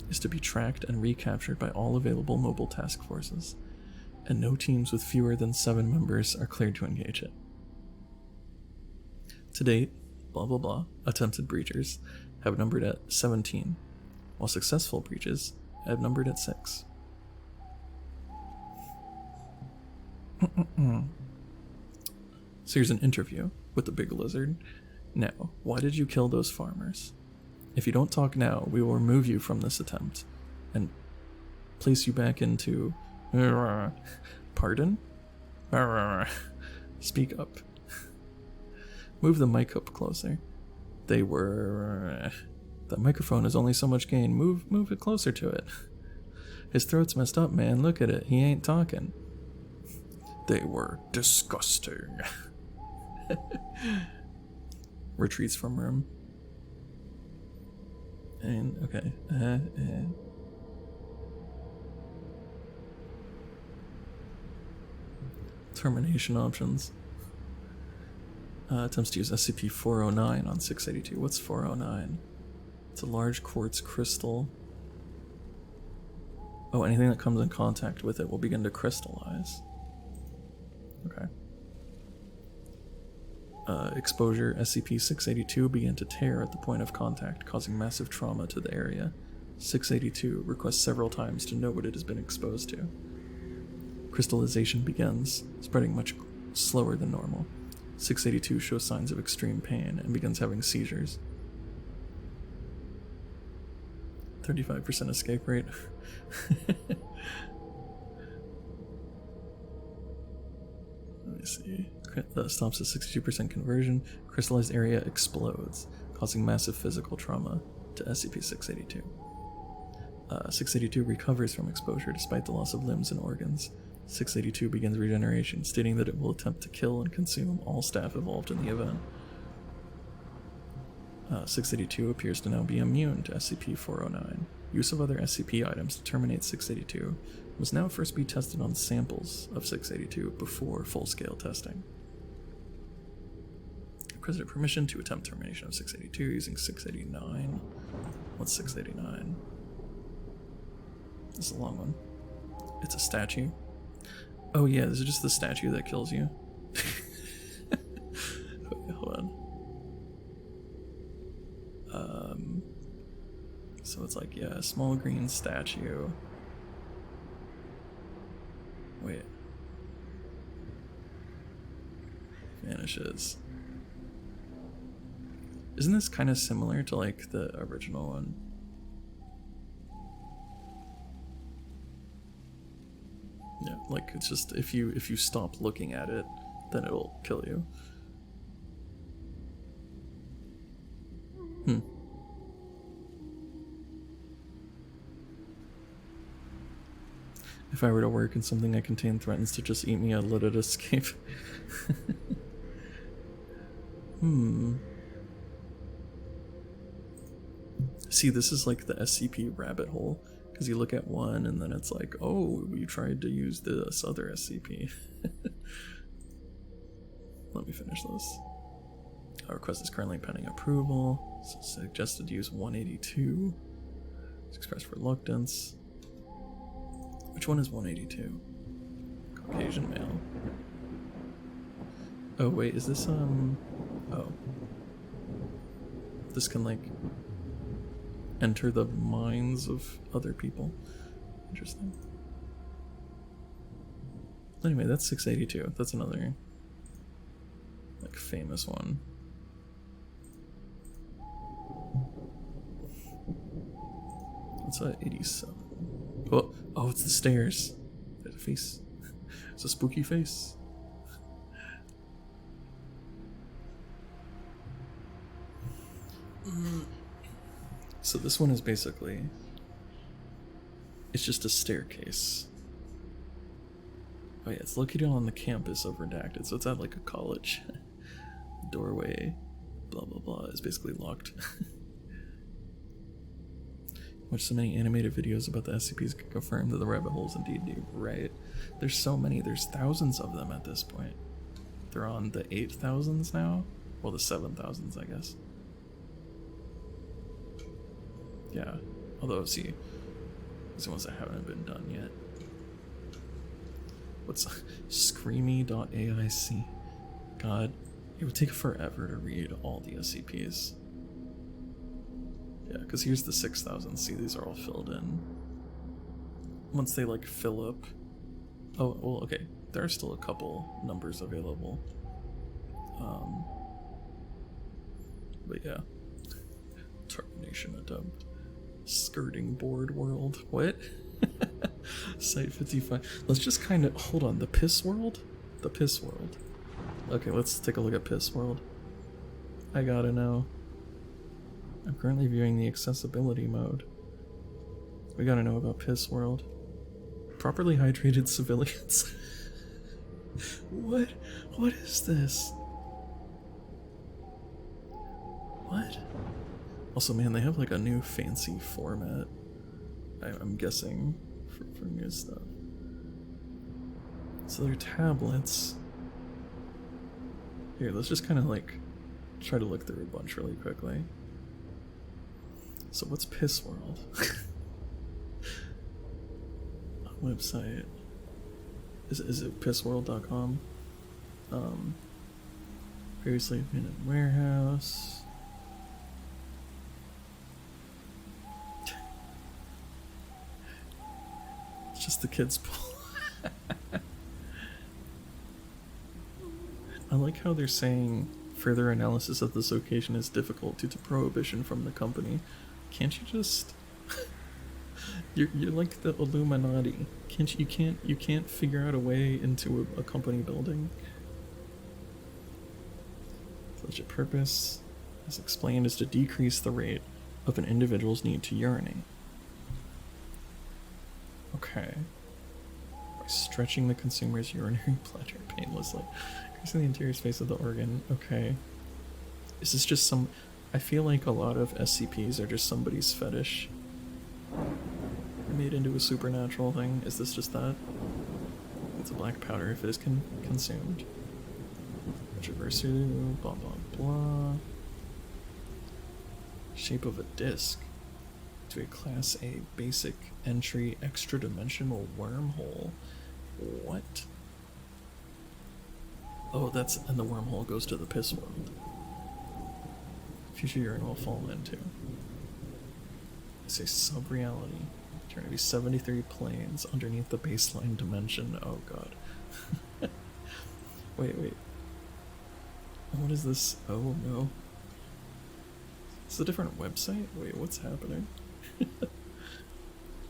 is to be tracked and recaptured by all available mobile task forces, and no teams with fewer than 7 members are cleared to engage it. To date, blah blah blah, attempted breachers have numbered at 17, while successful breaches have numbered at 6. So here's an interview with the big lizard. Now, why did you kill those farmers? If you don't talk now, we will remove you from this attempt and place you back into... Pardon? Speak up. Move the mic up closer. They were... That microphone is only so much gain. Move it closer to it. His throat's messed up, man. Look at it. He ain't talking. They were disgusting. Retreats from room. And, okay. Termination options. Attempts to use SCP-409 on 682. What's 409? It's a large quartz crystal. Oh, anything that comes in contact with it will begin to crystallize. Okay. Exposure, SCP-682 began to tear at the point of contact, causing massive trauma to the area. 682 requests several times to know what it has been exposed to. Crystallization begins, spreading much slower than normal. 682 shows signs of extreme pain and begins having seizures. 35% escape rate. Let me see. That stops at 62% conversion. Crystallized area explodes, causing massive physical trauma to SCP-682. 682 recovers from exposure despite the loss of limbs and organs. 682 begins regeneration, stating that it will attempt to kill and consume all staff involved in the event. 682 appears to now be immune to SCP-409. Use of other SCP items to terminate 682 must now first be tested on samples of 682 before full-scale testing. Requested permission to attempt termination of 682 using 689. What's 689? This is a long one. It's a statue. Oh yeah, this is just the statue that kills you. Okay, hold on. So it's like, yeah, a small green statue. Wait. Vanishes. Isn't this kind of similar to like the original one? Yeah, like it's just if you stop looking at it, then it'll kill you. If I were to work in something that contained threatens to just eat me, I'd let it escape. See, this is like the SCP rabbit hole, because you look at one and then it's like, oh, we tried to use this other SCP. Let me finish this. Our request is currently pending approval. So suggested to use 182. It's expressed reluctance. Which one is 182? Caucasian male. Oh wait, is this oh. This can like enter the minds of other people. Interesting. Anyway, that's 682. That's another like famous one. What's that? 87. Oh, it's the stairs. There's a face. It's a spooky face. So this one is basically, it's just a staircase. Oh yeah, it's located on the campus of Redacted, so it's at like a college. Doorway, blah blah blah, is basically locked. Watch so many animated videos about the SCPs can confirm that the rabbit holes indeed do. Right. There's so many, there's thousands of them at this point. They're on the 8,000s now? Well, the 7,000s, I guess. Yeah. Although, see, these are ones that haven't been done yet. What's Screamy.aic? God, it would take forever to read all the SCPs. Yeah, because here's the 6,000. See, these are all filled in. Once they like fill up. Oh, well, okay. There are still a couple numbers available. But yeah. Termination attempt. Skirting board world. What? Site 55. Let's just kind of hold on. The piss world? The piss world. Okay, let's take a look at piss world. I gotta know. I'm currently viewing the accessibility mode. We gotta know about piss world. Properly hydrated civilians. What? What is this? What? Also, man, they have like a new fancy format. I'm guessing for new stuff. So they're tablets. Here, let's just kind of like try to look through a bunch really quickly. So what's Piss World? Website. Is it pissworld.com? Previously been in warehouse. It's just the kids' pool. I like how they're saying further analysis of this location is difficult due to prohibition from the company. Can't you just you're like the Illuminati. You can't figure out a way into a company building. Legit purpose, as explained, is to decrease the rate of an individual's need to urinate. Okay. By stretching the consumer's urinary bladder painlessly. Increasing the interior space of the organ. Okay. Is this just some... I feel like a lot of SCPs are just somebody's fetish made into a supernatural thing. Is this just that? It's a black powder if it is consumed. Controversy, blah blah blah. Shape of a disc to a Class A basic entry extra dimensional wormhole. What? Oh, and the wormhole goes to the piss world. Future urine will fall into. It's a sub-reality. Turn to be 73 planes underneath the baseline dimension. Oh god. Wait. What is this? Oh no. It's a different website? Wait, what's happening?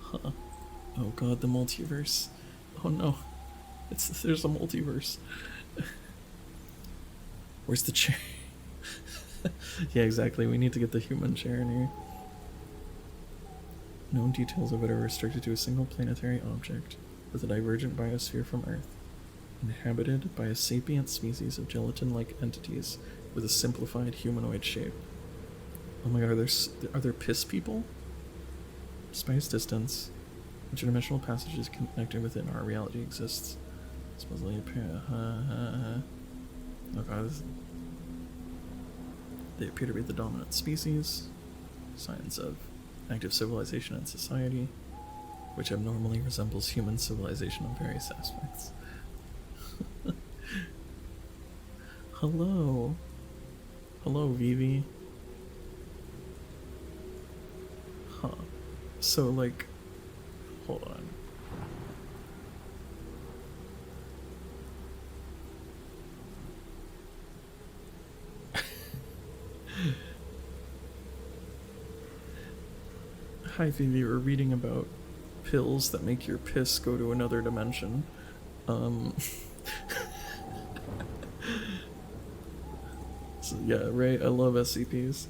Huh. Oh god, the multiverse. Oh no. There's a multiverse. Where's the chair? Yeah, exactly. We need to get the human chair in here. Known details of it are restricted to a single planetary object with a divergent biosphere from Earth, inhabited by a sapient species of gelatin-like entities with a simplified humanoid shape. Oh my god, are there piss people? Despite its distance, interdimensional passages connected within our reality exists. Supposedly appear. Oh god, they appear to be the dominant species. Signs of active civilization and society, which abnormally resembles human civilization in various aspects. Hello, Vivi. Huh. So, like, hold on. Hi Phoebe, we're reading about pills that make your piss go to another dimension. Um, so yeah, right. I love SCPs.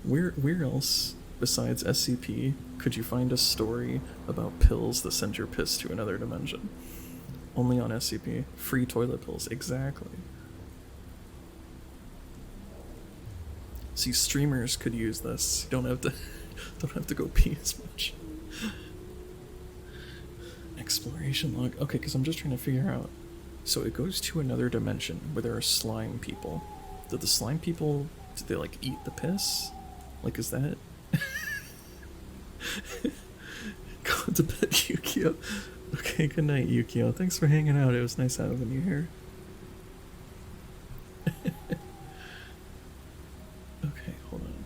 Where else besides SCP could you find a story about pills that send your piss to another dimension? Only on SCP. Free toilet pills, exactly. See, streamers could use this. You don't have to go pee as much. Exploration log. Okay, because I'm just trying to figure out. So it goes to another dimension where there are slime people. Did the slime people, did they like eat the piss? Like, is that? Go to bed, Yukio. Okay, good night, Yukio. Thanks for hanging out. It was nice having you here. Okay, hold on.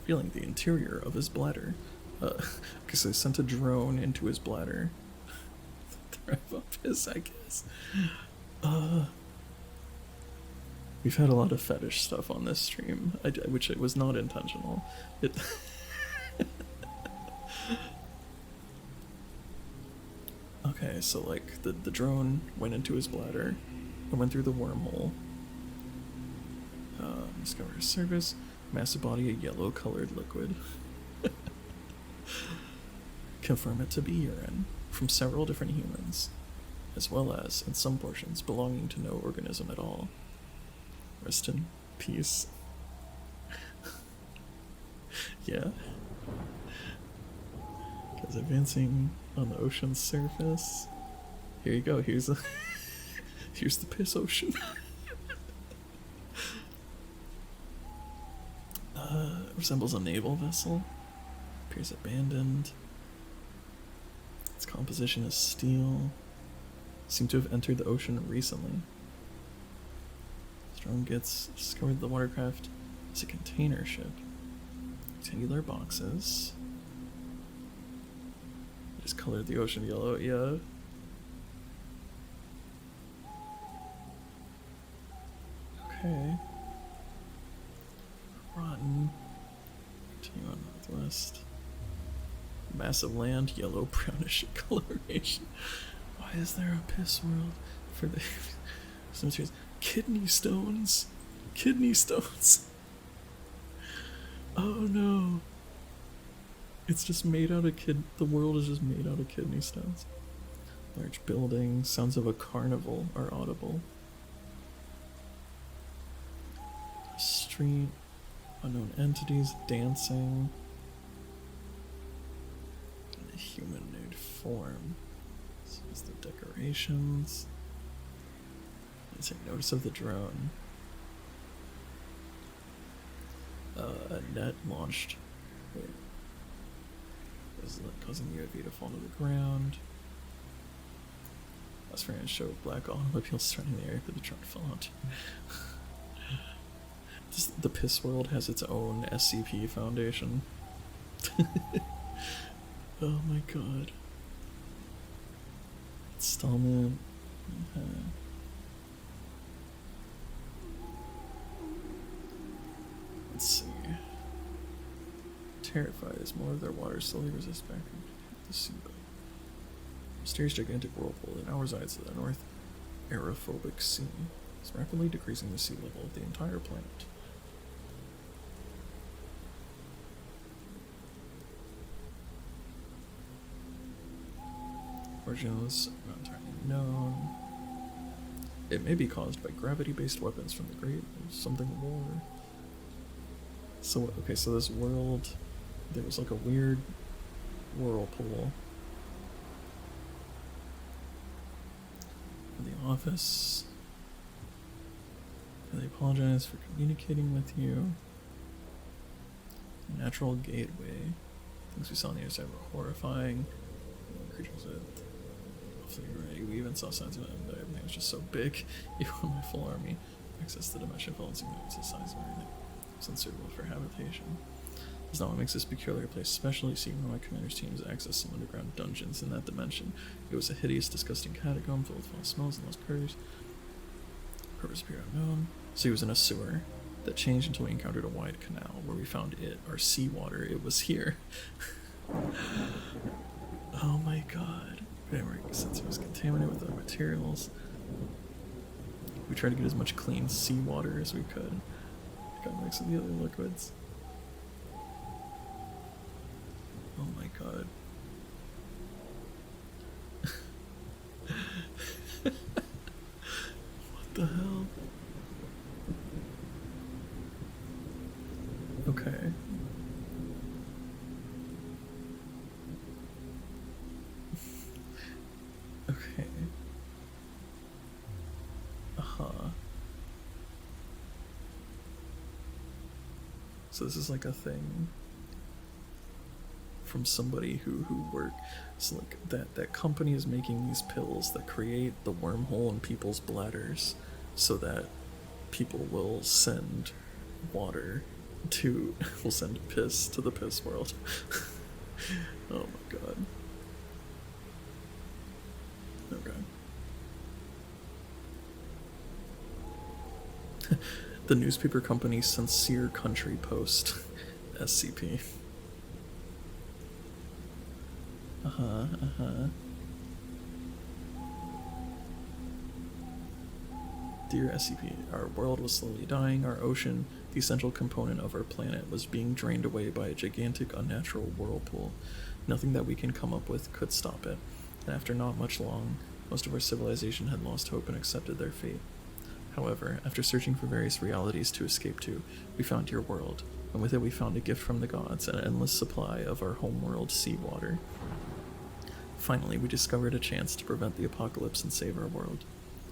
Feeling the interior of his bladder. Okay, so they sent a drone into his bladder. Thrive up his, I guess. We've had a lot of fetish stuff on this stream, which it was not intentional. It. Okay, so like the drone went into his bladder, and went through the wormhole. Discovered a surface, massive body of yellow-colored liquid. Confirm it to be urine from several different humans, as well as, in some portions, belonging to no organism at all. Rest in peace. Yeah. Because advancing on the ocean's surface. Here you go, here's the here's the piss ocean. Resembles a naval vessel. Appears abandoned. Its composition is steel. Seem to have entered the ocean recently. Strong gets discovered the watercraft as a container ship. Rectangular boxes. Just colored the ocean yellow, yeah. Okay. Rotten. Continue on northwest. Massive land, yellow brownish coloration. Why is there a piss world for the cemeteries? Kidney stones. Kidney stones. Oh no. It's just made out of the world is just made out of kidney stones. Large building, sounds of a carnival are audible. Street, unknown entities dancing. In a humanoid form. This is the decorations. Let's take notice of the drone. A net launched. Wait. Is causing the UAV to fall to the ground. Last friend showed black automobiles striking the air that the truck fell onto. The piss world has its own SCP foundation. Oh my god. Installment. Okay. Let's see. Terrified as more of their water slowly resists back into the seabed. Mysterious gigantic whirlpool that now resides to the north aerophobic sea is rapidly decreasing the sea level of the entire planet. Origin is not entirely known. It may be caused by gravity-based weapons from the Great something war. So, okay, so this world, there was like a weird whirlpool. In the office. They apologize for communicating with you. Natural gateway. Things we saw on the other side were horrifying. Creatures that. Hopefully you're right. We even saw signs of it, but everything was just so big. Even with my full army, access to the dimension fell and seemed to the size of everything. It's unsuitable for habitation. That's not what makes this peculiar place special. See, one of my commander's teams accessed some underground dungeons in that dimension. It was a hideous, disgusting catacomb filled with foul smells and lost critters. Purpose appeared unknown. So he was in a sewer. that changed until we encountered a wide canal where we found it, our seawater. It was here. Oh my god. Anyway, since it was contaminated with other materials, we tried to get as much clean seawater as we could. It got mixed with the other liquids. Oh my god. What the hell? Okay. Okay. Uh-huh. So this is like a thing from somebody who works like that company is making these pills that create the wormhole in people's bladders so that people will send water to will send piss to the piss world. Oh my god. Okay. The newspaper company Sincere Country Post, SCP. Dear SCP, our world was slowly dying, our ocean, the essential component of our planet, was being drained away by a gigantic unnatural whirlpool. Nothing that we can come up with could stop it, and after not much long, most of our civilization had lost hope and accepted their fate. However, after searching for various realities to escape to, we found your world, and with it we found a gift from the gods, an endless supply of our homeworld seawater. Finally, we discovered a chance to prevent the apocalypse and save our world.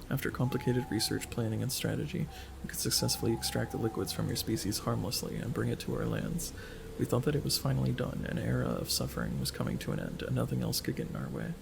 After complicated research, planning, and strategy, we could successfully extract the liquids from your species harmlessly and bring it to our lands. We thought that it was finally done, an era of suffering was coming to an end, and nothing else could get in our way.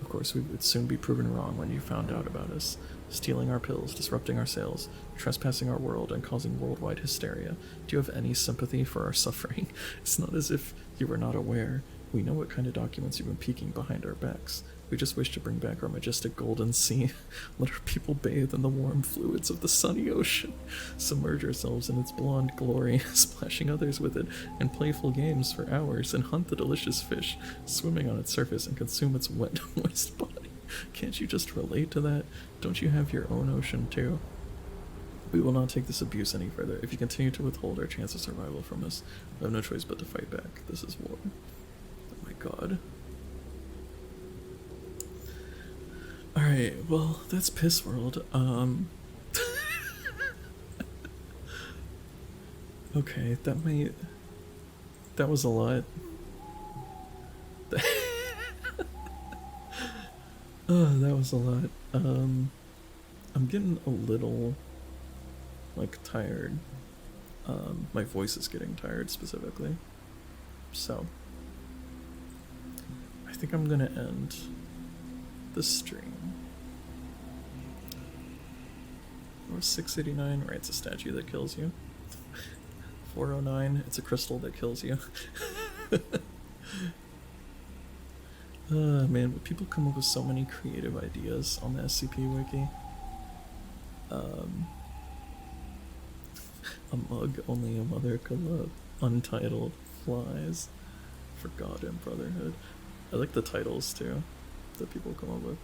Of course, we would soon be proven wrong when you found out about us, stealing our pills, disrupting our sales, trespassing our world, and causing worldwide hysteria. Do you have any sympathy for our suffering? It's not as if you were not aware. We know what kind of documents you've been peeking behind our backs. We just wish to bring back our majestic golden sea, let our people bathe in the warm fluids of the sunny ocean, submerge ourselves in its blonde glory, splashing others with it in playful games for hours, and hunt the delicious fish swimming on its surface and consume its wet, moist body. Can't you just relate to that? Don't you have your own ocean too? We will not take this abuse any further. If you continue to withhold our chance of survival from us, we have no choice but to fight back. This is war. Oh my god. Alright, well, that's Piss World. Okay, that was a lot. That was a lot. I'm getting a little, like, tired. My voice is getting tired, specifically. So, I think I'm gonna end the stream. Or 689, right, it's a statue that kills you. 409, it's a crystal that kills you. Man, people come up with so many creative ideas on the SCP Wiki. A mug only a mother could love. Untitled Flies. Forgotten Brotherhood. I like the titles too that people come up with.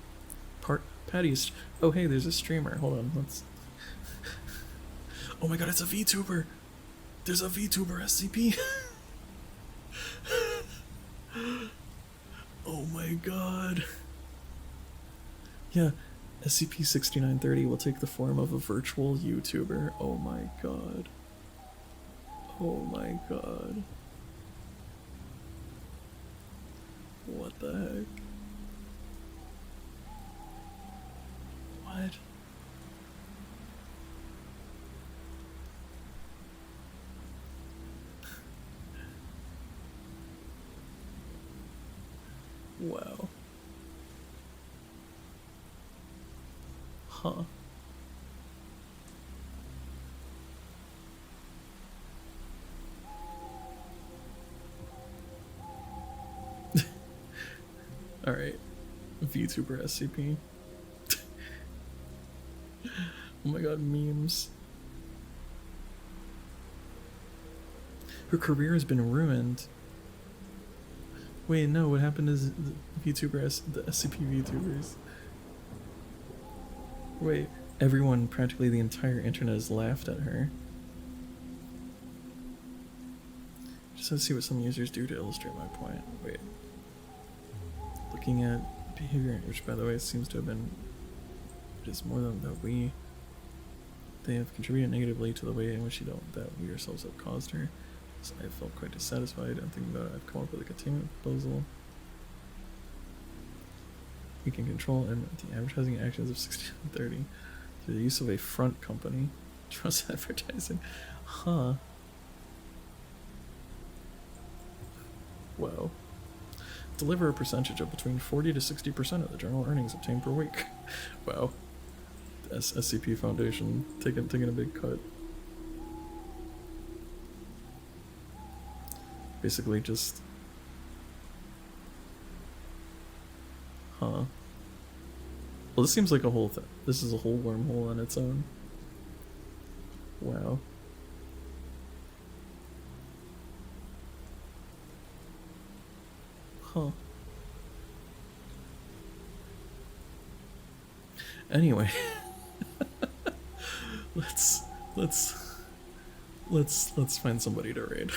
Patty's. Oh hey, there's a streamer. Hold on, let's. Oh my god, it's a VTuber. There's a VTuber SCP. Oh my god. Yeah, SCP-6930 will take the form of a virtual YouTuber. Oh my god. Oh my god. What the heck? What? Wow. Huh. Alright. VTuber SCP. Oh my god, memes. Her career has been ruined. Wait, no, what happened is the VTubers, the SCP VTubers. Wait, everyone, practically the entire internet has laughed at her. Just let's see what some users do to illustrate my point. Wait. Looking at behavior, which by the way seems to have been just more than that they have contributed negatively to the way in which that we ourselves have caused her. So I felt quite dissatisfied. I'm thinking about it. I've come up with a containment proposal. We can control the advertising actions of 1630 through the use of a front company. Trust advertising. Huh. Wow. Deliver a percentage of between 40 to 60% of the general earnings obtained per week. Wow. SCP Foundation taking a big cut. Basically just... Huh. Well, this seems like a whole thing. This is a whole wormhole on its own. Wow. Huh. Anyway. let's find somebody to raid.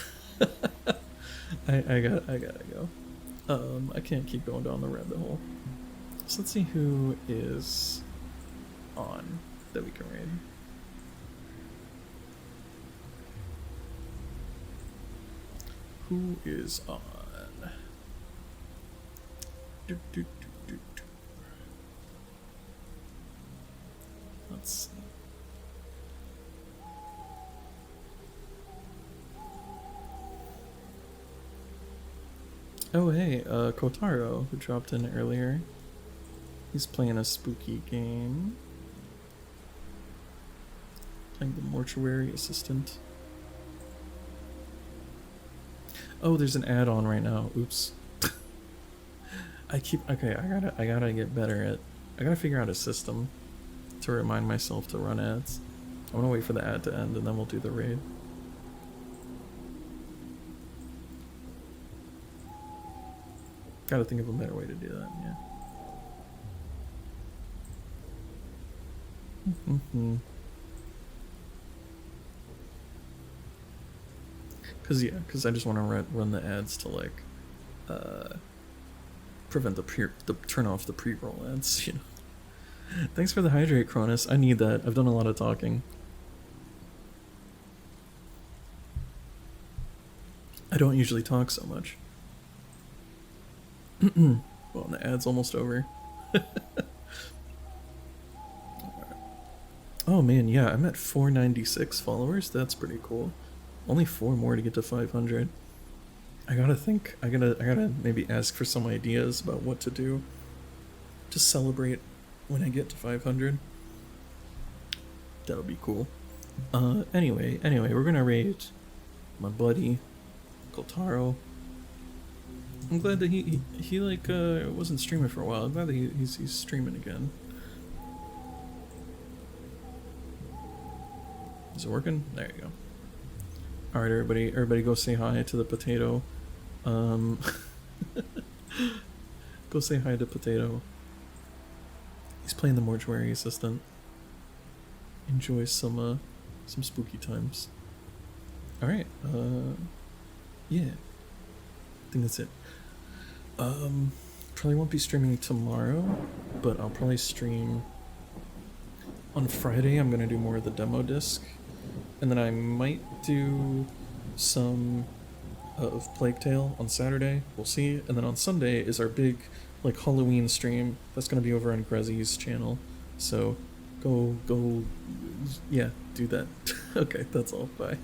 I gotta go. I can't keep going down the rabbit hole. So let's see who is on that we can raid. Who is on? Let's see. Oh hey, Kotaro, who dropped in earlier. He's playing a spooky game. Playing the mortuary assistant. Oh, there's an add-on right now. Oops. I gotta get better at... I gotta figure out a system to remind myself to run ads. I'm gonna wait for the ad to end and then we'll do the raid. Gotta think of a better way to do that, yeah. Cause I just want to run the ads to like prevent the turn off the pre-roll ads, you know. Thanks for the hydrate, Cronus. I need that. I've done a lot of talking. I don't usually talk so much. Well, and the ad's almost over. Oh man, yeah, I'm at 496 followers. That's pretty cool. Only 4 more to get to 500. I gotta think. I gotta maybe ask for some ideas about what to do to celebrate when I get to 500. That'll be cool. Anyway, we're gonna raid my buddy Kotaro. I'm glad that he like wasn't streaming for a while. I'm glad that he's streaming again. Is it working? There you go. All right, everybody, go say hi to the potato. Go say hi to Potato. He's playing the mortuary assistant. Enjoy some spooky times. All right. Yeah. I think that's it. Probably won't be streaming tomorrow, but I'll probably stream on Friday. I'm gonna do more of the demo disc, and then I might do some of Plague Tale on Saturday. We'll see. And then on Sunday is our big like Halloween stream. That's gonna be over on Grezzy's channel. So go, yeah, do that. Okay, that's all. Bye.